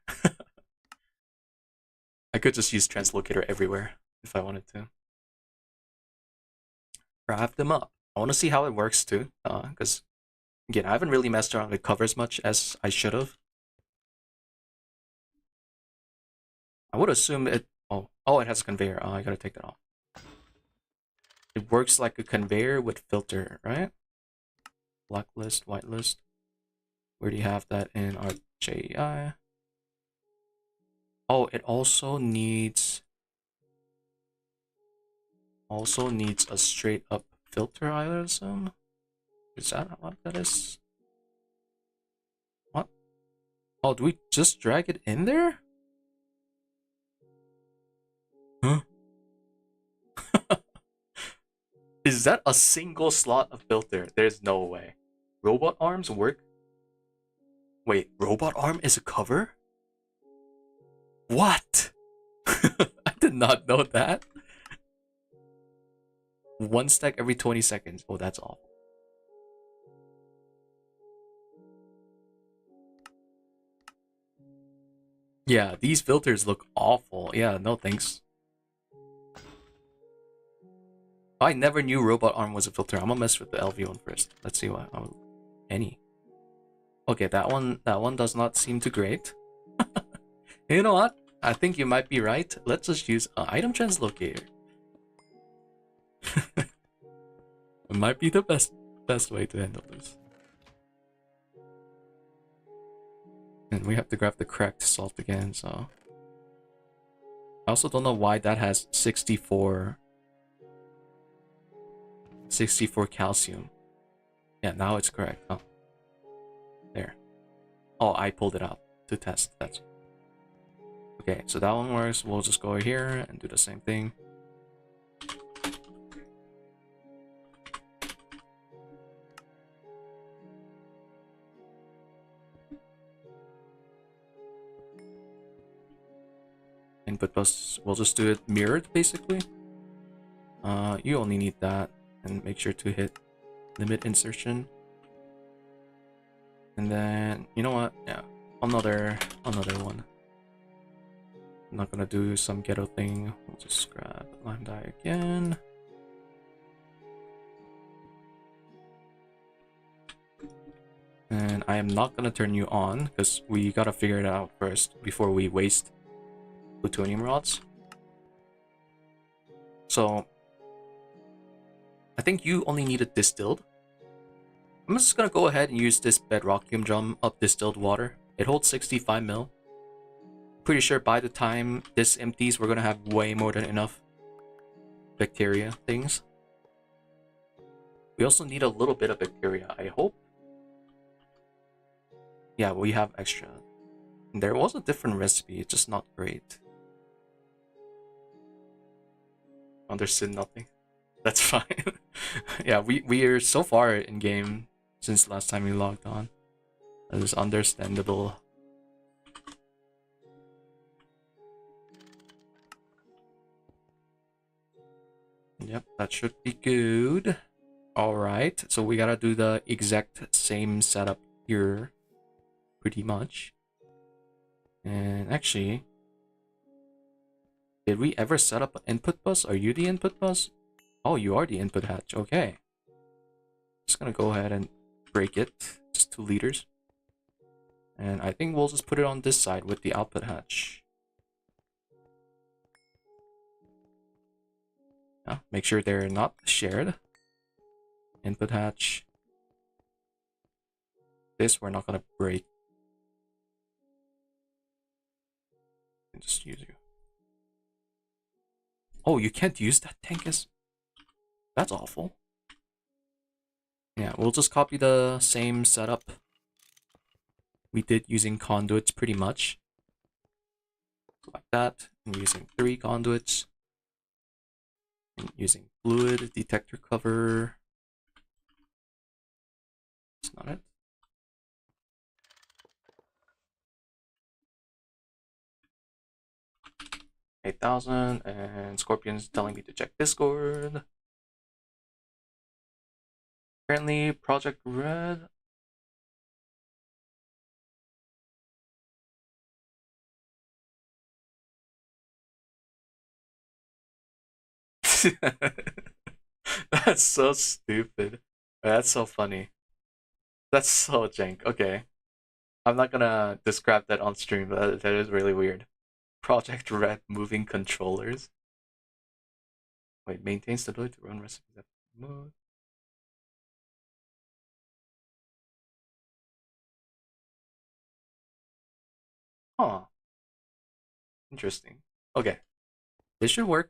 I could just use translocator everywhere if I wanted to. Craft them up. I want to see how it works too, because again, I haven't really messed around with covers much as I should have. I would assume it. Oh, it has a conveyor. Oh, I gotta take that off. It works like a conveyor with filter, right? Blacklist, whitelist. Where do you have that in our JEI? Oh, it also needs a straight up filter, I assume. Is that what that is? What? Oh, do we just drag it in there? Huh? Is that a single slot of filter? There's no way. Robot arms work? Wait, robot arm is a cover? What? I did not know that. One stack every 20 seconds. Oh, that's awful. Yeah, these filters look awful. Yeah, no thanks. I never knew robot arm was a filter. I'm gonna mess with the LV one first. Let's see what any. Okay, that one does not seem too great. You know what? I think you might be right. Let's just use an item translocator. It might be the best way to handle this. And we have to grab the cracked salt again, so I also don't know why that has 64 calcium. Yeah, now it's correct. Oh. There. Oh, I pulled it out to test. That's okay, so that one works. We'll just go here and do the same thing. Input bus, we'll just do it mirrored basically. You only need that, and make sure to hit limit insertion. And then, you know what? Yeah, another one. I'm not gonna do some ghetto thing. We'll just grab lime dye again. And I am not gonna turn you on because we gotta figure it out first before we waste plutonium rods. So I think you only need it distilled. I'm just gonna go ahead and use this bedrockium drum of distilled water. It holds 65 mil. Pretty sure by the time this empties, we're gonna have way more than enough bacteria things. We also need a little bit of bacteria, I hope. Yeah, we have extra. There was a different recipe, it's just not great. Understood nothing. That's fine. Yeah, we are so far in game since last time we logged on. That is understandable. Yep, that should be good. Alright, so we gotta do the exact same setup here. Pretty much. And actually, did we ever set up an input bus? Are you the input bus? Oh, you are the input hatch. Okay. Just gonna go ahead and break it. Just 2 liters. And I think we'll just put it on this side with the output hatch. Yeah, make sure they're not shared. Input hatch. This we're not gonna break. Just use you. Oh, you can't use that tank as... That's awful. Yeah, we'll just copy the same setup we did using conduits pretty much. Like that. I'm using 3 conduits. I'm using fluid detector cover. That's not it. $8,000 and Scorpion's telling me to check Discord. Apparently, Project Red. That's so stupid. That's so funny. That's so jank. Okay. I'm not gonna describe that on stream, but that is really weird. Project Red moving controllers. Wait, maintain stability to run recipes at mode. Huh. Interesting. Okay. This should work.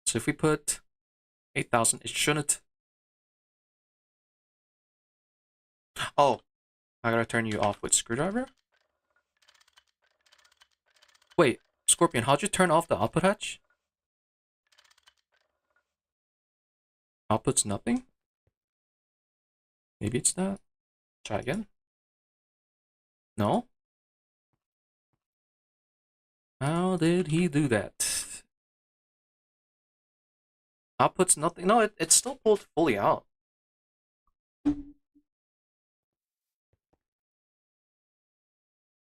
So if we put 8,000, it shouldn't. Oh, I gotta turn you off with screwdriver? Wait, Scorpion, how'd you turn off the output hatch? Output's nothing? Maybe it's that. Try again. No? How did he do that? Output's nothing. No, it's still pulled fully out.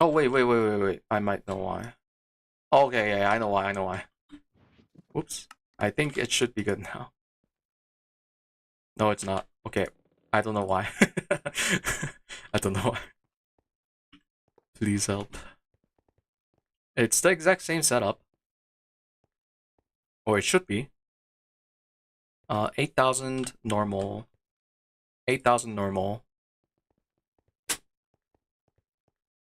Oh, wait. I might know why. Oh, okay, yeah, I know why. Whoops. I think it should be good now. No, it's not. Okay. I don't know why. I don't know why. Please help. It's the exact same setup. Or it should be. 8,000 normal. 8,000 normal.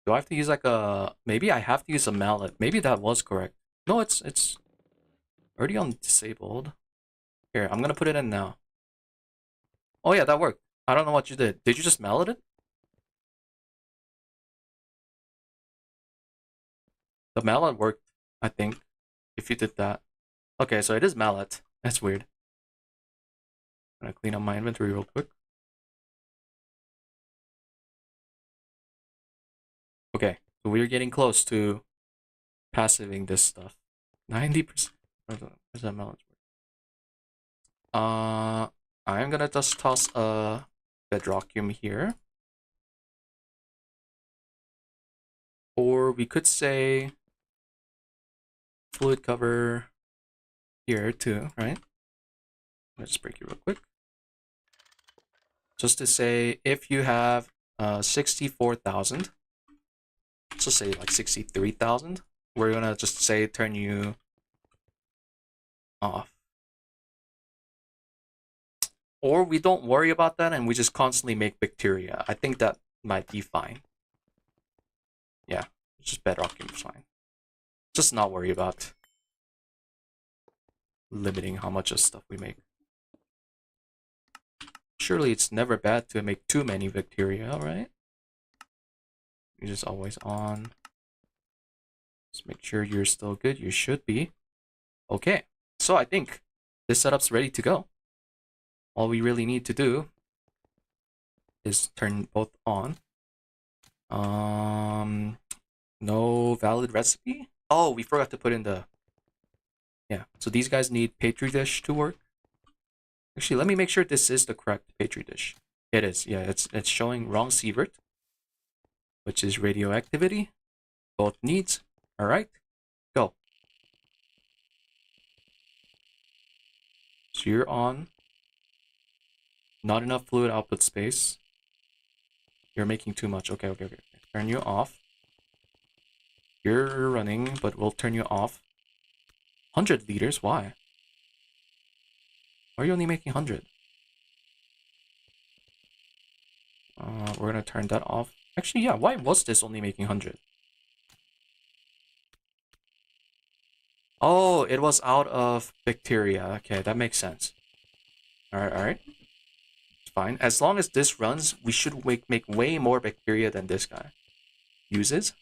Do I have to use like a... Maybe I have to use a mallet. Maybe that was correct. No, it's already on disabled. Here, I'm gonna put it in now. Oh yeah, that worked. I don't know what you did. Did you just mallet it? The mallet worked, I think. If you did that. Okay, so it is mallet. That's weird. I'm gonna clean up my inventory real quick. Okay, so we're getting close to passiving this stuff. 90%. Where's that mallet? I'm gonna just toss a bedrockium here. Or we could say fluid cover here too, right? Let's break it real quick. Just to say, if you have 64,000, let's just say like 63,000, we're gonna just say turn you off. Or we don't worry about that and we just constantly make bacteria. I think that might be fine. Yeah, just bedrockium is fine. Just not worry about limiting how much of stuff we make. Surely it's never bad to make too many bacteria, right? You're just always on. Just make sure you're still good. You should be. Okay, so I think this setup's ready to go. all we really need to do is turn both on. No valid recipe? Oh, we forgot to put in the... Yeah, so these guys need Petri dish to work. Actually, let me make sure this is the correct Petri dish. It is, yeah, it's showing wrong sievert, which is radioactivity. Both needs. Alright, go. So you're on. Not enough fluid output space. You're making too much. Okay. Turn you off. You're running, but we'll turn you off. 100 liters? Why? Why are you only making 100? We're gonna turn that off. Actually, yeah, why was this only making 100? Oh, it was out of bacteria. Okay, that makes sense. Alright. It's fine. As long as this runs, we should make way more bacteria than this guy uses.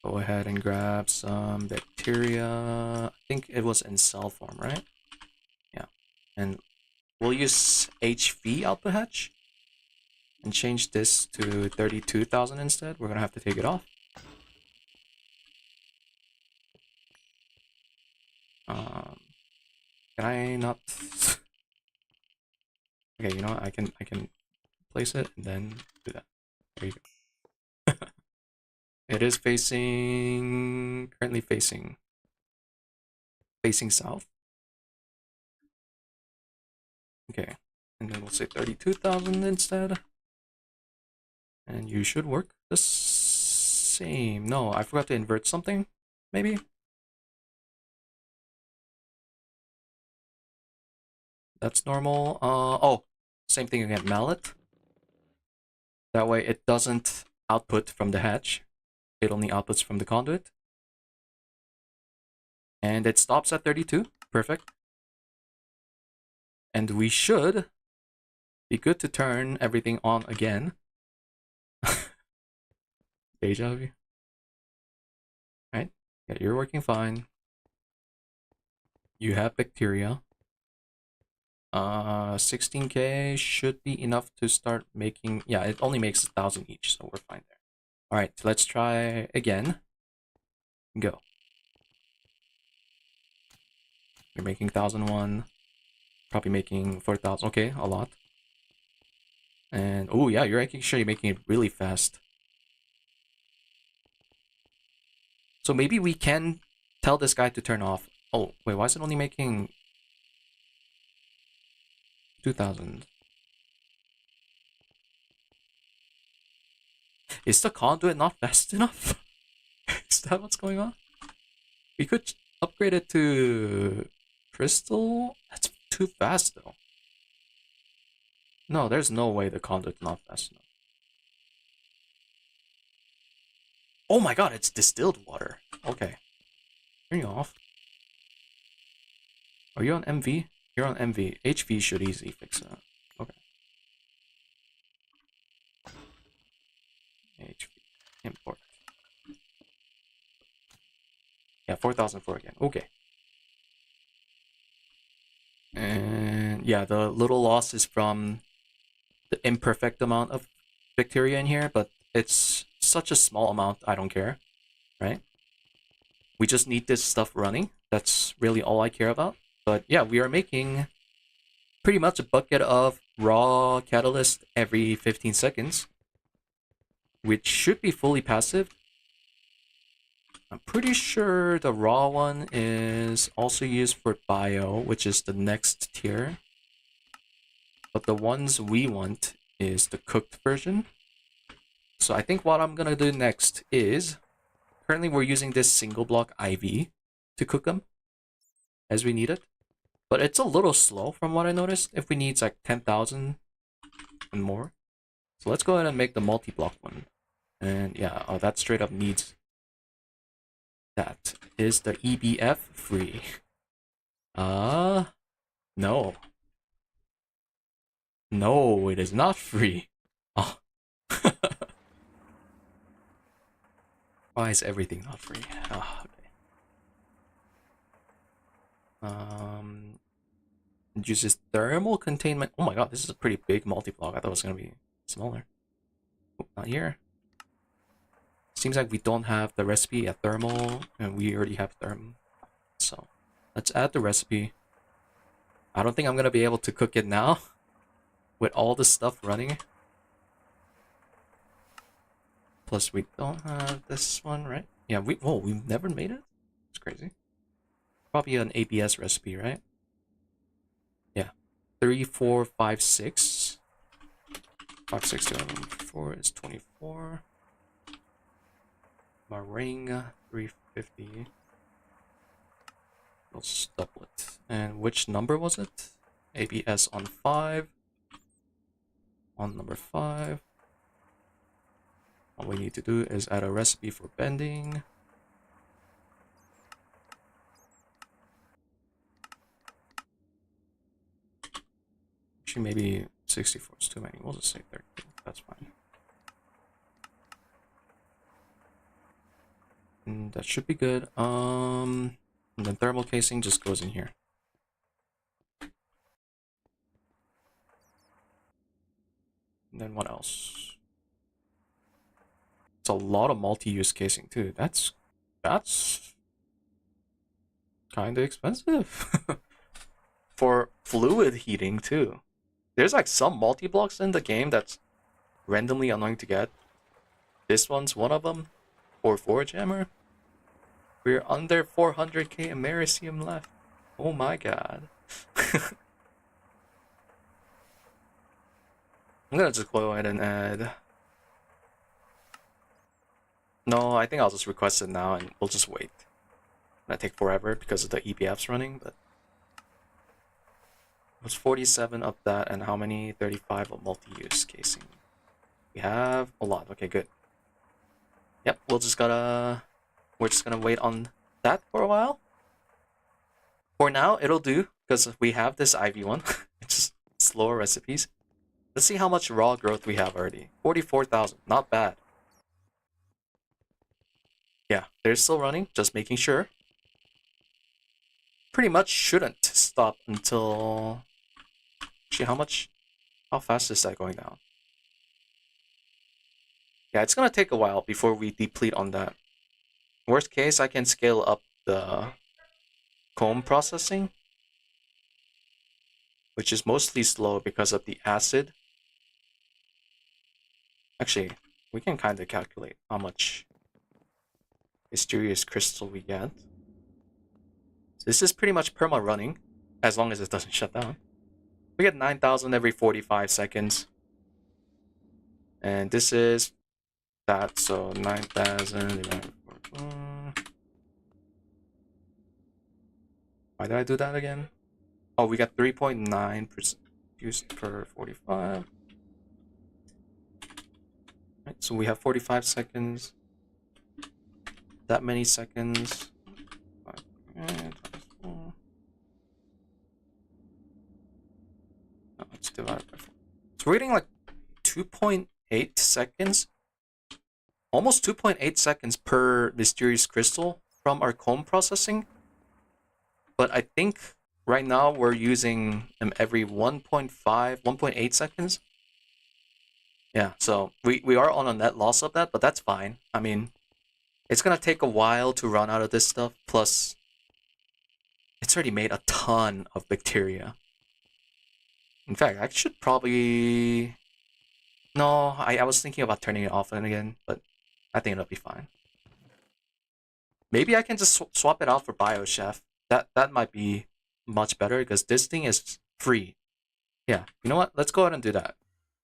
Go ahead and grab some bacteria. I think it was in cell form, right? Yeah. And we'll use HV output hatch and change this to 32,000 instead. We're gonna have to take it off. Can I not? Okay, you know what? I can place it and then do that. There you go. It is currently facing south. Okay, and then we'll say 32,000 instead. And you should work the same. No, I forgot to invert something, maybe? That's normal. Oh, same thing again, mallet. That way it doesn't output from the hatch. It only outputs from the conduit. And it stops at 32. Perfect. And we should be good to turn everything on again. Deja vu. Right? Yeah, you're working fine. You have bacteria. 16k should be enough to start making... Yeah, it only makes 1,000 each, so we're fine there. Alright, so let's try again. Go. You're making 1,001. Probably making 4,000. Okay, a lot. And, oh yeah, you're actually making it really fast. So maybe we can tell this guy to turn off. Oh, wait, why is it only making 2,000? Is the conduit not fast enough? Is that what's going on? We could upgrade it to crystal? That's too fast though. No, there's no way the conduit's not fast enough. Oh my god, it's distilled water. Okay. Turn you off. Are you on MV? You're on MV. HV should easily fix that. Okay. HV. Import. Yeah, 4,004 again. Okay. And yeah, the little loss is from the imperfect amount of bacteria in here, but it's such a small amount, I don't care. Right? We just need this stuff running. That's really all I care about. But yeah, we are making pretty much a bucket of raw catalyst every 15 seconds, which should be fully passive. I'm pretty sure the raw one is also used for bio, which is the next tier. But the ones we want is the cooked version. So I think what I'm gonna do next is, currently we're using this single block IV to cook them as we need it. But it's a little slow from what I noticed. If we need like 10,000 and more. So let's go ahead and make the multi-block one. And yeah, oh, that straight up needs... That is the EBF free. No. No, it is not free. Oh. Why is everything not free? Oh, okay. It uses thermal containment. Oh my god, this is a pretty big multi-block. I thought it was gonna be smaller. Oh, not here. Seems like we don't have the recipe at thermal, and we already have therm. So let's add the recipe. I don't think I'm gonna be able to cook it now with all the stuff running. Plus, we don't have this one, right? Yeah, we've never made it. It's crazy. Probably an ABS recipe, right? Yeah, 3, 4, 5, 6. 5, 6, 2, 4 is 24. Meringue 350. Let's double it. And which number was it? ABS on 5. On number 5. All we need to do is add a recipe for bending. Actually, maybe 64 is too many. We'll just say 30. That's fine. And that should be good. And then thermal casing just goes in here. And then what else? It's a lot of multi-use casing too. That's kind of expensive. For fluid heating too. There's like some multi-blocks in the game that's randomly annoying to get. This one's one of them. For Forge Hammer. We're under 400k Americium left. Oh my god. I'm gonna just go ahead and add. No, I think I'll just request it now and we'll just wait. Might take forever because of the EBFs running, but what's 47 of that and how many? 35 of multi-use casing. We have a lot. Okay, good. Yep, we're just gonna wait on that for a while. For now, it'll do because we have this IV one. It's just slower recipes. Let's see how much raw growth we have already. 44,000, not bad. Yeah, they're still running, just making sure. Pretty much shouldn't stop until... Actually, how fast is that going down? Yeah, it's gonna take a while before we deplete on that. Worst case, I can scale up the comb processing, which is mostly slow because of the acid. Actually, we can kind of calculate how much mysterious crystal we get. So this is pretty much perma running, as long as it doesn't shut down. We get 9,000 every 45 seconds. And this is that, so 9,000 divided by 4. Why did I do that again? Oh, we got 3.9% used per 45. Right, so we have 45 seconds. That many seconds. Let's divide by 4. So we're getting like 2.8 seconds. Almost 2.8 seconds per mysterious crystal from our comb processing. But I think right now we're using them every 1.5, 1.8 seconds. Yeah, so we are on a net loss of that, but that's fine. I mean, it's gonna take a while to run out of this stuff, plus it's already made a ton of bacteria. In fact, I should probably... No, I was thinking about turning it off again, but I think it'll be fine. Maybe I can just swap it out for BioChef. That might be much better, because this thing is free. Yeah, you know what? Let's go ahead and do that.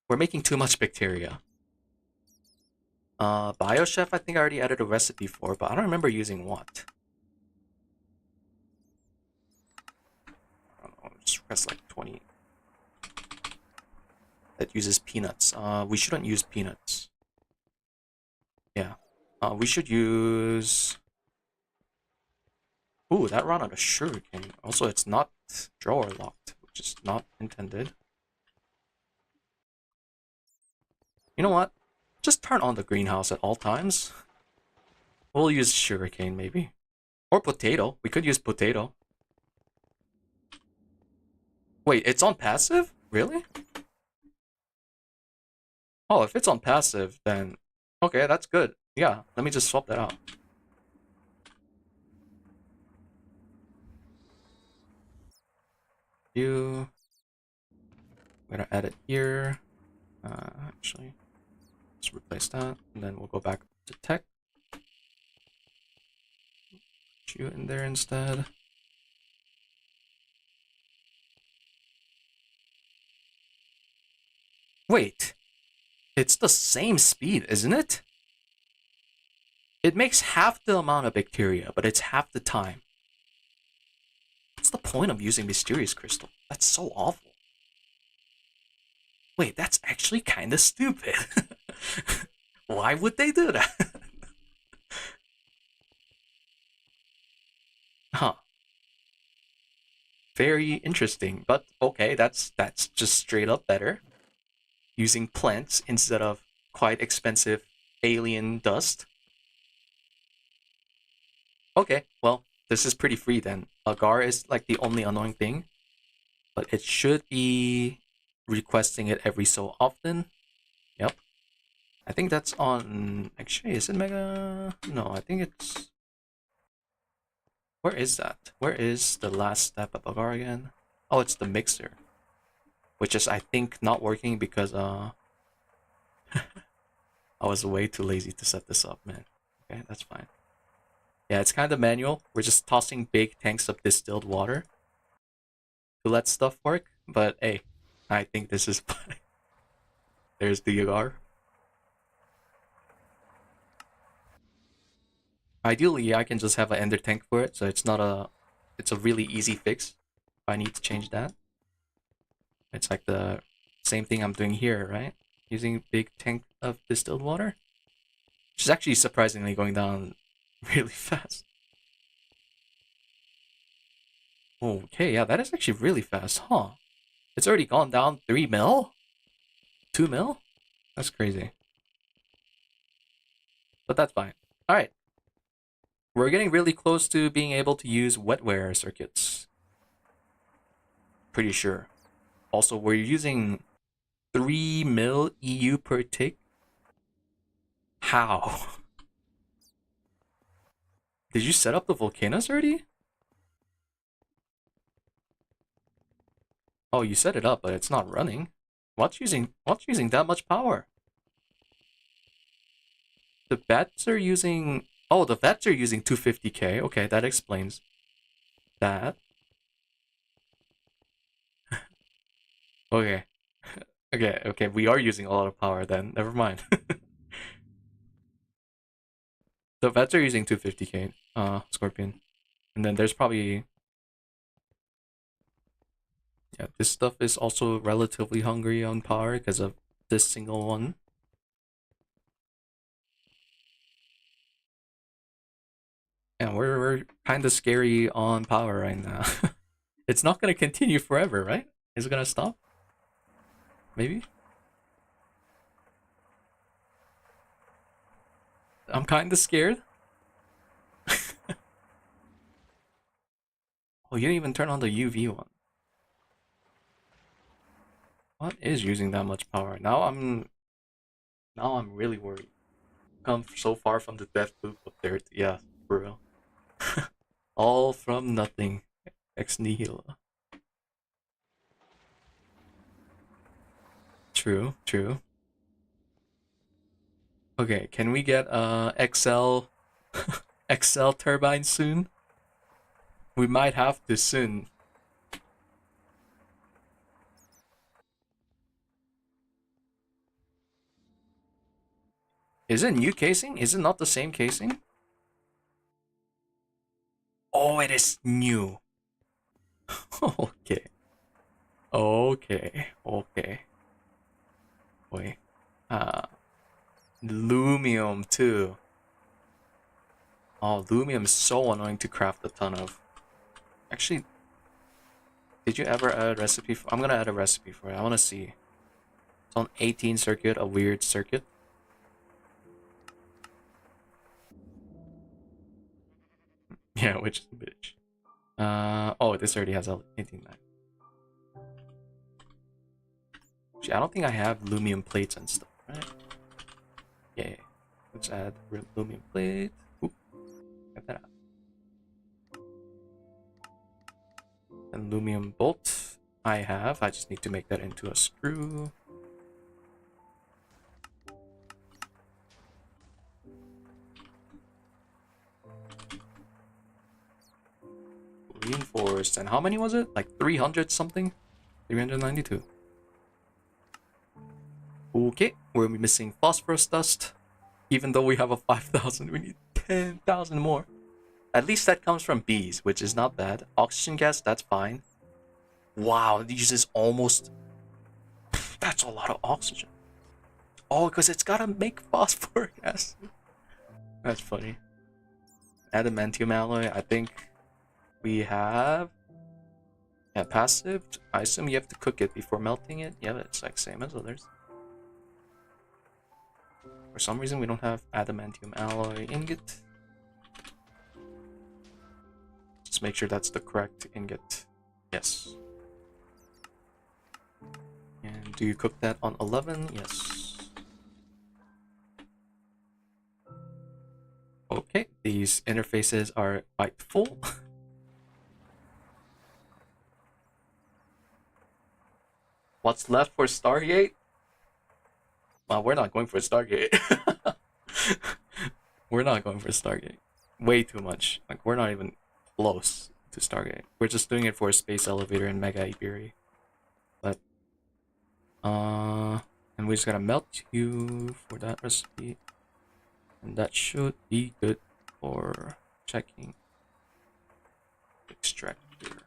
We're making too much bacteria. BioChef, I think I already added a recipe for, but I don't remember using what. I don't know, just press like 20. That uses peanuts. We shouldn't use peanuts. Yeah. We should use... Ooh, that ran out of sugarcane. Also, it's not drawer locked, which is not intended. You know what? Just turn on the greenhouse at all times. We'll use sugarcane, maybe. Or potato. We could use potato. Wait, it's on passive? Really? Oh, if it's on passive, then okay, that's good. Yeah, let me just swap that out. I'm gonna add it here. Actually, let's replace that, and then we'll go back to tech. Put you in there instead. Wait, it's the same speed, isn't it? It makes half the amount of bacteria, but it's half the time. What's the point of using Mysterious Crystal? That's so awful. Wait, that's actually kind of stupid. Why would they do that? Huh. Very interesting, but okay, that's just straight up better. Using plants instead of quite expensive alien dust. Okay, well, this is pretty free then. Agar is like the only annoying thing, but it should be requesting it every so often. Yep. I think that's on... Actually, is it Mega? No, I think it's... Where is that? Where is the last step of Agar again? Oh, it's the mixer. Which is, I think, not working because, I was way too lazy to set this up, man. Okay, that's fine. Yeah, it's kind of manual. We're just tossing big tanks of distilled water to let stuff work. But hey, I think this is fine. There's the Agar. Ideally, I can just have an ender tank for it, so it's not a... It's a really easy fix if I need to change that. It's like the same thing I'm doing here, right? Using big tank of distilled water. Which is actually surprisingly going down really fast. Okay, yeah, that is actually really fast, huh? It's already gone down 3 mil? 2 mil? That's crazy. But that's fine. Alright. We're getting really close to being able to use wetware circuits. Pretty sure. Also, we're using 3 mil EU per tick. How? Did you set up the volcanoes already? Oh, you set it up, but it's not running. What's using that much power? The vats are using... Oh, the vats are using 250k. Okay, that explains that. Okay. Okay, we are using a lot of power then. Never mind. The vets are using 250k, Scorpion. And then there's probably... Yeah, this stuff is also relatively hungry on power because of this single one. And we're kind of scary on power right now. It's not going to continue forever, right? Is it going to stop? Maybe? I'm kind of scared. Oh, you didn't even turn on the UV one. What is using that much power? Now I'm really worried. Come so far from the death loop of dirt. Yeah, for real. All from nothing. Ex nihilo. True, true. Okay, can we get XL XL turbine soon? We might have to soon. Is it new casing? Is it not the same casing? Oh, it is new. Okay. Okay. Okay. Wait. Lumium too. Oh, Lumium is so annoying to craft a ton of. Actually, did you ever add a recipe for... I'm gonna add a recipe for it. I wanna see. It's on 18 circuit, a weird circuit. Yeah, which is a bitch. Oh, this already has a 18.9. Actually, I don't think I have lumium plates and stuff, right? Yeah. Let's add lumium plate. Oop, get that out. And lumium bolt I have. I just need to make that into a screw. Reinforced. And how many was it? Like 300 something? 392. Okay, we're missing phosphorus dust. Even though we have a 5,000, we need 10,000 more. At least that comes from bees, which is not bad. Oxygen gas, that's fine. Wow, it uses almost... That's a lot of oxygen. Oh, because it's gotta make phosphoric acid. That's funny. Adamantium alloy, I think we have... Yeah, passive. I assume you have to cook it before melting it. Yeah, it's like same as others. For some reason, we don't have adamantium alloy ingot. Just make sure that's the correct ingot. Yes. And do you cook that on 11? Yes. Okay, these interfaces are quite full. What's left for Stargate? Well, we're not going for Stargate. We're not going for Stargate. Way too much. Like, we're not even close to Stargate. We're just doing it for a space elevator and Mega Apiary. But, and we just gotta melt you for that recipe. And that should be good for checking extractor.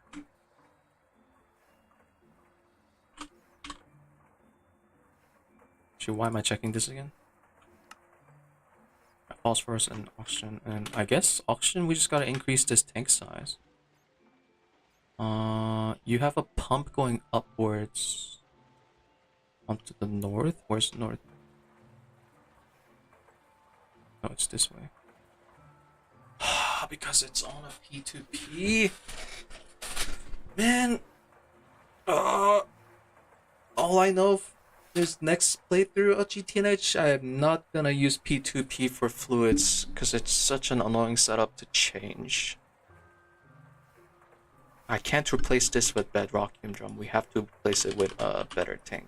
Actually, why am I checking this again? Phosphorus and oxygen, and I guess oxygen, we just gotta increase this tank size. You have a pump going upwards onto the north. Where's the north? No, it's this way. Because it's on a P2P. Man, all I know this next playthrough of GTNH, I am not gonna use P2P for fluids because it's such an annoying setup to change. I can't replace this with bedrockium drum. We have to replace it with a better tank.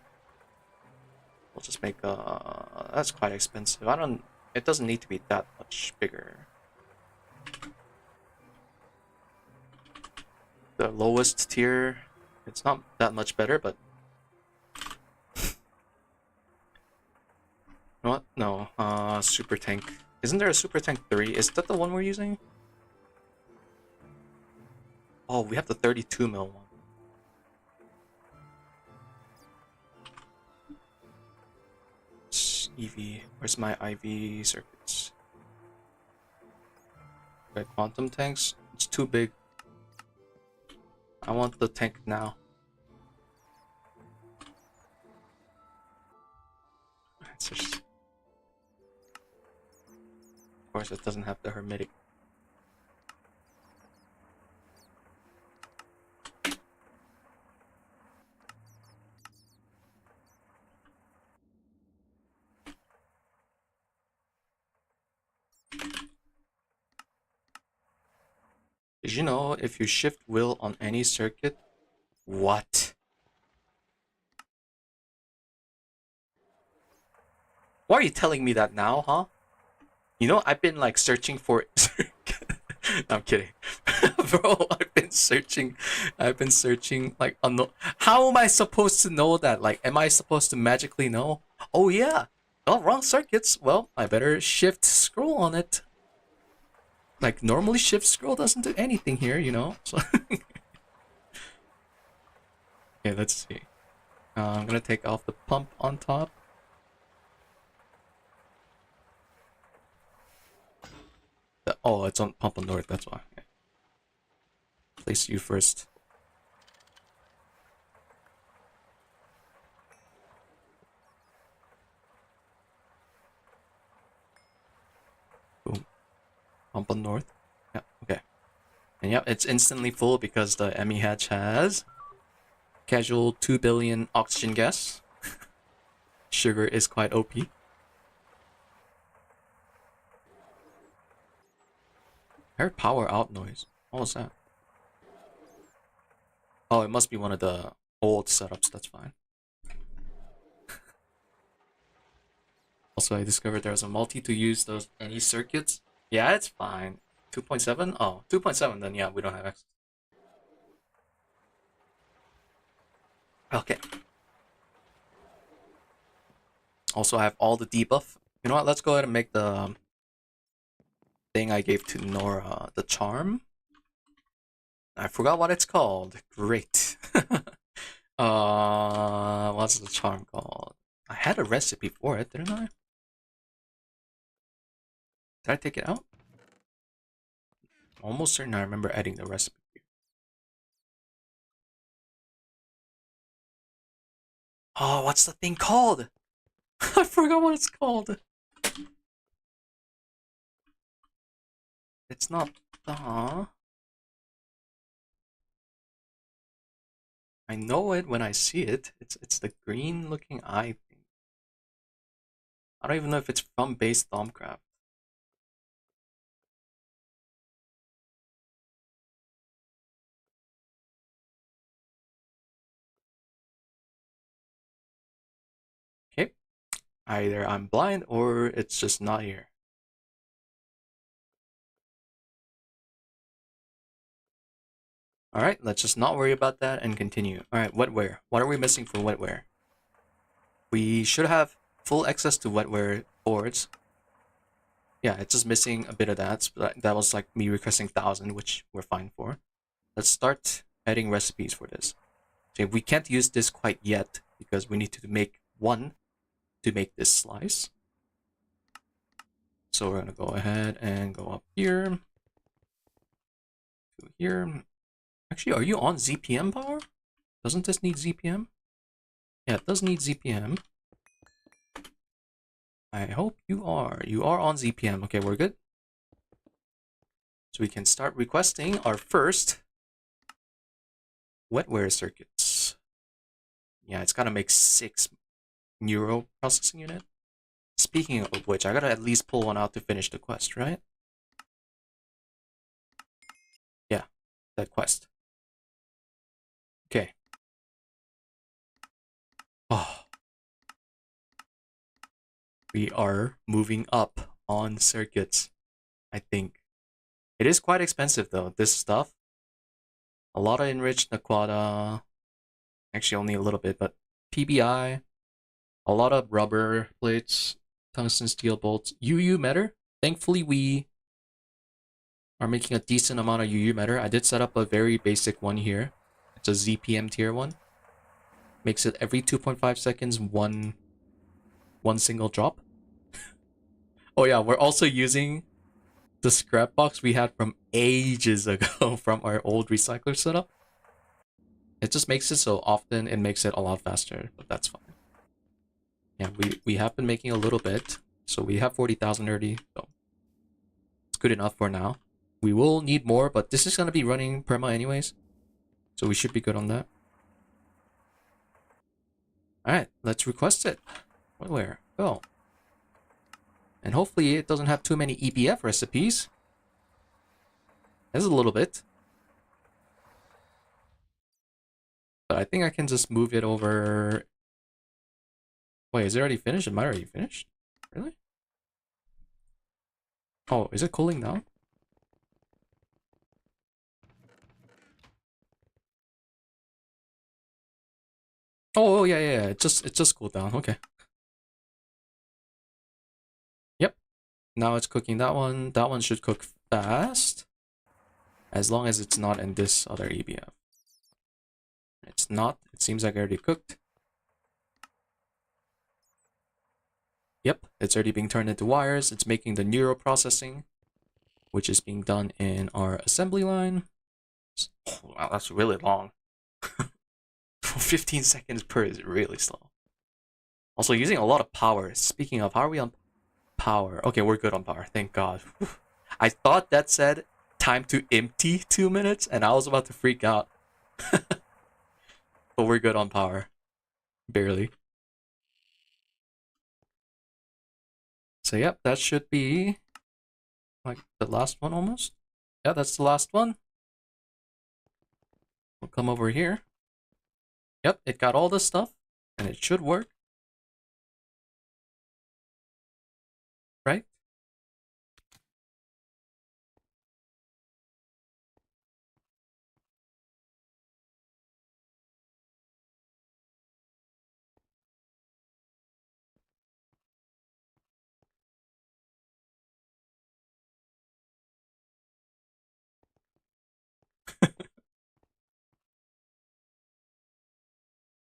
We'll just make a... That's quite expensive. It doesn't need to be that much bigger. The lowest tier, it's not that much better, but... What? No, super tank. Isn't there a super tank 3? Is that the one we're using? Oh, we have the 32 mil one. EV. Where's my IV circuits? Okay, quantum tanks. It's too big. I want the tank now. It's just... Of course, it doesn't have the hermetic. Did you know if you shift wheel on any circuit? What? Why are you telling me that now, huh? You know, I've been like searching for I'm kidding. Bro, I've been searching like how am I supposed to know that? Like, am I supposed to magically know? Oh yeah. Oh, wrong circuits. Well, I better shift scroll on it. Like, normally shift scroll doesn't do anything here, you know? So okay, let's see. I'm gonna take off the pump on top. Oh, it's on pump on north, that's why. Okay. Place you first. Boom. Pump on north. Yeah, okay. And yeah, it's instantly full because the ME hatch has casual 2 billion oxygen gas. Sugar is quite OP. I heard power out noise. What was that? Oh, it must be one of the old setups. That's fine. Also, I discovered there's a multi to use those any circuits. Yeah, it's fine. 2.7? Oh, 2.7, then yeah, we don't have access. Okay. Also, I have all the debuff. You know what? Let's go ahead and make the thing I gave to Nora, the charm. I forgot what it's called. Great. What's the charm called? I had a recipe for it, didn't I? Did I take it out? Almost certain I remember adding the recipe. Oh, what's the thing called? I forgot what it's called. It's not the. I know it when I see it. It's the green looking eye thing. I don't even know if it's from base Thaumcraft. Okay. Either I'm blind or it's just not here. Alright, let's just not worry about that and continue. Alright, wetware. What are we missing for wetware? We should have full access to wetware boards. Yeah, it's just missing a bit of that. That was like me requesting 1,000, which we're fine for. Let's start adding recipes for this. Okay, we can't use this quite yet because we need to make one to make this slice. So we're gonna go ahead and go up here to here. Actually, are you on ZPM power? Doesn't this need ZPM? Yeah, it does need ZPM. I hope you are. You are on ZPM. Okay, we're good. So we can start requesting our first wetware circuits. Yeah, it's gotta make 6 neuro processing unit. Speaking of which, I gotta at least pull one out to finish the quest, right? Yeah, that quest. Okay. Oh. We are moving up on circuits, I think. It is quite expensive though, this stuff. A lot of enriched Naquadah. Actually, only a little bit, but PBI. A lot of rubber plates, tungsten steel bolts. UU meter. Thankfully, we are making a decent amount of UU meter. I did set up a very basic one here. It's a ZPM tier one. Makes it every 2.5 seconds, one single drop. Oh yeah, we're also using the scrap box we had from ages ago from our old recycler setup. It just makes it so often it makes it a lot faster, but that's fine. Yeah, we have been making a little bit, so we have 40,000 already, so it's good enough for now. We will need more, but this is gonna be running perma anyways, so we should be good on that. Alright, let's request it. Where? Go. And hopefully it doesn't have too many EBF recipes. There's a little bit. But I think I can just move it over. Wait, is it already finished? Am I already finished? Really? Oh, is it cooling down? Oh yeah, yeah, yeah. It just cooled down. Okay. Yep. Now it's cooking that one. That one should cook fast. As long as it's not in this other EBF. It's not. It seems like it already cooked. Yep, it's already being turned into wires. It's making the neural processing, which is being done in our assembly line. Oh, wow, that's really long. 15 seconds per is really slow. Also using a lot of power. Speaking of, how are we on power? Okay, we're good on power. Thank God. I thought that said time to empty 2 minutes, and I was about to freak out. But we're good on power. Barely. So yep, that should be like the last one almost. Yeah, that's the last one. We'll come over here. Yep, it got all this stuff, and it should work. Right?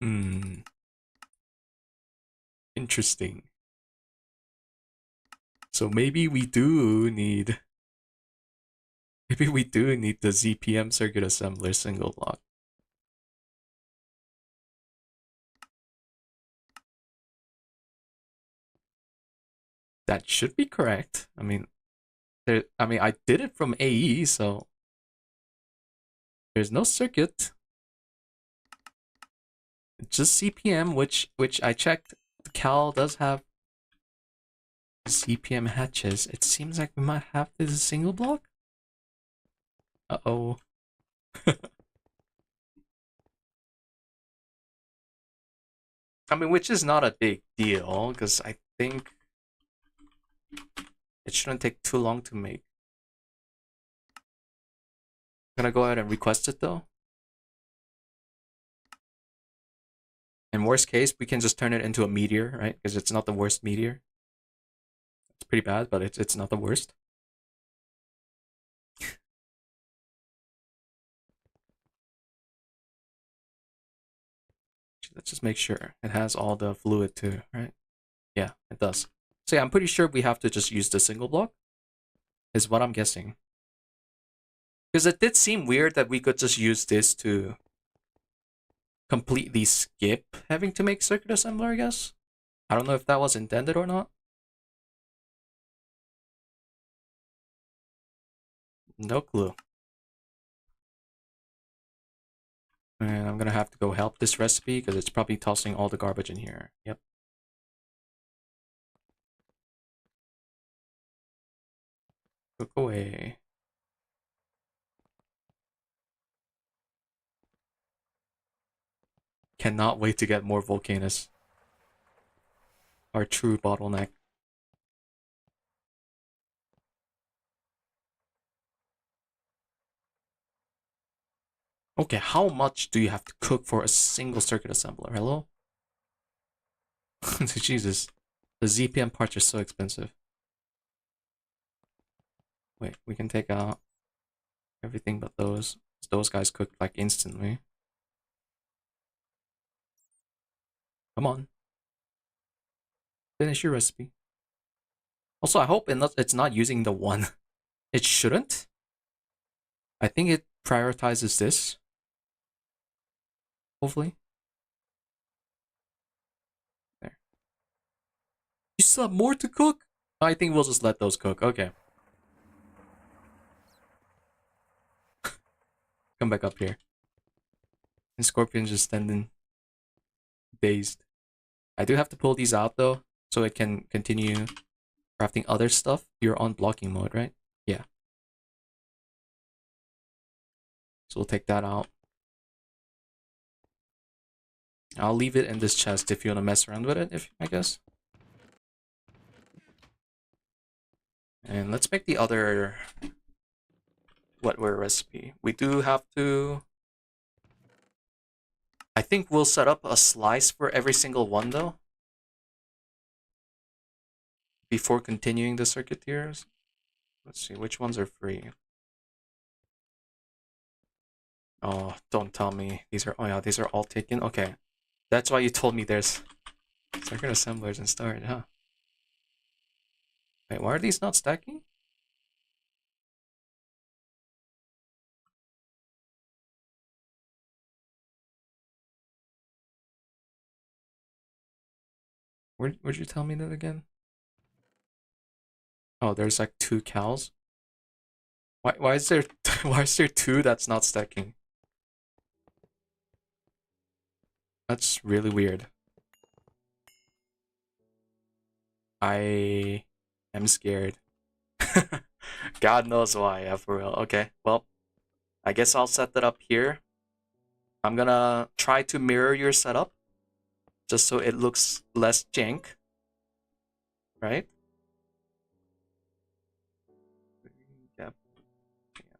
Hmm. Interesting. So maybe we do need the ZPM circuit assembler single block. That should be correct. I mean, I did it from AE, so there's no circuit. It's just CPM, which I checked. The Cal does have CPM hatches. It seems like we might have this single block. Uh-oh. I mean, which is not a big deal, because I think it shouldn't take too long to make. I'm gonna go ahead and request it, though. In worst case, we can just turn it into a meteor, right? Because it's not the worst meteor. It's pretty bad, but it's not the worst. Let's just make sure it has all the fluid too, right? Yeah, it does. So yeah, I'm pretty sure we have to just use the single block, is what I'm guessing. Because it did seem weird that we could just use this to completely skip having to make circuit assembler, I guess. I don't know if that was intended or not. No clue. And I'm gonna have to go help this recipe because it's probably tossing all the garbage in here. Yep. Cook away. Cannot wait to get more Volcanus. Our true bottleneck. Okay, how much do you have to cook for a single circuit assembler? Hello? Jesus. The ZPM parts are so expensive. Wait, we can take out everything but those. Those guys cook like instantly. Come on. Finish your recipe. Also, I hope it's not using the one. It shouldn't. I think it prioritizes this. Hopefully. There. You still have more to cook? I think we'll just let those cook. Okay. Come back up here. And Scorpion's just standing dazed. I do have to pull these out though, so it can continue crafting other stuff. You're on blocking mode, right? Yeah. So we'll take that out. I'll leave it in this chest if you want to mess around with it, I guess. And let's make the other wetware recipe. We do have to... I think we'll set up a slice for every single one though, before continuing the circuit tiers. Let's see, which ones are free? Oh, don't tell me. These are, oh yeah, these are all taken. Okay. That's why you told me there's circuit assemblers and start, huh? Wait, why are these not stacking? Where'd you tell me that again? Oh, there's like 2 cows. Why is there why is there 2 that's not stacking? That's really weird. I I'm scared. God knows why, yeah, for real. Okay, well, I guess I'll set that up here. I'm gonna try to mirror your setup, just so it looks less jank, right? Gap,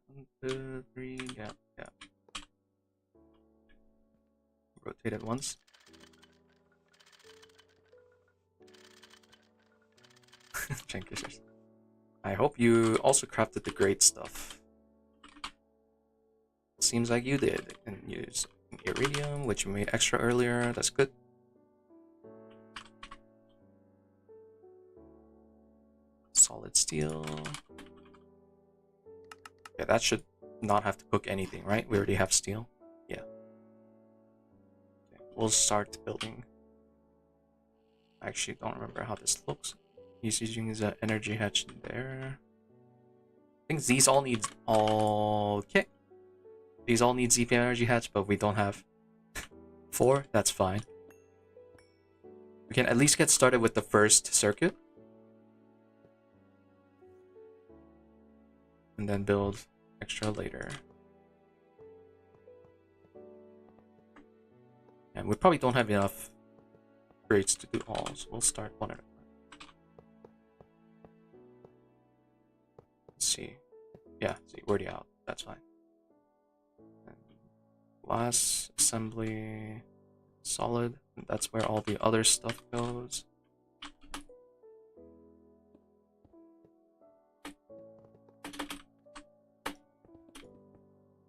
one, two, three, gap, gap. Rotate it once. Jank issues. I hope you also crafted the great stuff. Seems like you did, and use iridium, which you made extra earlier. That's good. Solid steel. Yeah, that should not have to cook anything, right? We already have steel. Yeah. Okay, we'll start building. I actually don't remember how this looks. He's using his energy hatch there. I think these all need... Okay. These all need ZP energy hatch, but we don't have 4. That's fine. We can at least get started with the first circuit. And then build extra later. And we probably don't have enough grades to do all, so we'll start one at a time. Let's see. Yeah, see, we're already out. That's fine. And glass assembly, solid. And that's where all the other stuff goes.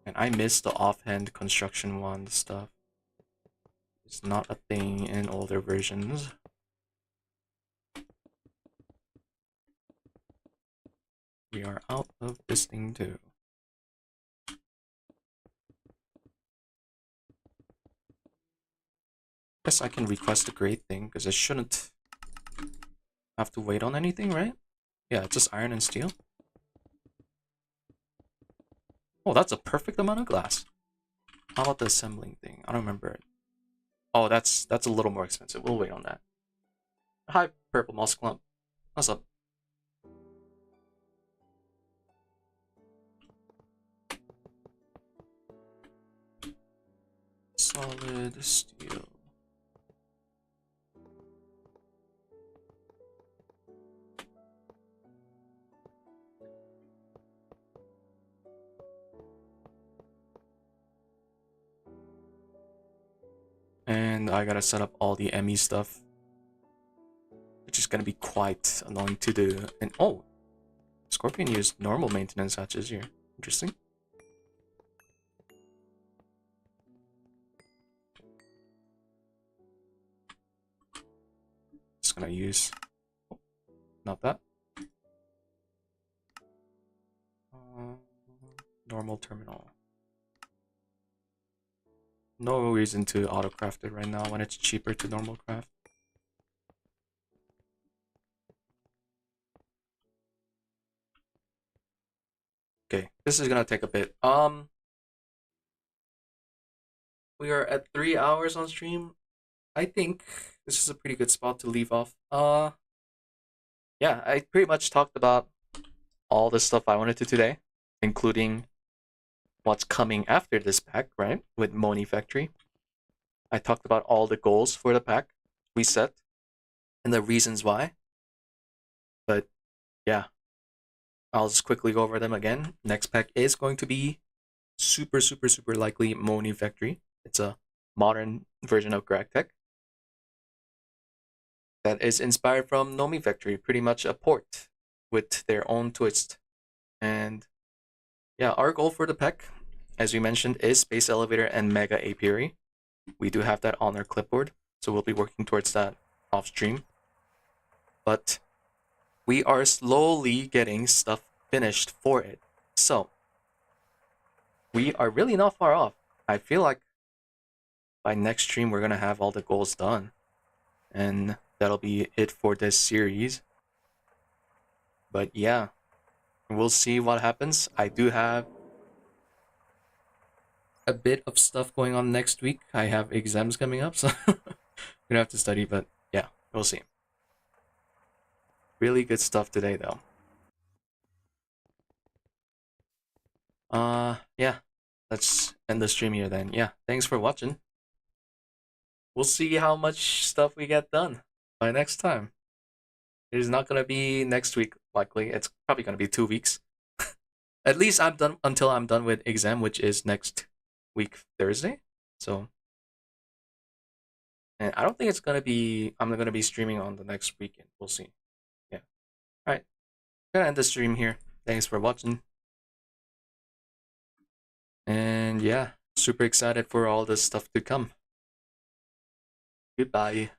And I miss the offhand construction one stuff. It's not a thing in older versions. We are out of this thing too. Guess I can request a great thing because I shouldn't have to wait on anything, right? Yeah, it's just iron and steel. Oh, that's a perfect amount of glass. How about the assembling thing? I don't remember it. Oh, that's a little more expensive. We'll wait on that. Hi, Purple Moss Clump. What's up? Solid steel. And I gotta set up all the ME stuff, which is gonna be quite annoying to do. And oh, Scorpion used normal maintenance hatches here. Interesting. Just gonna use, oh, not that. Normal terminal. No reason to auto-craft it right now when it's cheaper to normal craft. Okay, this is gonna take a bit. We are at 3 hours on stream. I think this is a pretty good spot to leave off. Yeah, I pretty much talked about all the stuff I wanted to today, including what's coming after this pack, right? With Moni Factory. I talked about all the goals for the pack we set and the reasons why. But yeah, I'll just quickly go over them again. Next pack is going to be super likely Moni Factory. It's a modern version of GragTech that is inspired from Nomi Factory, pretty much a port with their own twist. And yeah, our goal for the pack, as we mentioned, is Space Elevator and Mega Apiary. We do have that on our clipboard, so we'll be working towards that off stream. But we are slowly getting stuff finished for it. So we are really not far off. I feel like by next stream we're gonna have all the goals done. And that'll be it for this series. But yeah, we'll see what happens. I do have a bit of stuff going on next week. I have exams coming up, so I'm gonna have to study, but yeah, we'll see. Really good stuff today, though. Yeah. Let's end the stream here then. Yeah, thanks for watching. We'll see how much stuff we get done by next time. It is not gonna be next week, likely. It's probably gonna be 2 weeks. At least I'm done until I'm done with exam, which is next week Thursday. So, and I don't think it's gonna be. I'm gonna be streaming on the next weekend. We'll see. Yeah. All right. Gonna end the stream here. Thanks for watching. And yeah, super excited for all this stuff to come. Goodbye.